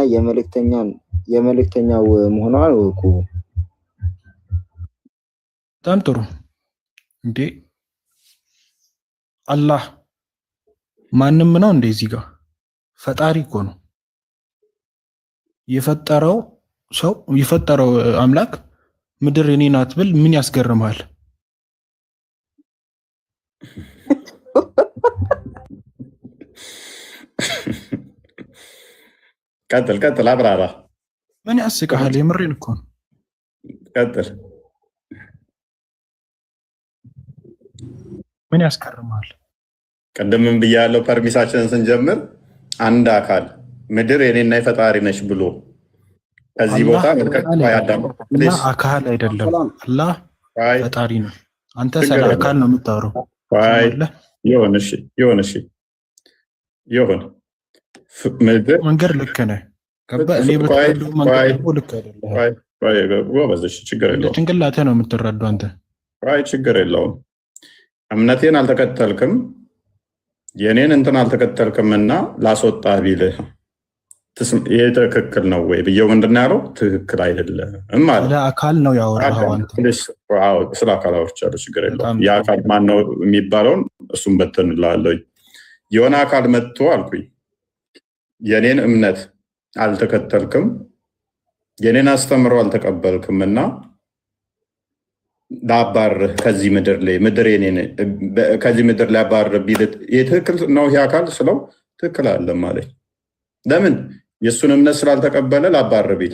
A: የመልእክተኛው መሆኗን እወቁ።
F: በጣም ጥሩ። እንዴ አላህ ማንም ነው እንደዚህ ጋር ፈጣሪ እኮ ነው። የፈጠረው አምላክ ምድር የኔ ናት ብል ምን ያስገርማል?
B: ቀጥል አብራራ።
F: ምን ያስቀሃል? የምሬን እኮ ነው።
B: ቀጥል።
F: ምን ያስገርማል?
B: ቀደምም ብያለሁ ፐርሚሳችንን ስንጀምር አንድ አካል ምድር የኔና የፈጣሪ ነች ብሎ ከዚህ ቦታ
F: አካል አይደለም፣ አላህ ፈጣሪ ነው። አንተ ስለ አካል ነው የምታወራው።
B: ይሁን
F: መንገድ ልክ ነህ። እኔ በተረዳው መንገድ ልክ አይደለም።
B: ችግር የለውም።
F: ጭንቅላትህ ነው የምትረዳው አንተ።
B: ችግር የለውም። እምነቴን አልተከተልክም፣ የኔን እንትን አልተከተልክምና ላስወጣ ቢልህ ይሄ ትክክል ነው ወይ ብየው ምንድን ያለው? ትክክል አይደለም ማለት
F: ለአካል ነው ያወራኸው አንተ።
B: ስለ አካል አውርቻለሁ፣ ችግር የለውም። የአካል ማን ነው የሚባለውን እሱም በትንላለኝ። የሆነ አካል መጥቶ አልኩኝ የኔን እምነት አልተከተልክም፣ የኔን አስተምሮ አልተቀበልክም እና ላባርህ ከዚህ ምድር ላይ ከዚህ ምድር ላይ አባርህ ቢልህ ትክክል ነው ይሄ አካል ስለው ትክክል አይደለም ማለት ለምን? የእሱን እምነት ስላልተቀበለ ላባርህ ቢል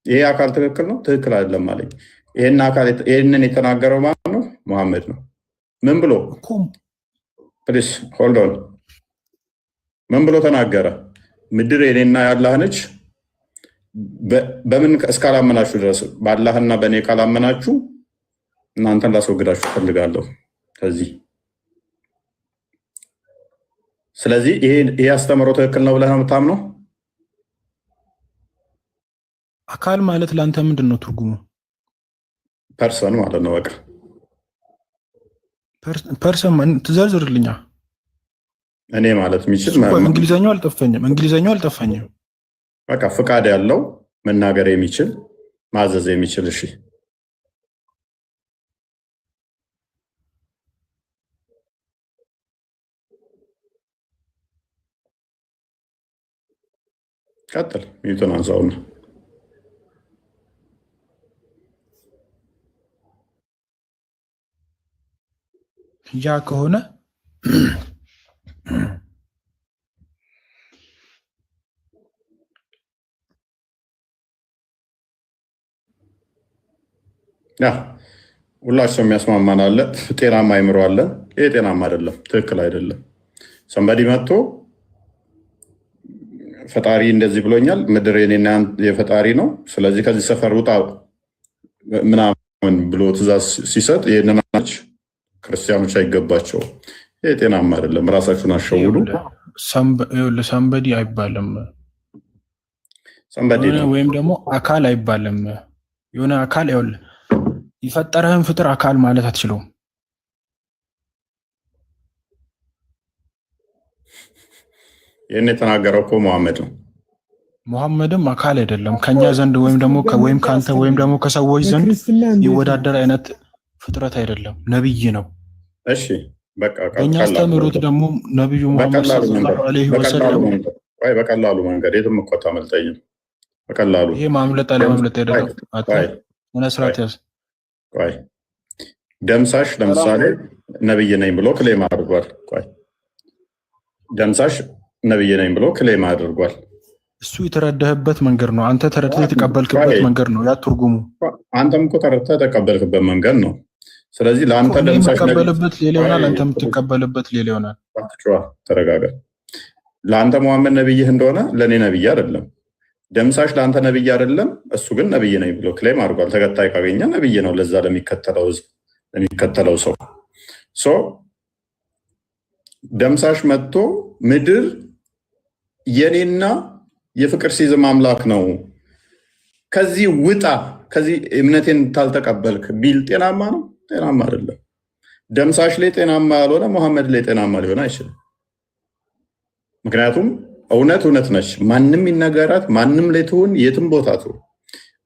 B: ይሄ አካል ትክክል ነው ትክክል አይደለም ማለት። ይህንን የተናገረው ማን ነው? መሐመድ ነው። ምን ብሎ ፕሊስ ሆልድ ኦን፣ ምን ብሎ ተናገረ? ምድር የኔና የአላህ ነች። በምን እስካላመናችሁ ድረስ በአላህና በእኔ ካላመናችሁ እናንተን ላስወግዳችሁ ፈልጋለሁ ከዚህ። ስለዚህ ይሄ አስተምሮ ትክክል ነው ብለህ ነው የምታምነው?
F: አካል ማለት ለአንተ ምንድን ነው ትርጉሙ?
B: ፐርሰን ማለት ነው። በቃ
F: ፐርሰን ትዘርዝርልኛ።
B: እኔ ማለት የሚችል
F: እንግሊዘኛው አልጠፋኝም።
B: በቃ ፍቃድ ያለው መናገር የሚችል ማዘዝ የሚችል። እሺ ቀጥል። ሚዩትን አንሳውና
F: ያ ከሆነ
B: ሁላችንም የሚያስማማን አለ። ጤናማ አይምሮ አለ። ይሄ ጤናማ አይደለም፣ ትክክል አይደለም። ሰንበዲ መጥቶ ፈጣሪ እንደዚህ ብሎኛል፣ ምድር የኔና የፈጣሪ ነው፣ ስለዚህ ከዚህ ሰፈር ውጣ ምናምን ብሎ ትእዛዝ ሲሰጥ ይህንናች ክርስቲያኖች አይገባቸውም። ይሄ ጤናማ አይደለም። ራሳችሁን አሸውዱ።
F: ሰንበዲ አይባልም፣
B: ሰንበዲ
F: ወይም ደግሞ አካል አይባልም። የሆነ አካል የፈጠረህን ፍጥር አካል ማለት አትችለውም።
B: ይህን የተናገረው እኮ መሐመድ ነው።
F: መሐመድም አካል አይደለም ከኛ ዘንድ ወይም ደግሞ ወይም ከአንተ ወይም ደግሞ ከሰዎች ዘንድ ይወዳደር አይነት ፍጥረት አይደለም፣ ነብይ ነው።
B: እሺ በቃ
F: በእኛ አስተምህሮት ደግሞ ነብዩ መሐመድ ሰለላሁ ዐለይሂ ወሰለም
B: በቀላሉ መንገድ የትም እኮ አታመልጠኝም። በቀላሉ
F: ይሄ ማምለጥ አለማምለጥ አይደለም። መስራት ያዝ
B: ደምሳሽ ለምሳሌ ነብይ ነኝ ብሎ ክሌም አድርጓል። ደምሳሽ ነብይ ነኝ ብሎ ክሌም አድርጓል።
F: እሱ የተረዳህበት መንገድ ነው። አንተ ተረድተህ የተቀበልክበት መንገድ ነው። ያ ትርጉሙ
B: አንተም እኮ ተረድተህ የተቀበልክበት መንገድ ነው። ስለዚህ ለአንተ ደምሳሽ
F: የምትቀበልበት ሌላ ይሆናል፣ አንተ የምትቀበልበት ሌላ ይሆናል።
B: ተረጋጋ። ለአንተ መሐመድ ነብይህ እንደሆነ ለእኔ ነብይ አይደለም። ደምሳሽ ለአንተ ነብይ አይደለም፣ እሱ ግን ነብይ ነኝ ብሎ ክሌም አድርጓል። ተከታይ ካገኘ ነብይ ነው ለዛ ለሚከተለው ህዝብ፣ ለሚከተለው ሰው። ደምሳሽ መጥቶ ምድር የኔና የፍቅር ሲዝም አምላክ ነው፣ ከዚህ ውጣ፣ ከዚህ እምነቴን ታልተቀበልክ ቢል ጤናማ ነው? ጤናማ አይደለም። ደምሳሽ ላይ ጤናማ ያልሆነ መሐመድ ላይ ጤናማ ሊሆን አይችልም። ምክንያቱም እውነት እውነት ነች። ማንም ይነገራት፣ ማንም ላይ ትሁን፣ የትም ቦታ ትሁን፣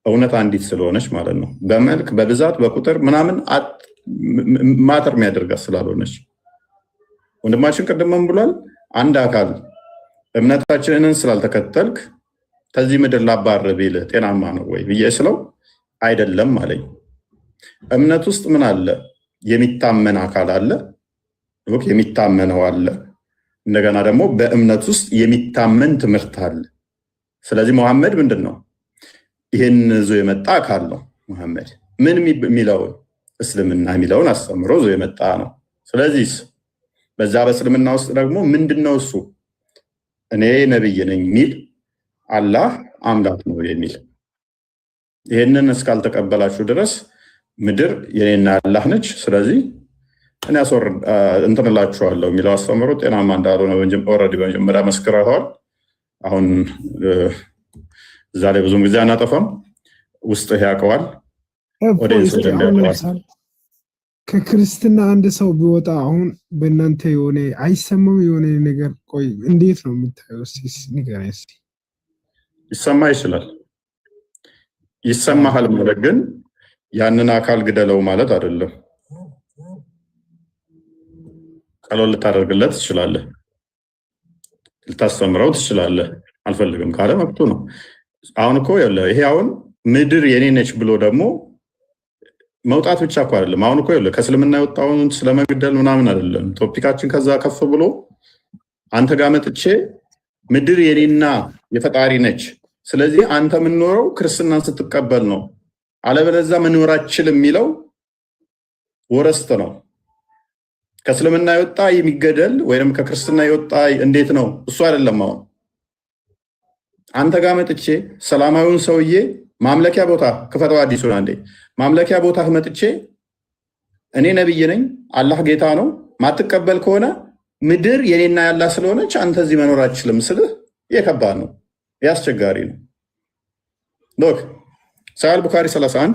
B: እውነት አንዲት ስለሆነች ማለት ነው። በመልክ በብዛት በቁጥር ምናምን ማተር የሚያደርጋት ስላልሆነች ወንድማችን ቅድም ምን ብሏል? አንድ አካል እምነታችንን ስላልተከተልክ ከዚህ ምድር ላባርር ቢልህ ጤናማ ነው ወይ ብዬ ስለው አይደለም አለኝ። እምነት ውስጥ ምን አለ? የሚታመን አካል አለ፣ የሚታመነው አለ። እንደገና ደግሞ በእምነት ውስጥ የሚታመን ትምህርት አለ። ስለዚህ መሐመድ ምንድን ነው? ይህን ይዞ የመጣ አካል ነው። መሐመድ ምን የሚለውን እስልምና የሚለውን አስተምሮ ይዞ የመጣ ነው። ስለዚህ በዛ በእስልምና ውስጥ ደግሞ ምንድን ነው እሱ? እኔ ነብይ ነኝ የሚል አላህ አምላክ ነው የሚል። ይህንን እስካልተቀበላችሁ ድረስ ምድር የኔና አላህ ነች፣ ስለዚህ እኔ እንትን እላችኋለሁ የሚለው አስተምሮ ጤናማ እንዳልሆነ ኦልሬዲ በመጀመሪያ መስክረዋል። አሁን እዛ ላይ ብዙም ጊዜ አናጠፋም፣ ውስጥ ያውቀዋል።
D: ከክርስትና አንድ ሰው ቢወጣ አሁን በእናንተ የሆነ አይሰማም የሆነ ነገር፣ ቆይ እንዴት ነው የምታየው? ንገረኝ እስኪ።
B: ይሰማ ይችላል። ይሰማሃል ማለት ግን ያንን አካል ግደለው ማለት አይደለም። ቀሎል ልታደርግለት ትችላለህ፣ ልታስተምረው ትችላለህ። አልፈልግም ካለ መብቱ ነው። አሁን እኮ ይሄ አሁን ምድር የኔ ነች ብሎ ደግሞ መውጣት ብቻ እኮ አይደለም። አሁን እኮ ከእስልምና የወጣውን ስለመግደል ምናምን አይደለም ቶፒካችን። ከዛ ከፍ ብሎ አንተ ጋር መጥቼ ምድር የኔና የፈጣሪ ነች፣ ስለዚህ አንተ የምንኖረው ክርስትናን ስትቀበል ነው፣ አለበለዚያ መኖር አትችልም የሚለው ወረስት ነው። ከእስልምና የወጣ የሚገደል ወይም ከክርስትና የወጣ እንዴት ነው? እሱ አይደለም። አሁን አንተ ጋር መጥቼ ሰላማዊውን ሰውዬ ማምለኪያ ቦታ ክፈተው፣ አዲሱን አንዴ ማምለኪያ ቦታ መጥቼ እኔ ነብይ ነኝ አላህ ጌታ ነው ማትቀበል ከሆነ ምድር የኔና ያላህ ስለሆነች አንተ እዚህ መኖር አትችልም ስልህ የከባድ ነው፣ ያስቸጋሪ ነው። ሎክ ሳሂህ ቡኻሪ 61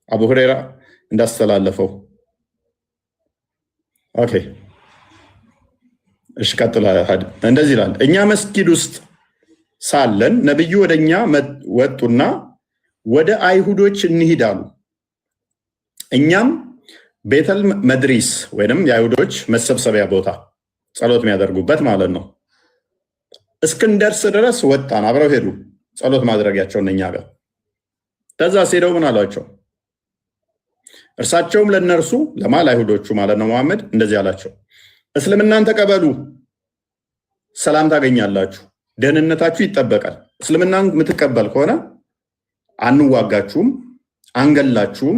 B: አቡ ሁረይራ እንዳስተላለፈው። ኦኬ እሺ፣ ቀጥላ እንደዚህ ይላል። እኛ መስጊድ ውስጥ ሳለን ነብዩ ወደኛ ወጡና ወደ አይሁዶች እንሂድ አሉ። እኛም ቤተል መድሪስ ወይንም የአይሁዶች መሰብሰቢያ ቦታ ጸሎት የሚያደርጉበት ማለት ነው እስክንደርስ ድረስ ወጣን። አብረው ሄዱ ጸሎት ማድረጊያቸውን እኛ ጋር። ከዛ ሄደው ምን አሏቸው? እርሳቸውም ለነርሱ ለማል አይሁዶቹ ማለት ነው መሐመድ እንደዚህ አላቸው፣ እስልምናን ተቀበሉ፣ ሰላም ታገኛላችሁ፣ ደህንነታችሁ ይጠበቃል። እስልምናን የምትቀበል ከሆነ አንዋጋችሁም፣ አንገላችሁም፣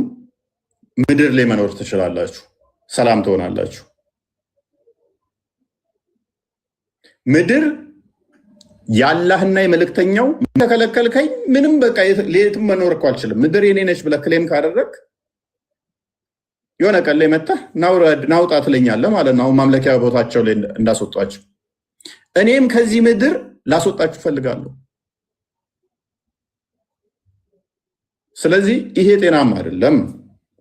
B: ምድር ላይ መኖር ትችላላችሁ፣ ሰላም ትሆናላችሁ። ምድር ያላህና የመልእክተኛው ተከለከልከኝ ምንም በቃ ለየትም መኖር እኮ አልችልም፣ ምድር የኔ ነች ብለህ ክሌም ካደረግ የሆነ ቀን ላይ መጣህ ናውጣ ትለኛለህ ማለት ነው። ማምለኪያ ቦታቸው ላይ እንዳስወጣቸው እኔም ከዚህ ምድር ላስወጣችሁ ፈልጋለሁ። ስለዚህ ይሄ ጤናማ አይደለም።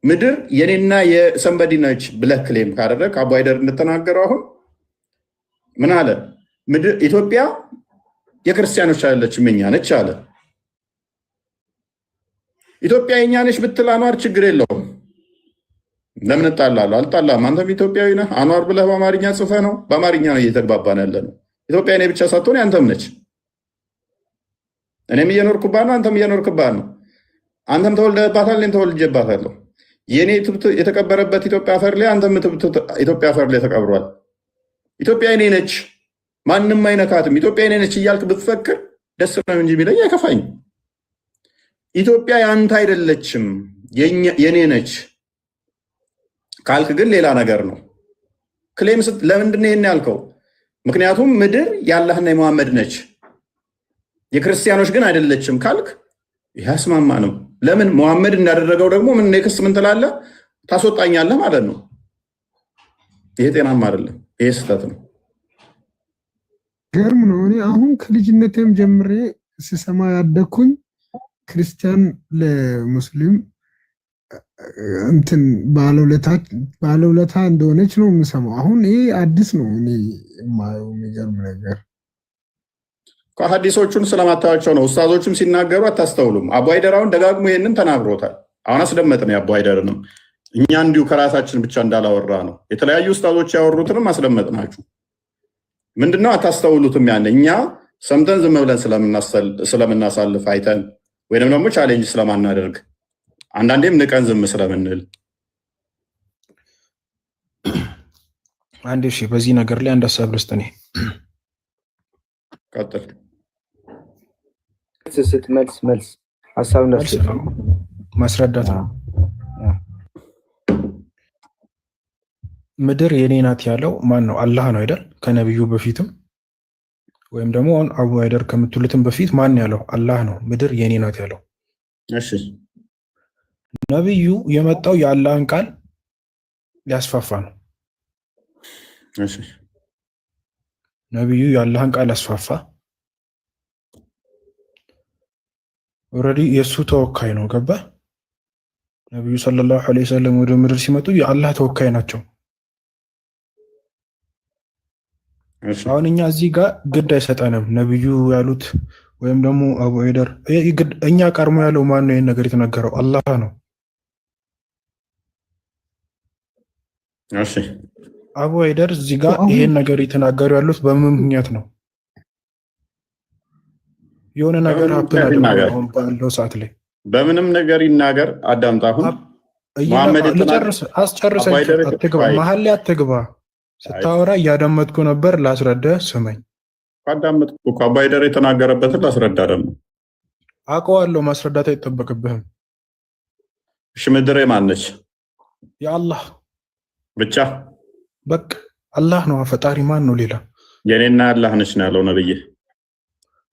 B: ምድር የኔና የሰንበዲ ነች ብለህ ክሌም ካደረግ አቡ ሃይደር እንደተናገረው አሁን ምን አለ? ምድር ኢትዮጵያ የክርስቲያኖች አይደለችም የኛ ነች አለ። ኢትዮጵያ የኛ ነች ብትል አንዋር ችግር የለውም። ለምን እጣላለሁ? አልጣላም። አንተም ኢትዮጵያዊ ነህ። አንዋር ብለህ በአማርኛ ጽፈህ ነው። በአማርኛ ነው እየተግባባን ያለ ነው። ኢትዮጵያ እኔ ብቻ ሳትሆን ያንተም ነች። እኔም እየኖርኩባት ነው፣ አንተም እየኖርክባት ነው። አንተም ተወልደህባታል፣ እኔም ተወልጄባታለሁ። የኔ ትብት የተቀበረበት ኢትዮጵያ አፈር ላይ አንተም ኢትዮጵያ አፈር ላይ ተቀብሯል። ኢትዮጵያ እኔ ነች፣ ማንም አይነካትም። ኢትዮጵያ እኔ ነች እያልክ ብትፈክር ደስ ነው እንጂ ቢለኝ አይከፋኝም። ኢትዮጵያ ያንተ አይደለችም የኔ ነች ካልክ ግን ሌላ ነገር ነው። ክሌም ለምንድን ነው ይሄን ያልከው? ምክንያቱም ምድር የአላህና የመሐመድ ነች የክርስቲያኖች ግን አይደለችም ካልክ ይህ አስማማንም። ለምን መሐመድ እንዳደረገው ደግሞ ምን ኔክስት ምን ትላለህ? ታስወጣኛለህ ማለት ነው። ይሄ ጤናማ አይደለም። ይሄ ስህተት ነው።
D: ገርም ነው። እኔ አሁን ከልጅነቴም ጀምሬ ስሰማ ያደግኩኝ ክርስቲያን ለሙስሊም እንትን ባለውለታ እንደሆነች ነው የምሰማው። አሁን ይሄ አዲስ ነው እኔ የማየው የሚገርም ነገር።
B: ከሐዲሶቹን ስለማታያቸው ነው። ኡስታዞቹም ሲናገሩ አታስተውሉም። አቡ ሃይደር አሁን ደጋግሞ ይሄንን ተናግሮታል። አሁን አስደመጥን የአቡ ሃይደርንም። እኛ እንዲሁ ከራሳችን ብቻ እንዳላወራ ነው። የተለያዩ ኡስታዞች ያወሩትንም አስደመጥናችሁ። ምንድነው አታስተውሉትም? ያን እኛ ሰምተን ዝም ብለን ስለምናሳልፍ አይተን ወይንም ደግሞ ቻሌንጅ ስለማናደርግ አንዳንዴም ንቀን ዝም ስለምንል
F: አንዴ እሺ፣ በዚህ ነገር ላይ አንድ ሀሳብ ልስጥ። እኔ
B: ቀጥል
A: ስትመልስ ሀሳብ
F: ማስረዳት ነው። ምድር የኔ ናት ያለው ማን ነው? አላህ ነው አይደል? ከነብዩ በፊትም ወይም ደግሞ አቡ ሃይደር ከምትሉትም በፊት ማን ያለው? አላህ ነው ምድር የኔ ናት ያለው።
B: እሺ፣
F: ነብዩ የመጣው የአላህን ቃል ሊያስፋፋ ነው።
B: እሺ፣
F: ነብዩ የአላህን ቃል ያስፋፋ ኦልሬዲ የሱ ተወካይ ነው። ገባ? ነብዩ ሰለላሁ ዐለይሂ ወሰለም ወደ ምድር ሲመጡ የአላህ ተወካይ ናቸው። አሁን እኛ እዚህ ጋር ግድ አይሰጠንም ነብዩ ያሉት ወይም ደግሞ አቡ ሃይደር። እኛ ቀርሞ ያለው ማን ነው? ይሄን ነገር የተናገረው አላህ ነው።
B: እሺ፣
F: አቡ ሃይደር እዚህ ጋር ይሄን ነገር የተናገሩ ያሉት በምን ምክንያት ነው? የሆነ ነገር አሁን ባለው ሰዓት ላይ
B: በምንም ነገር ይናገር። አዳምጣ። አሁን መሐመድ
F: አስጨርሰኝ፣ አትግባ፣ መሀል ላይ አትግባ። ስታወራ እያዳመጥኩ ነበር። ላስረዳ፣ ስመኝ።
B: አዳመጥኩ እኮ አቡ ሃይደር የተናገረበትን ላስረዳ። ደግሞ
F: አውቀዋለሁ፣ ማስረዳት አይጠበቅብህም።
B: እሺ፣ ምድር ማን ነች?
F: የአላህ
B: ብቻ
F: በቃ አላህ ነው ፈጣሪ። ማን ነው ሌላ?
B: የኔና አላህ ነች ነው ያለው ነብይ።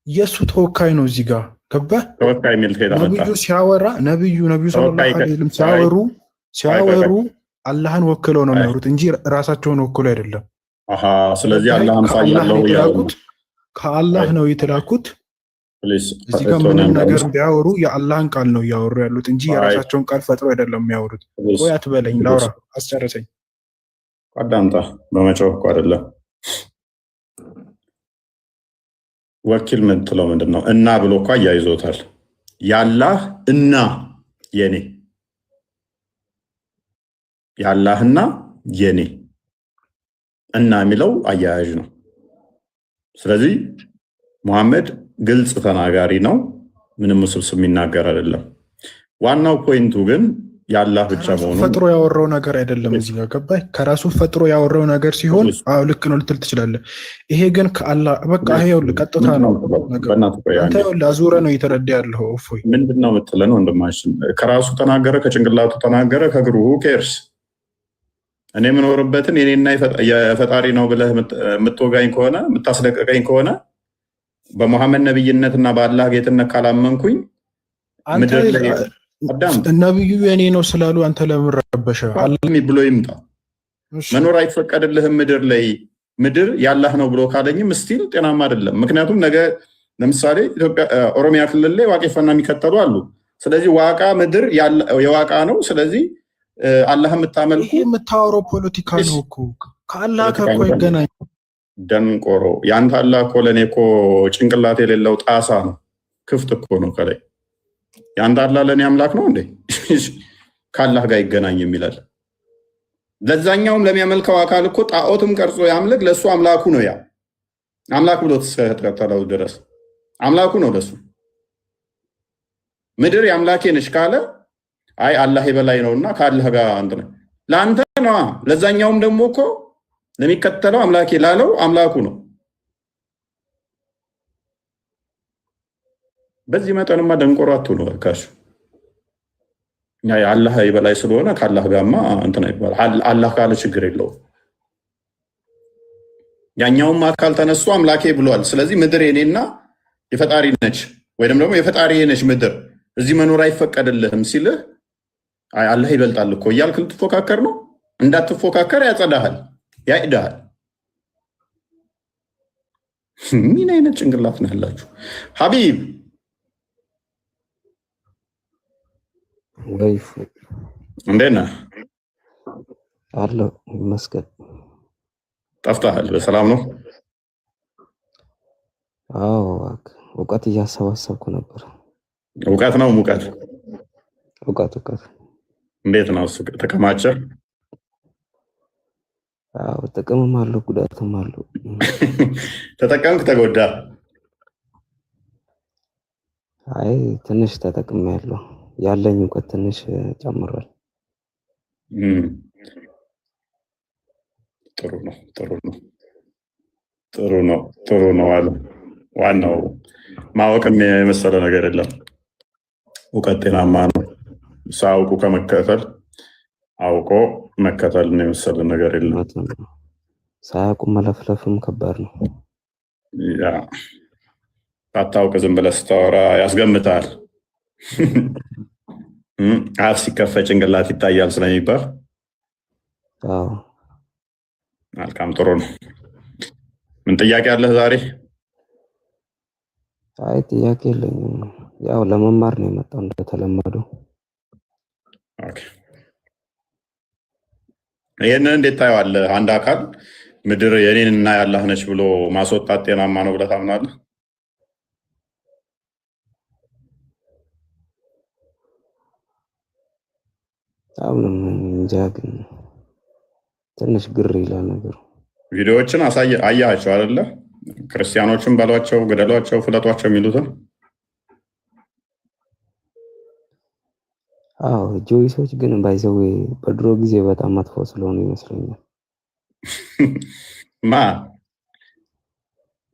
F: የሱ ተወካይ ነው እዚህ ጋር ገባህ?
B: ተወካይ የሚል
F: ነብዩ ሲያወራ ነብዩ ሰለላሁ ዐለይሂ ወሰለም ሲያወሩ አላህን ወክለው ነው የሚያወሩት እንጂ ራሳቸውን ወክለው አይደለም።
B: ስለዚህ አላህ አምሳያ ያለው ያሉት
F: ከአላህ ነው የተላኩት። እዚህ ጋር ምንም ነገር ቢያወሩ የአላህን ቃል ነው እያወሩ ያሉት እንጂ የራሳቸውን ቃል ፈጥረው አይደለም የሚያወሩት። ወይ አትበለኝ፣ ላውራ፣ አስጨርሰኝ።
B: አዳምጣ። በመጮህ እኮ አይደለም። ወኪል የምትለው ምንድን ነው? እና ብሎ እኮ አያይዞታል። ያላህ እና የኔ ያላህና የኔ እና የሚለው አያያዥ ነው። ስለዚህ ሙሐመድ ግልጽ ተናጋሪ ነው። ምንም ውስብስብ የሚናገር አይደለም። ዋናው ፖይንቱ ግን የአላህ ብቻ መሆኑ
F: ፈጥሮ ያወራው ነገር አይደለም። እዚህ ጋር ገባኝ። ከራሱ ፈጥሮ ያወራው ነገር ሲሆን አዎ ልክ ነው ልትል ትችላለህ። ይሄ ግን ከአላህ በቃ ይኸውልህ ቀጥታ ነው ነገር። አንተ ይኸውልህ አዙረህ ነው እየተረዳ ያለው። እፎይ
B: ምንድነው የምትለን ወንድማችን? ከራሱ ተናገረ፣ ከጭንቅላቱ ተናገረ፣ ከእግሩ ኬርስ እኔ የምኖርበትን የኔና የፈጣሪ ነው ብለህ የምትወጋኝ ከሆነ የምታስለቀቀኝ ከሆነ በሙሐመድ ነብይነትና በአላህ ጌትነት ካላመንኩኝ ምድር ላይ
F: ነብዩ የኔ ነው ስላሉ አንተ ለምን ረበሸ?
B: ብሎ ይምጣ። መኖር አይፈቀድልህም ምድር ላይ። ምድር ያላህ ነው ብሎ ካለኝም ስቲል ጤናማ አይደለም። ምክንያቱም ነገ ለምሳሌ ኢትዮጵያ ኦሮሚያ ክልል ላይ ዋቄፈና የሚከተሉ አሉ። ስለዚህ ዋቃ ምድር የዋቃ ነው። ስለዚህ አላህ የምታመልኩ
F: የምታወራው ፖለቲካ ነው እኮ ከአላህ ጋር እኮ ይገናኝ።
B: ደንቆሮ ያንተ አላህ እኮ ለእኔ እኮ ጭንቅላት የሌለው ጣሳ ነው። ክፍት እኮ ነው ከላይ። ያንተ አላህ ለእኔ አምላክ ነው እንዴ? ከአላህ ጋር ይገናኝ የሚላል። ለዛኛውም ለሚያመልከው አካል እኮ ጣዖትም ቀርጾ ያምልክ፣ ለእሱ አምላኩ ነው። ያ አምላክ ብሎ ተከተለው ድረስ አምላኩ ነው ለሱ። ምድር የአምላኬ ነሽ ካለ አይ አላህ የበላይ ነውና ከአላህ ጋር አንተ ነህ ለአንተ ነው። ለዛኛውም ደግሞ እኮ ለሚከተለው አምላኬ ላለው አምላኩ ነው። በዚህ መጠንማ ደንቆሮ አትሁኑ እባካችሁ። አላህ የበላይ ስለሆነ ከአላህ ጋርማ እንትን አይባል። አላህ ካለ ችግር የለውም። ያኛውም አካል ተነስቶ አምላኬ ብሏል። ስለዚህ ምድር የኔና የፈጣሪ ነች ወይም ደግሞ የፈጣሪ ነች ምድር፣ እዚህ መኖር አይፈቀድልህም ሲልህ አይ አላህ ይበልጣል እኮ እያልክ ልትፎካከር ነው። እንዳትፎካከር ያጸዳሃል፣ ያይዳሃል። ምን አይነት ጭንቅላት ነው ያላችሁ? ሀቢብ እንዴት ነህ?
N: አለሁ ይመስገን።
B: ጠፍተሃል። በሰላም ነው?
N: አዎ እውቀት እያሰባሰብኩ ነበር።
B: እውቀት ነው ሙቀት?
N: እውቀት
B: እንዴት ነው እሱ? ተከማቸ?
N: አዎ ጥቅምም አለው ጉዳትም አለው።
B: ተጠቀምክ ተጎዳ?
N: አይ ትንሽ ተጠቅሜያለሁ። ያለኝ እውቀት ትንሽ ጨምሯል።
B: ጥሩ ነው አለ። ዋናው ማወቅም የመሰለ ነገር የለም። እውቀት ጤናማ ነው። ሳያውቁ ከመከተል አውቆ መከተል ነው የመሰለ ነገር የለም።
N: ሳያውቁ መለፍለፍም ከባድ ነው።
B: ያ ሳታውቅ ዝም ብለህ ስታወራ ያስገምታል። አፍ ሲከፈት ጭንቅላት ይታያል ስለሚባል መልካም፣ ጥሩ ነው። ምን ጥያቄ አለህ ዛሬ?
N: አይ ጥያቄ የለኝም። ያው ለመማር ነው የመጣው እንደተለመደው።
B: ይህንን እንዴት ታየዋለህ? አንድ አካል ምድር የኔንና ያላህ ነች ብሎ ማስወጣት ጤናማ ነው ብለህ ታምናለህ?
N: አሁን እንጃ ግን ትንሽ ግር ይላል ነገሩ።
B: ቪዲዮዎችን አያቸው አይደለ? ክርስቲያኖችን በሏቸው፣ ግደሏቸው፣ ፍለጧቸው የሚሉትን።
N: አዎ ጆይሶች ግን ባይዘው በድሮ ጊዜ በጣም መጥፎ ስለሆኑ ይመስለኛል።
B: ማ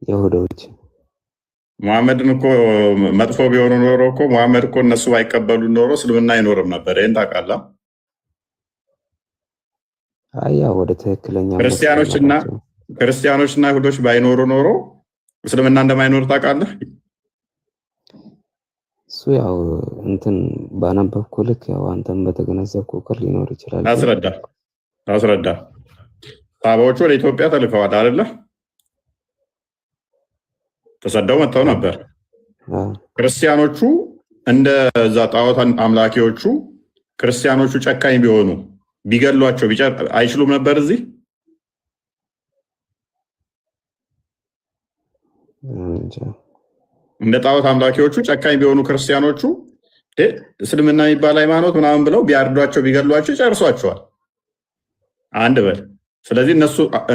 N: ይሁዶች
B: ሙሐመድን እኮ መጥፎ ቢሆኑ ኖሮ እኮ ሙሐመድ እኮ እነሱ ባይቀበሉ ኖሮ እስልምና አይኖርም ነበር። ይሄን ታውቃለህ?
N: አያ ወደ ትክክለኛ
B: ክርስቲያኖችና ይሁዶች ባይኖሩ ኖሮ እስልምና እንደማይኖር ታውቃለህ?
N: እሱ ያው እንትን ባነበብኩ ልክ ያው አንተም በተገነዘብኩ እኮ ሊኖር ይችላል።
B: አስረዳ። ሳባዎቹ ወደ ኢትዮጵያ ተልከዋል አይደለ? ተሰደው መጥተው ነበር። ክርስቲያኖቹ እንደዛ ጣዖት አምላኪዎቹ ክርስቲያኖቹ ጨካኝ ቢሆኑ ቢገሏቸው አይችሉም ነበር እዚህ? እንደ ጣዖት አምላኪዎቹ ጨካኝ ቢሆኑ ክርስቲያኖቹ እስልምና የሚባል ሃይማኖት ምናምን ብለው ቢያርዷቸው ቢገሏቸው ይጨርሷቸዋል። አንድ በል። ስለዚህ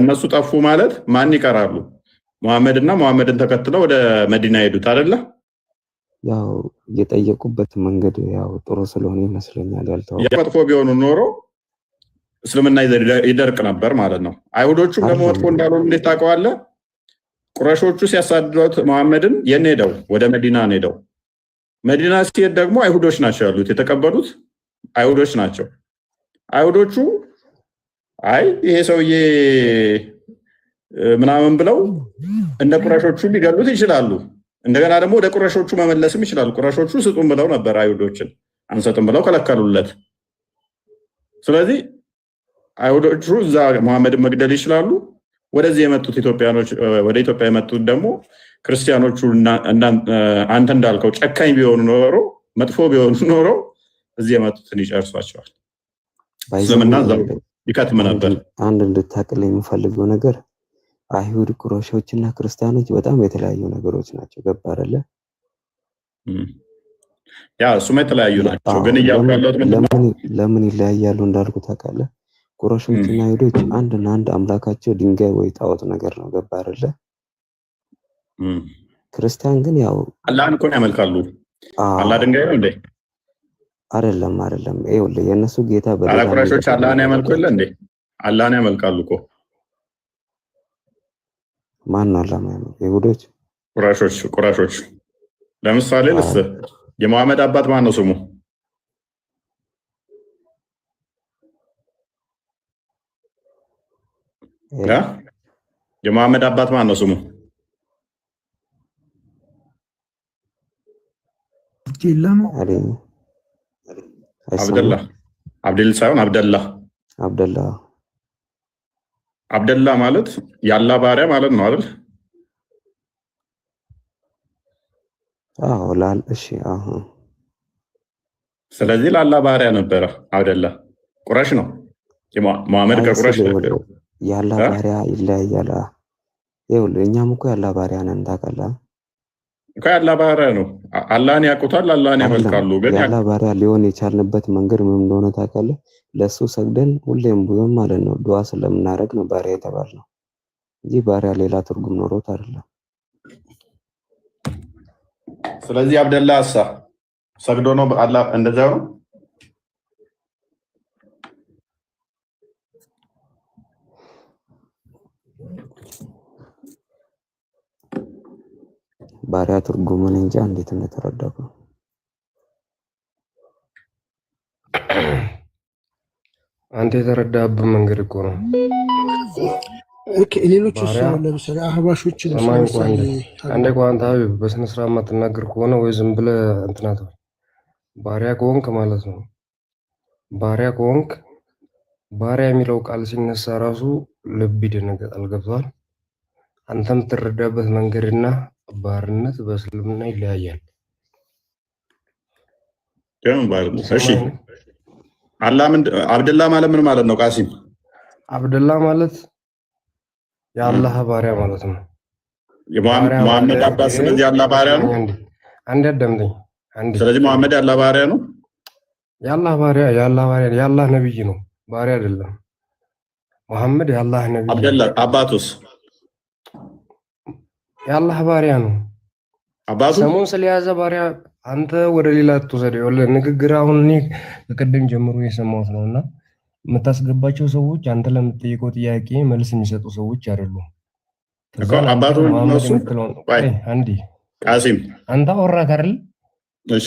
B: እነሱ ጠፉ ማለት ማን ይቀራሉ? ሙሐመድና ሙሐመድን ተከትለው ወደ መዲና ሄዱት አይደለ?
N: ያው የጠየቁበት መንገድ ያው ጥሩ ስለሆነ ይመስለኛል ያልተው
B: መጥፎ ቢሆኑ ኖሮ እስልምና ይደርቅ ነበር ማለት ነው። አይሁዶቹም ደግሞ መጥፎ እንዳልሆኑ እንዴት ታውቀዋለህ? ቁረሾቹ ሲያሳድዱት መሐመድን የት ሄደው? ወደ መዲና ሄደው። መዲና ሲሄድ ደግሞ አይሁዶች ናቸው ያሉት፣ የተቀበሉት አይሁዶች ናቸው። አይሁዶቹ አይ ይሄ ሰውዬ ምናምን ብለው እንደ ቁረሾቹ ሊገሉት ይችላሉ። እንደገና ደግሞ ወደ ቁረሾቹ መመለስም ይችላሉ። ቁረሾቹ ስጡን ብለው ነበር፣ አይሁዶችን አንሰጥም ብለው ከለከሉለት። ስለዚህ አይሁዶቹ እዛ መሐመድን መግደል ይችላሉ። ወደዚህ የመጡት ኢትዮጵያኖች ወደ ኢትዮጵያ የመጡት ደግሞ ክርስቲያኖቹ አንተ እንዳልከው ጨካኝ ቢሆኑ ኖሮ መጥፎ ቢሆኑ ኖሮ እዚህ የመጡትን ይጨርሷቸዋል። እስልምና እዛው ይከትም ነበር።
N: አንድ እንድታቅል የምፈልገው ነገር አይሁድ ቁረሾችና ክርስቲያኖች በጣም የተለያዩ ነገሮች ናቸው። ገባ አይደለ?
B: ያ እሱማ የተለያዩ ናቸው። ግን እያወራሁት
N: ለምን ይለያያሉ እንዳልኩ ታውቃለህ? ቁረሾችና አይሁዶች አንድና አንድ አምላካቸው ድንጋይ ወይ ጣዖት ነገር ነው። ገባ አይደለ? ክርስቲያን ግን ያው
B: አላህን እኮ ያመልካሉ። አላህ ድንጋይ ነው እንዴ?
N: አይደለም። ይኸውልህ የእነሱ ጌታ
B: በሌላ ቁረሾች አላህን ያመልኩ የለ እንዴ? አላህን ያመልካሉ እኮ።
N: ማን ነው አላህ ያመልኩ? ይሁዶች፣
B: ቁረሾች። ለምሳሌ የመሐመድ አባት ማን ነው ስሙ? የመሐመድ አባት ማን ነው ስሙ? አብደላ አብደል ሳይሆን አብደላ ማለት ያላ ባሪያ ማለት ነው አይደል?
N: እሺ።
B: ስለዚህ ላላ ባሪያ ነበረ አብደላ። ቁረሽ ነው። መሐመድ ከቁረሽ ነው።
N: ያላ ባሪያ ይለያያል። ይኸውልህ እኛም እኮ ያላ ባሪያ ነን ታውቃለህ
B: እኮ። ያላ ባሪያ ነው። አላህን ያውቁታል፣ አላህን ያመልካሉ። ግን
N: ያላ ባሪያ ሊሆን የቻልንበት መንገድ ምን እንደሆነ ታውቃለህ? ለሱ ሰግደን ሁሌም ቢሆን ማለት ነው ዱዓ ስለምናደርግ ነው ባሪያ የተባልነው እንጂ ባሪያ ሌላ ትርጉም ኖሮት አይደለም።
B: ስለዚህ አብደላ ሰግዶ ነው አላህ እንደዛ ነው።
N: ባሪያ ትርጉሙን እንጂ እንዴት እንደተረዳው
O: አንተ የተረዳህበት መንገድ እኮ ነው።
L: ሌሎች ለምሳሌ አህባሾች
O: አንዴ ቋንቋ በስነ ስርዓት የማትናገር ከሆነ ወይ ዝም ብለህ እንትናት ባሪያ ከሆንክ ማለት ነው። ባሪያ የሚለው ቃል ሲነሳ ራሱ ልብ ይደነግጣል። ገብቶሃል? አንተ የምትረዳበት መንገድና ባርነት በእስልምና ይለያያል።
B: እሺ አብደላ ማለት ምን ማለት ነው? ቃሲም
O: አብደላ ማለት የአላህ ባሪያ ማለት ነው።
B: መሐመድ አባስ ስለዚህ የአላህ ባሪያ ነው።
O: አንዴ አዳምጠኝ።
B: ስለዚህ መሐመድ የአላህ ባሪያ ነው።
O: የአላህ ባሪያ የአላህ ነብይ ነው፣ ባሪያ አይደለም። መሐመድ የአላህ ነብይ።
B: አብደላ አባቱስ
O: የአላህ ባሪያ ነው።
B: አባቱ
O: ሰሞን ስለያዘ ባሪያ አንተ ወደ ሌላ አትወሰደው። ንግግር አሁን እኔ ከቀደም ጀምሮ የሰማሁት ነውና የምታስገባቸው ሰዎች አንተ ለምትጠይቀው ጥያቄ መልስ የሚሰጡ ሰዎች አይደሉም።
B: አባቱ ነው ቃሲም
O: አንተ አወራህ አይደል?
B: እሺ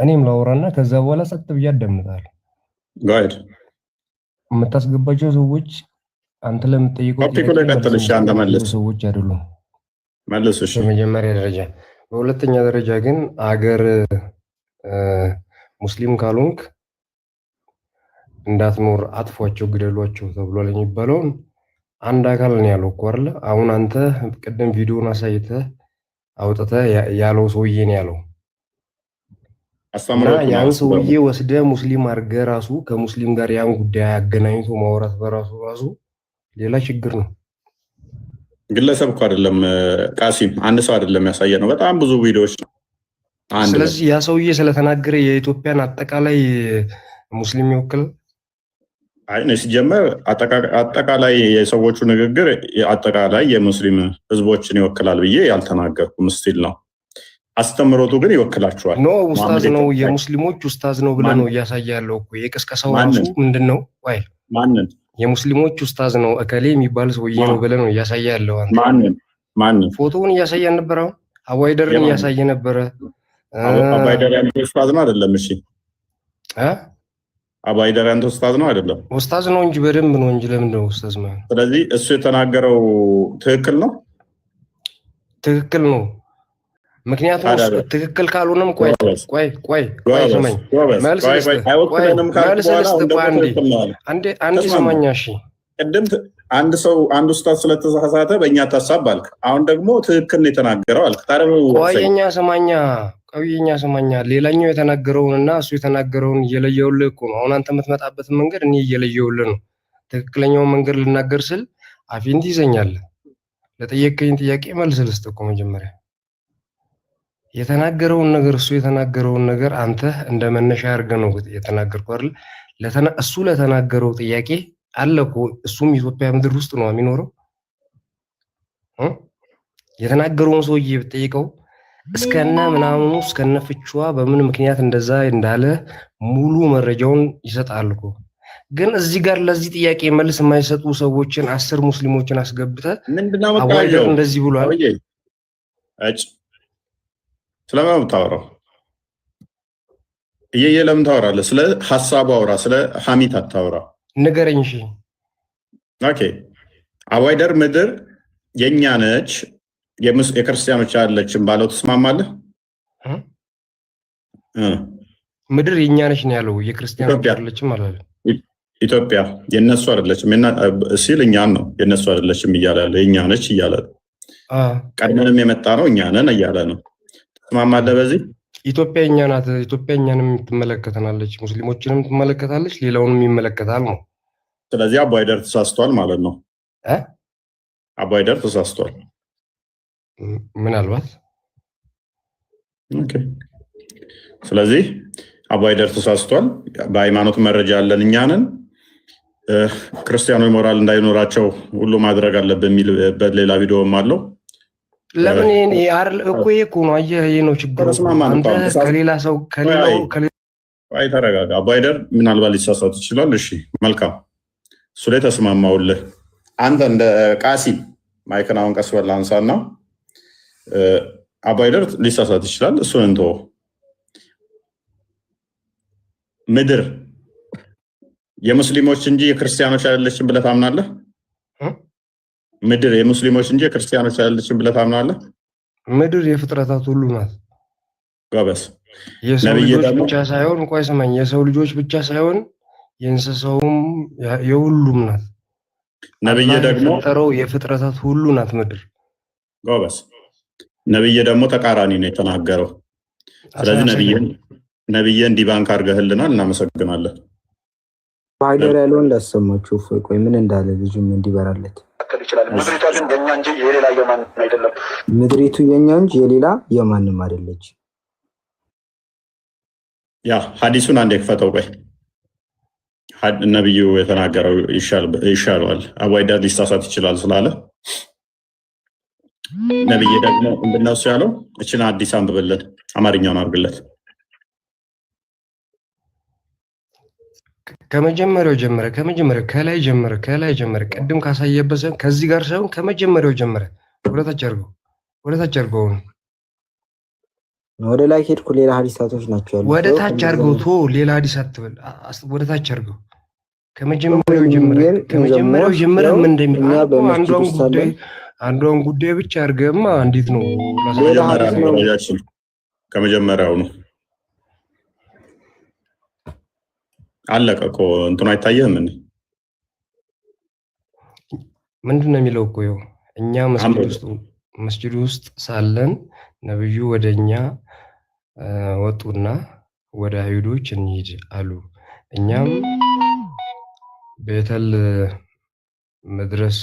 O: እኔም ላወራና ከዛ በኋላ ጸጥ ብዬ አዳምጣለሁ።
B: ጋይድ
O: የምታስገባቸው ሰዎች አንተ ለምትጠይቀው ሰዎች አይደሉም።
B: መልስ። እሺ
O: በመጀመሪያ ደረጃ። በሁለተኛ ደረጃ ግን አገር ሙስሊም ካልሆንክ እንዳትኖር አጥፏቸው፣ ግደሏቸው ተብሏል የሚባለውን አንድ አካል ነው ያለው እኮ አይደል? አሁን አንተ ቅድም ቪዲዮውን አሳይተህ አውጥተህ ያለው ሰውዬ ነው ያለው። እና ያን ሰውዬ ወስደህ ሙስሊም አድርገህ ራሱ ከሙስሊም ጋር ያን ጉዳይ አገናኝቶ ማውራት በራሱ ሌላ ችግር ነው።
B: ግለሰብ እኮ አይደለም ቃሲም፣ አንድ ሰው አይደለም ያሳየ ነው፣ በጣም ብዙ ቪዲዮዎች ነው።
O: ስለዚህ ያ ሰውዬ ስለተናገረ የኢትዮጵያን አጠቃላይ ሙስሊም ይወክል
B: ሲጀመር አጠቃላይ የሰዎቹ ንግግር አጠቃላይ የሙስሊም ህዝቦችን ይወክላል ብዬ ያልተናገርኩም ስቲል ነው። አስተምሮቱ ግን ይወክላቸዋል።
O: ኖ ኡስታዝ ነው የሙስሊሞች ኡስታዝ ነው ብለህ ነው እያሳያለው እኮ የቅስቀሳው ራሱ ምንድነው? ወይ
B: ማንን
O: የሙስሊሞች ኡስታዝ ነው እከሌ የሚባል ሰውዬ ነው ብለህ ነው እያሳያለው አንተ።
B: ማንን
O: ፎቶውን እያሳያን ነበር። አሁን አዋይደርን እያሳየ ነበር።
B: አዋይደር ያንተ ኡስታዝ ነው አይደለም? እሺ አዋይደር ያንተ ኡስታዝ ነው አይደለም?
O: ኡስታዝ ነው እንጂ በደንብ ነው እንጂ ለምን ነው ኡስታዝ ማለት?
B: ስለዚህ እሱ የተናገረው ትክክል ነው፣
O: ትክክል ነው። ምክንያቱም ትክክል ካልሆነም ቆይ ስማኝ፣ መልስ አንዴ ስማኝ። እሺ
B: ቅድም አንድ ሰው አንድ ኡስታዝ ስለተሳሳተ በእኛ ታሳብ አልክ። አሁን ደግሞ ትክክል ነው የተናገረው አልክ።
O: ቆየኛ ስማኛ ሌላኛው የተናገረውንና እሱ የተናገረውን እየለየውልህ እኮ ነው። አሁን አንተ የምትመጣበትን መንገድ እኔ እየለየውልህ ነው። ትክክለኛውን መንገድ ልናገር ስል አፌን ትይዘኛለህ። ለጠየቀኝ ጥያቄ መልስ ልስጥ እኮ መጀመሪያ የተናገረውን ነገር እሱ የተናገረውን ነገር አንተ እንደ መነሻ አድርገህ ነው የተናገርከው አይደል? እሱ ለተናገረው ጥያቄ አለ እኮ እሱም ኢትዮጵያ ምድር ውስጥ ነው የሚኖረው። የተናገረውን ሰውዬ ብትጠይቀው እስከነ ምናምኑ እስከነ ፍቿ በምን ምክንያት እንደዛ እንዳለ ሙሉ መረጃውን ይሰጣል እኮ። ግን እዚህ ጋር ለዚህ ጥያቄ መልስ የማይሰጡ ሰዎችን 10 ሙስሊሞችን አስገብተህ
B: ምንድነው
O: አዋይደር እንደዚህ ብሏል
B: ስለምን የምታወራው? ለምን ታወራለህ? ስለ ሐሳቡ አውራ፣ ስለ ሐሚት አታውራ።
O: ንገረኝ። እሺ
B: ኦኬ። አዋይደር ምድር የኛ ነች የክርስቲያኖች አይደለችም ባለው ትስማማለህ?
O: ምድር የኛ ነች ነው ያለው፣ የክርስቲያኖች አይደለችም ማለት ነው።
B: ኢትዮጵያ የነሱ አይደለችም ሲል እኛን ነው የነሱ አይደለችም እያለ ያለ፣ የኛ ነች እያለ ቀድመንም የመጣ ነው እኛ ነን እያለ ነው። ትስማማለህ በዚህ?
O: ኢትዮጵያ የኛ ናት። ኢትዮጵያ እኛንም ትመለከተናለች፣ ሙስሊሞችንም ትመለከታለች፣ ሌላውንም ይመለከታል ነው።
B: ስለዚህ አዋይደር ተሳስቷል ማለት ነው። አዋይደር ተሳስቷል
O: ምናልባት።
B: ኦኬ። ስለዚህ አዋይደር ተሳስቷል። በሃይማኖት መረጃ ያለን እኛ ነን። ክርስቲያኖች ሞራል እንዳይኖራቸው ሁሉ ማድረግ አለብን የሚል በሌላ ቪዲዮም አለው።
O: ለምን እኮ እኮ ነው። አየህ፣ ይሄ ነው ችግሩ። አንተ ከሌላ ሰው
B: አይ ተረጋጋ። አዋይደር ምናልባት ሊሳሳት ይችላል። እሺ መልካም፣ እሱ ላይ ተስማማውልህ። አንተ እንደ ቃሲም ማይክን አሁን ቀስ በል አንሳና፣ አዋይደር ሊሳሳት ይችላል። እሱን እንተወው። ምድር የሙስሊሞች እንጂ የክርስቲያኖች አይደለችም ብለህ ታምናለህ? ምድር የሙስሊሞች እንጂ የክርስቲያኖች አይደለችም ብለህ ታምናለህ?
O: ምድር የፍጥረታት ሁሉ ናት።
B: ጎበዝ።
O: የሰው ልጆች ብቻ ሳይሆን ቆይ ስማኝ፣ የሰው ልጆች ብቻ ሳይሆን የእንስሳውም የሁሉም ናት።
B: ነብይ ደግሞ
O: የፈጠረው የፍጥረታት ሁሉ ናት ምድር።
B: ጎበዝ። ነብይ ደግሞ ተቃራኒ ነው የተናገረው። ስለዚህ ነብይን ዲባንክ አድርገህልናል፣ እናመሰግናለን።
A: አዋይደር ያለው እንዳሰማችሁ ቆይ ምን እንዳለ ልጁም እንዲበራለት።
M: ምድሪቷ ግን የኛ እንጂ የሌላ የማንም አይደለም።
A: ምድሪቱ የኛ እንጂ የሌላ የማንም አይደለች።
B: ያ ሐዲሱን አንዴ ክፈተው። ቆይ ነብዩ የተናገረው ይሻለዋል። አዋይደር ሊሳሳት ይችላል ስላለ ነብይ ደግሞ እንደነሱ ያለው እችን አዲስ አንብበልን፣ አማርኛውን አድርግለት።
O: ከመጀመሪያው ከላይ ጀመረ ቅድም ካሳየበት ከዚህ ጋር ሳይሆን ከመጀመሪያው ጀመረ ወደታች አድርገው ነው።
A: ወደ ላይ ሄድኩ። ሌላ ሐዲሳቶች ናቸው ያሉት።
O: ወደ ታች አድርገው ቶ ሌላ ሐዲስ አትበል። ወደ ታች አድርገው ከመጀመሪያው ጀመረ ምን እንደሚል አንዷን ጉዳይ ብቻ አድርገህማ እንዴት ነው?
B: ከመጀመሪያው ነው አለቀ እኮ እንትኑ አይታየህም?
O: ምንድን ነው የሚለው እኮ ይኸው እኛ መስጂድ ውስጥ ሳለን ነብዩ ወደኛ ወጡና ወደ አይሁዶች እንሂድ አሉ። እኛም ቤተል መድረስ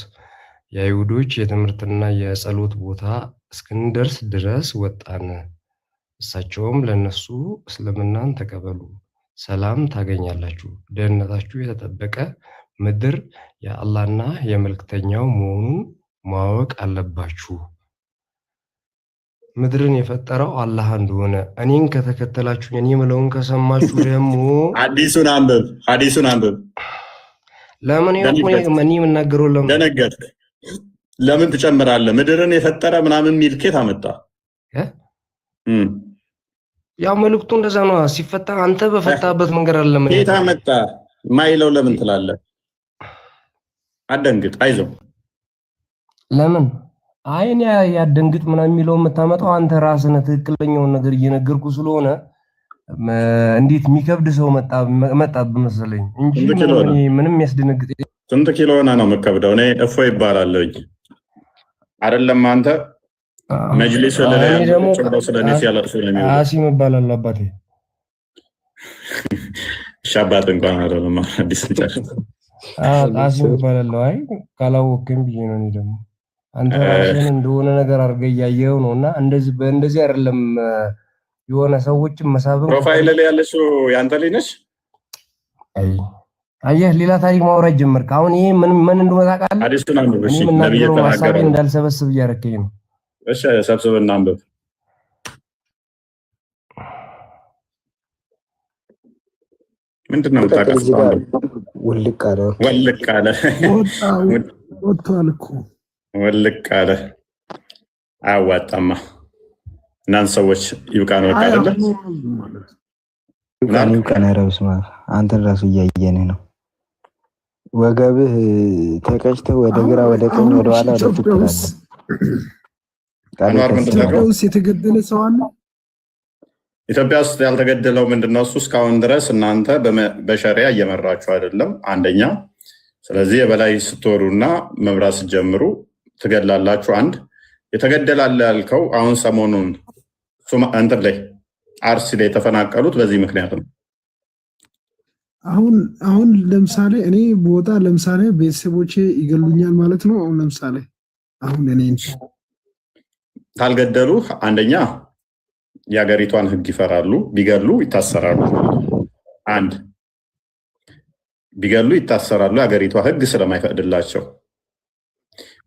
O: የአይሁዶች የትምህርትና የጸሎት ቦታ እስክንደርስ ድረስ ወጣን። እሳቸውም ለነሱ እስልምናን ተቀበሉ፣ ሰላም ታገኛላችሁ፣ ደህንነታችሁ የተጠበቀ ምድር የአላህና የመልእክተኛው መሆኑን ማወቅ አለባችሁ። ምድርን የፈጠረው አላህ እንደሆነ እኔን ከተከተላችሁ እኔ የምለውን ከሰማችሁ ደግሞ
B: ሐዲሱን አንብብ።
O: ለምን እኔ የምናገረው ለምን
B: ደነገጥክ? ለምን ትጨምራለህ? ምድርን የፈጠረ ምናምን ሚል ኬት አመጣ?
O: ያው መልእክቱ እንደዛ ነው። ሲፈታ አንተ በፈታበት መንገድ አለ። ምን
B: ኬት አመጣ ማይለው ለምን ትላለህ? አደንግጥ፣ አይዞህ።
O: ለምን አይኔ ያደንግጥ ምናምን የሚለው የምታመጣው አንተ ራስህ ነህ። ትክክለኛውን ነገር እየነገርኩ ስለሆነ እንዴት የሚከብድ ሰው መጣብህ መሰለኝ እንጂ ምንም የሚያስደነግጥ።
B: ስንት ኪሎ ሆነ ነው የምከብደው? እኔ እፎይ ይባላለሁ አይደለም አንተ መጅሊስ ላይ ጨምሮ ስለኔ ሲያለቅሱ ነው የሚለው።
O: አሲም ይባላል አባቴ።
B: ሻባት እንኳን አይደለም አዲስ ልጅ
O: አሲም ይባላል። አይ ካላወቅም ብዬ ነው። እኔ ደግሞ አንተ ራስህን እንደሆነ ነገር አድርገህ እያየኸው ነውና እንደዚህ አይደለም። የሆነ ሰዎችን መሳብን
B: ፕሮፋይል ላይ ያለሽው ያንተ ልጅ ነሽ።
O: አየህ ሌላ ታሪክ ማውራት ጀመርክ። አሁን ይሄ ምን እንደሆነ ታውቃለህ?
B: አዲስቱን አንብብ። እሺ
O: ነብይ ተናገረ እንዳልሰበስብ እያደረከኝ ነው።
B: እሺ ሰብስብና አንብብ። ምንድነው የምታውቀው?
A: ውልቅ አለ
D: ወጥቷል እኮ
B: ውልቅ አለ። አያዋጣማ። እናንተ ሰዎች ይብቃን ወጣ አይደለ?
A: ይብቃን ረብስ ማለት አንተን ራሱ እያየንህ ነው። ወገብህ ተቀጭተህ ወደ ግራ ወደ ቀኝ ወደ ኋላ ወደ ፊት ትላለህ።
D: የተገደለ ሰው አለ
B: ኢትዮጵያ ውስጥ? ያልተገደለው ምንድነው? እሱ እስካሁን ድረስ እናንተ በሸሪያ እየመራችሁ አይደለም፣ አንደኛ። ስለዚህ የበላይ ስትወሩና መምራት ስትጀምሩ ትገድላላችሁ። አንድ የተገደላለ ያልከው አሁን ሰሞኑን እንትን ላይ አርሲ ላይ የተፈናቀሉት በዚህ ምክንያት ነው።
D: አሁን ለምሳሌ እኔ ቦታ ለምሳሌ ቤተሰቦቼ ይገሉኛል ማለት ነው። አሁን ለምሳሌ አሁን እኔ
B: ካልገደሉ አንደኛ የሀገሪቷን ሕግ ይፈራሉ። ቢገሉ ይታሰራሉ። አንድ ቢገሉ ይታሰራሉ፣ የሀገሪቷ ሕግ ስለማይፈቅድላቸው።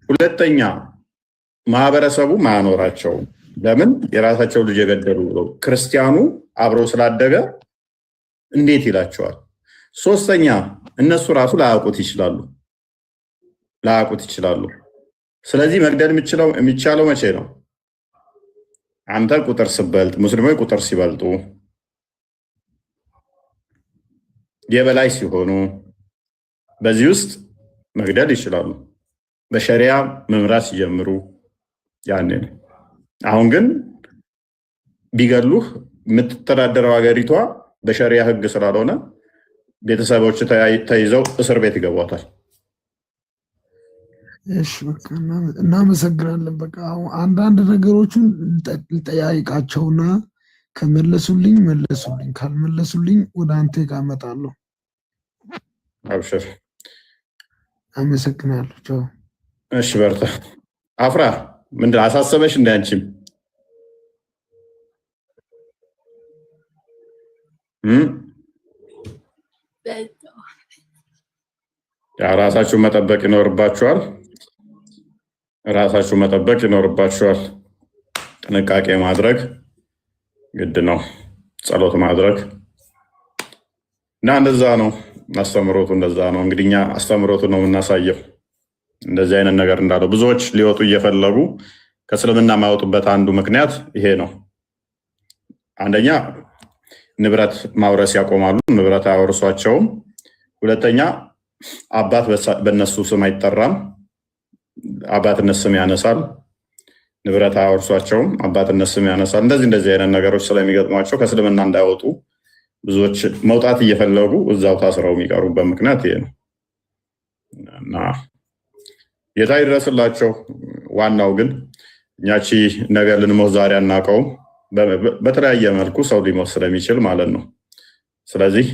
B: ሁለተኛ ማህበረሰቡ ማያኖራቸው። ለምን? የራሳቸው ልጅ የገደሉ ብለው ክርስቲያኑ አብሮ ስላደገ እንዴት ይላቸዋል? ሶስተኛ እነሱ ራሱ ላያውቁት ይችላሉ። ስለዚህ መግደል የሚቻለው መቼ ነው? አንተ ቁጥር ስበልጥ፣ ሙስሊሞች ቁጥር ሲበልጡ፣ የበላይ ሲሆኑ በዚህ ውስጥ መግደል ይችላሉ። በሸሪያ መምራት ሲጀምሩ ያኔ ነው። አሁን ግን ቢገሉህ የምትተዳደረው ሀገሪቷ በሸሪያ ህግ ስላልሆነ ቤተሰቦች ተይዘው እስር ቤት ይገቧታል።
D: እሺ በቃ እናመሰግናለን። በቃ አንዳንድ ነገሮችን ልጠያይቃቸውና ከመለሱልኝ መለሱልኝ፣ ካልመለሱልኝ ወደ አንተ ጋር እመጣለሁ።
B: አብሽር።
D: አመሰግናለሁ። ቻው።
B: እሺ በርታ። አፍራ ምንድን አሳሰበሽ? እንደ አንቺም ራሳችሁ መጠበቅ ይኖርባችኋል። ጥንቃቄ ማድረግ ግድ ነው። ጸሎት ማድረግ እና እንደዛ ነው አስተምሮቱ። እንደዛ ነው እንግዲህ እኛ አስተምሮቱ ነው የምናሳየው። እንደዚህ አይነት ነገር እንዳለው ብዙዎች ሊወጡ እየፈለጉ ከእስልምና የማይወጡበት አንዱ ምክንያት ይሄ ነው። አንደኛ ንብረት ማውረስ ያቆማሉ፣ ንብረት አያወርሷቸውም። ሁለተኛ አባት በእነሱ ስም አይጠራም፣ አባትነት ስም ያነሳል። ንብረት አያወርሷቸውም፣ አባትነት ስም ያነሳል። እንደዚህ አይነት ነገሮች ስለሚገጥሟቸው ከእስልምና እንዳይወጡ ብዙዎች መውጣት እየፈለጉ እዛው ታስረው የሚቀሩበት ምክንያት ይሄ ነው እና ጌታ ይድረስላቸው። ዋናው ግን እኛቺ ነገር ልንሞት ዛሬ አናውቀውም። በተለያየ መልኩ ሰው ሊሞት ስለሚችል ማለት ነው። ስለዚህ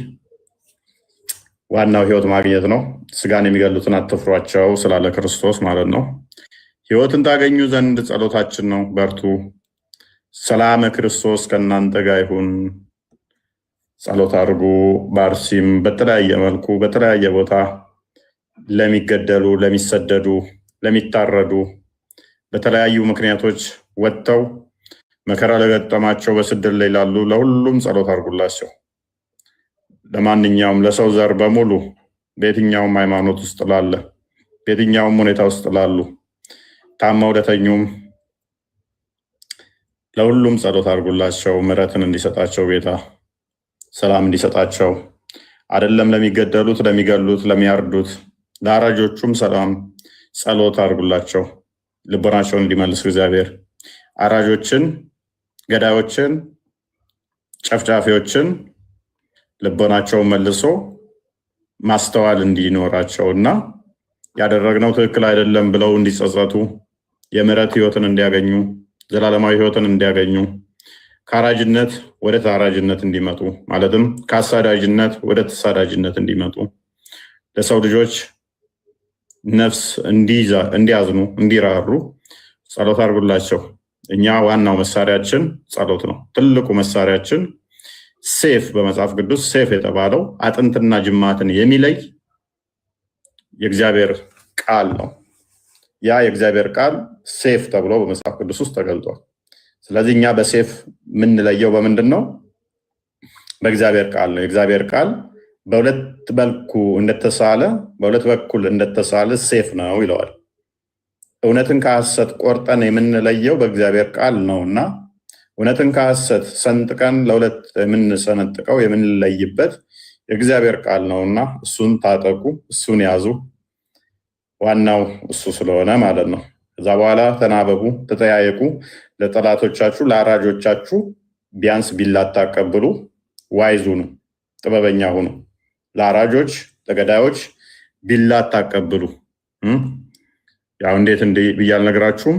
B: ዋናው ህይወት ማግኘት ነው። ስጋን የሚገሉትን አትፍሯቸው ስላለ ክርስቶስ ማለት ነው። ህይወትን ታገኙ ዘንድ ጸሎታችን ነው። በርቱ። ሰላም ክርስቶስ ከእናንተ ጋር ይሁን። ጸሎት አድርጉ። በአርሲም በተለያየ መልኩ በተለያየ ቦታ ለሚገደሉ፣ ለሚሰደዱ፣ ለሚታረዱ በተለያዩ ምክንያቶች ወጥተው መከራ ለገጠማቸው በስደት ላይ ላሉ ለሁሉም ጸሎት አድርጉላቸው። ለማንኛውም ለሰው ዘር በሙሉ በየትኛውም ሃይማኖት ውስጥ ላለ በየትኛውም ሁኔታ ውስጥ ላሉ ታመው ለተኙም ለሁሉም ጸሎት አድርጉላቸው። ምሕረትን እንዲሰጣቸው ጌታ ሰላም እንዲሰጣቸው አይደለም ለሚገደሉት፣ ለሚገሉት፣ ለሚያርዱት ለአራጆቹም ሰላም ጸሎት አድርጉላቸው። ልቦናቸውን እንዲመልስ እግዚአብሔር አራጆችን፣ ገዳዮችን፣ ጨፍጫፊዎችን ልቦናቸውን መልሶ ማስተዋል እንዲኖራቸውና ያደረግነው ትክክል አይደለም ብለው እንዲጸጸቱ የምህረት ህይወትን እንዲያገኙ ዘላለማዊ ህይወትን እንዲያገኙ ከአራጅነት ወደ ተአራጅነት እንዲመጡ ማለትም ከአሳዳጅነት ወደ ተሳዳጅነት እንዲመጡ ለሰው ልጆች ነፍስ እንዲያዝኑ እንዲራሩ ጸሎት አድርጉላቸው። እኛ ዋናው መሳሪያችን ጸሎት ነው። ትልቁ መሳሪያችን ሴፍ በመጽሐፍ ቅዱስ ሴፍ የተባለው አጥንትና ጅማትን የሚለይ የእግዚአብሔር ቃል ነው። ያ የእግዚአብሔር ቃል ሴፍ ተብሎ በመጽሐፍ ቅዱስ ውስጥ ተገልጧል። ስለዚህ እኛ በሴፍ የምንለየው በምንድን ነው? በእግዚአብሔር ቃል ነው። የእግዚአብሔር ቃል በሁለት በኩል እንደተሳለ ሴፍ ነው ይለዋል። እውነትን ከሐሰት ቆርጠን የምንለየው በእግዚአብሔር ቃል ነውና እውነትን ከሐሰት ሰንጥቀን ለሁለት የምንሰነጥቀው የምንለይበት የእግዚአብሔር ቃል ነውና እሱን ታጠቁ፣ እሱን ያዙ። ዋናው እሱ ስለሆነ ማለት ነው። ከዛ በኋላ ተናበቡ፣ ተጠያየቁ። ለጠላቶቻችሁ ለአራጆቻችሁ ቢያንስ ቢላ አታቀብሉ፣ ዋይዝ ሁኑ፣ ጥበበኛ ሁኑ። ለአራጆች ለገዳዮች ቢላ አታቀብሉ። ያው እንዴት ብዬ አልነግራችሁም።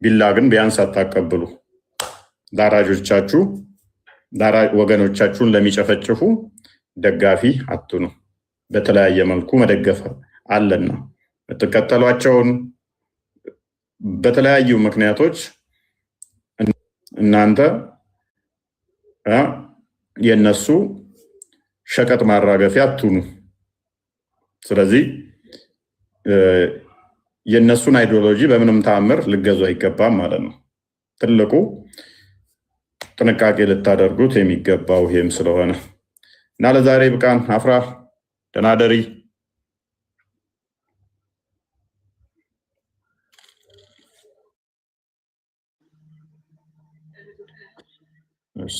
B: ቢላ ግን ቢያንስ አታቀብሉ። ለአራጆቻችሁ ወገኖቻችሁን ለሚጨፈጭፉ ደጋፊ አትኑ። በተለያየ መልኩ መደገፍ አለና የምትከተሏቸውን በተለያዩ ምክንያቶች እናንተ የነሱ ሸቀጥ ማራገፊያ አትኑ። ስለዚህ የነሱን አይዲዮሎጂ በምንም ተአምር ልገዙ አይገባም ማለት ነው። ትልቁ ጥንቃቄ ልታደርጉት የሚገባው ይሄም ስለሆነ እና ለዛሬ ብቃን። አፍራ ደናደሪ እሺ